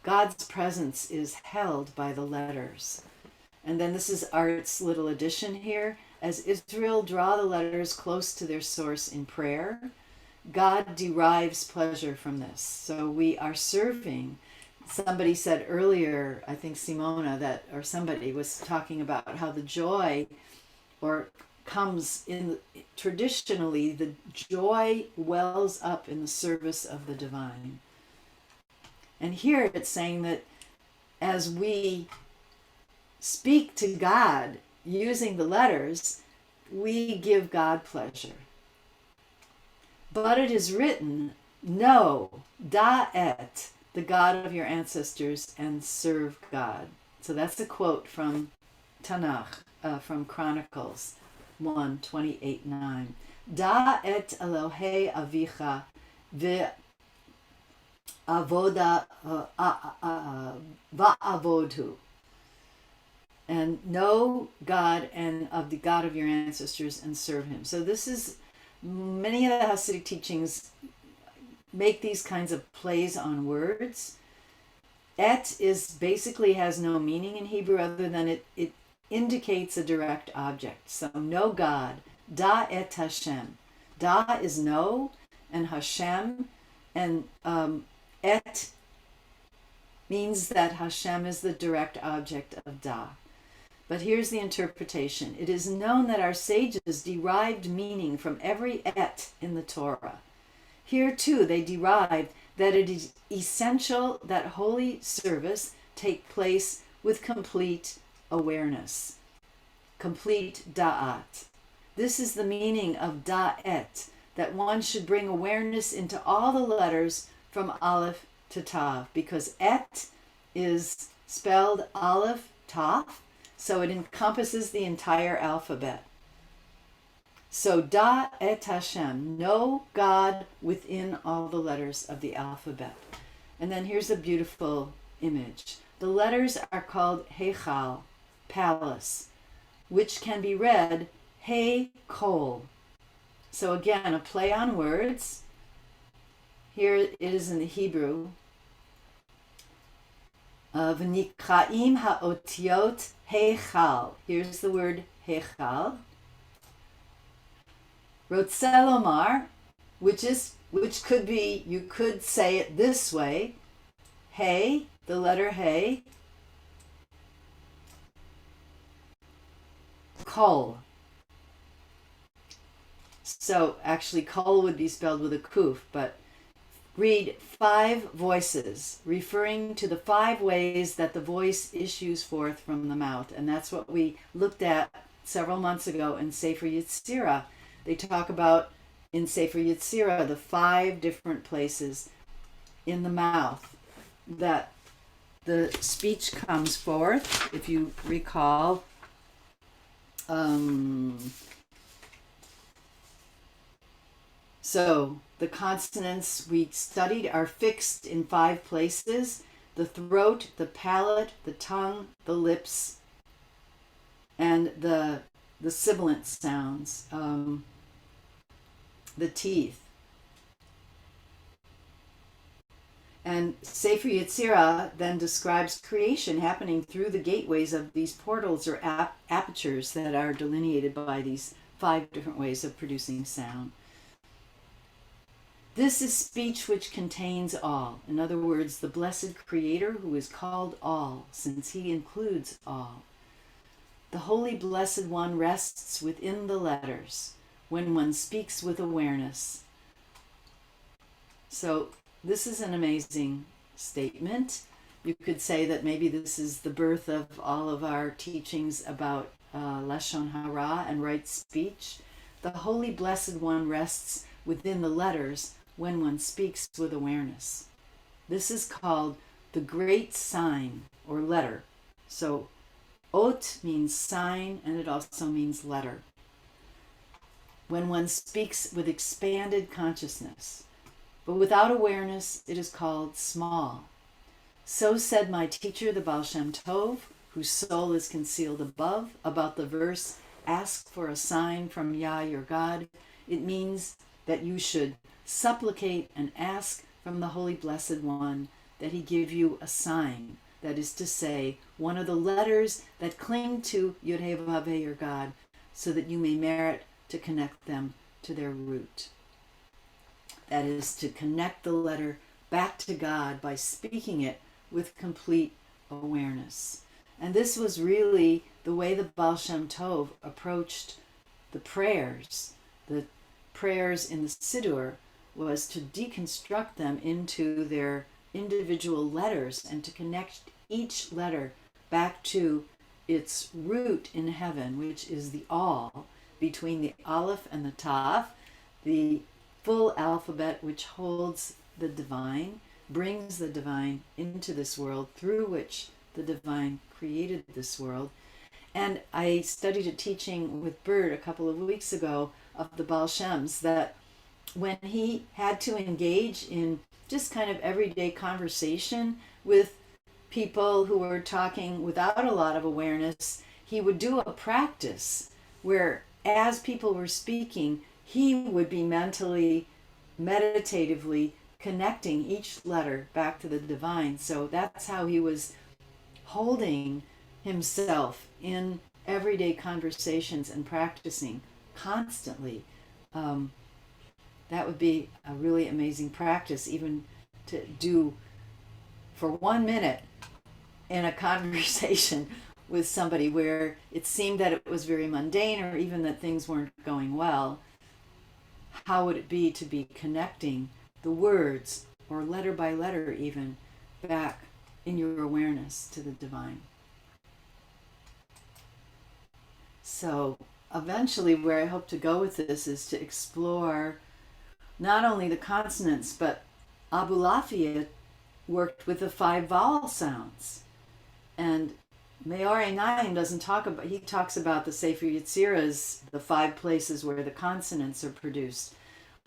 God's presence is held by the letters. And then this is Art's little addition here. As Israel draw the letters close to their source in prayer, God derives pleasure from this. So we are serving. Somebody said earlier, I think Simona, or somebody was talking about how the joy comes in, traditionally, the joy wells up in the service of the divine. And here it's saying that as we speak to God using the letters, we give God pleasure. But it is written, know, da'et, the God of your ancestors, and serve God. So that's a quote from Tanakh, from Chronicles 1:28-9. Da'et Elohei avicha va'avodhu. And know God and of the God of your ancestors and serve him. So this is, many of the Hasidic teachings make these kinds of plays on words. Et basically has no meaning in Hebrew other than it indicates a direct object. So know God, da et Hashem. Da is know, and Hashem, and et means that Hashem is the direct object of da. But here's the interpretation. It is known that our sages derived meaning from every et in the Torah. Here too they derived that it is essential that holy service take place with complete awareness, complete da'at. This is the meaning of da'et, that one should bring awareness into all the letters from Aleph to Tav, because et is spelled Aleph, Taf, so it encompasses the entire alphabet. So Da et Hashem, know God within all the letters of the alphabet. And then here's a beautiful image. The letters are called Heichal, palace, which can be read Hey Kol. So again, a play on words. Here it is in the Hebrew. V'nikraim ha'otiot heichal. Here's the word heichal. Rotzelomar, which could be, you could say it this way. Hey, the letter hey. Kol. So actually kol would be spelled with a kuf, but read 5 voices, referring to the 5 ways that the voice issues forth from the mouth. And that's what we looked at several months ago in Sefer Yetzirah. They talk about, in Sefer Yetzirah, the 5 different places in the mouth that the speech comes forth. If you recall, so the consonants we studied are fixed in 5 places: the throat, the palate, the tongue, the lips, and the sibilant sounds, the teeth. And Sefer Yetzirah then describes creation happening through the gateways of these portals or apertures that are delineated by these 5 different ways of producing sound. This is speech which contains all. In other words, the blessed Creator who is called all, since he includes all. The Holy Blessed One rests within the letters when one speaks with awareness. So this is an amazing statement. You could say that maybe this is the birth of all of our teachings about Lashon Hara and right speech. The Holy Blessed One rests within the letters when one speaks with awareness. This is called the great sign or letter. So ot means sign, and it also means letter. When one speaks with expanded consciousness, but without awareness, it is called small. So said my teacher, the Baal Shem Tov, whose soul is concealed above, about the verse, ask for a sign from Yah, your God. It means that you should supplicate and ask from the Holy Blessed One that he give you a sign, that is to say, one of the letters that cling to Yod-Heh-Vav-Heh, your God, so that you may merit to connect them to their root. That is to connect the letter back to God by speaking it with complete awareness. And this was really the way the Baal Shem Tov approached the prayers. The prayers in the Siddur was to deconstruct them into their individual letters and to connect each letter back to its root in heaven, which is the all, between the Aleph and the Taf, the full alphabet which holds the divine, brings the divine into this world, through which the divine created this world. And I studied a teaching with Bert a couple of weeks ago of the Baal Shems, that when he had to engage in just kind of everyday conversation with people who were talking without a lot of awareness, he would do a practice where, as people were speaking, he would be mentally, meditatively connecting each letter back to the divine. So that's how he was holding himself in everyday conversations and practicing constantly. That would be a really amazing practice, even to do for 1 minute in a conversation with somebody where it seemed that it was very mundane, or even that things weren't going well. How would it be to be connecting the words, or letter by letter even, back in your awareness to the divine? So eventually where I hope to go with this is to explore not only the consonants, but Abulafia worked with the 5 vowel sounds. And Maori 9 doesn't talk about, he talks about the Sefer Yetzirahs, the 5 places where the consonants are produced.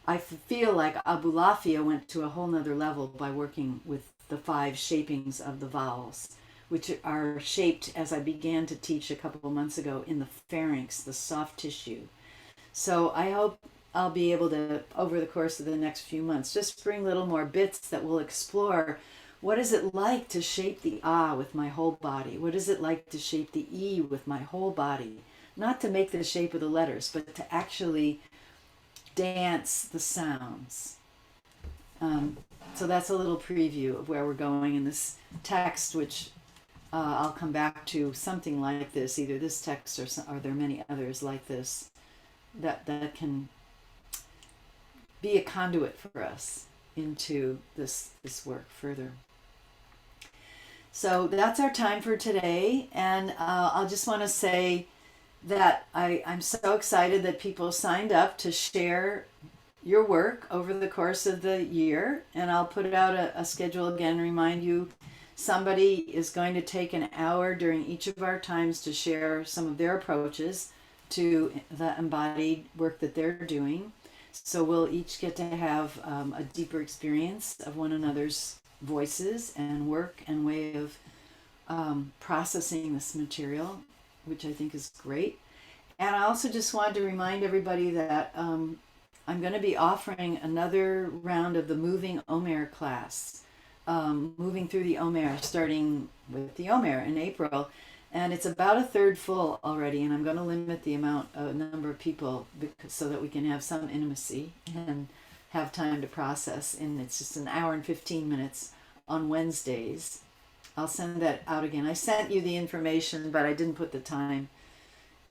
I feel like Abulafia went to a whole nother level by working with the 5 shapings of the vowels, which are shaped, as I began to teach a couple of months ago, in the pharynx, the soft tissue. So I hope I'll be able to, over the course of the next few months, just bring little more bits that will explore what is it like to shape the ah with my whole body? What is it like to shape the e with my whole body? Not to make the shape of the letters, but to actually dance the sounds. So that's a little preview of where we're going in this text, which I'll come back to something like this, either this text or there are many others like this that can be a conduit for us into this work further. So that's our time for today, and I'll just want to say that I'm so excited that people signed up to share your work over the course of the year, and I'll put out a schedule again, remind you somebody is going to take an hour during each of our times to share some of their approaches to the embodied work that they're doing. So we'll each get to have a deeper experience of one another's voices and work and way of processing this material, which I think is great. And I also just wanted to remind everybody that I'm going to be offering another round of the Moving Omer class, moving through the Omer, starting with the Omer in April. And it's about a third full already, and I'm going to limit the number of people so that we can have some intimacy and have time to process. And it's just an hour and 15 minutes on Wednesdays. I'll send that out again. I sent you the information, but I didn't put the time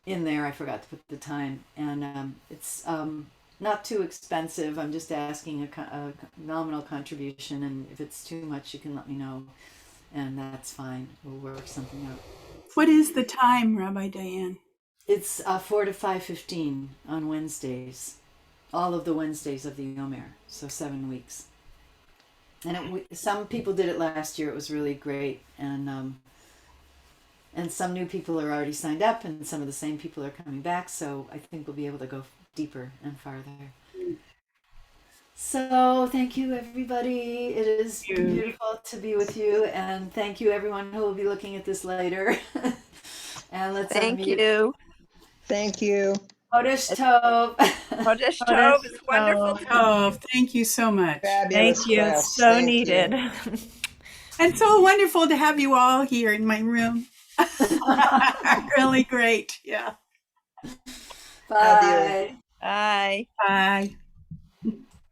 in there. I forgot to put the time. And it's not too expensive. I'm just asking a nominal contribution, and if it's too much, you can let me know, and that's fine. We'll work something out. What is the time, Rabbi Diane? It's 4 to 5:15 on Wednesdays, all of the Wednesdays of the Omer, so 7 weeks. And some people did it last year. It was really great, and some new people are already signed up, and some of the same people are coming back. So I think we'll be able to go deeper and farther. So thank you, everybody. It is beautiful to be with you, and thank you, everyone who will be looking at this later. And let's Thank unmute. you. Thank you. Chodesh Tov. Chodesh Tov, it's wonderful. Oh, thank you so much. Fabulous Thank you. class. So Thank needed. you. And so wonderful to have you all here in my room. Really great. Yeah. Bye. Bye. Bye.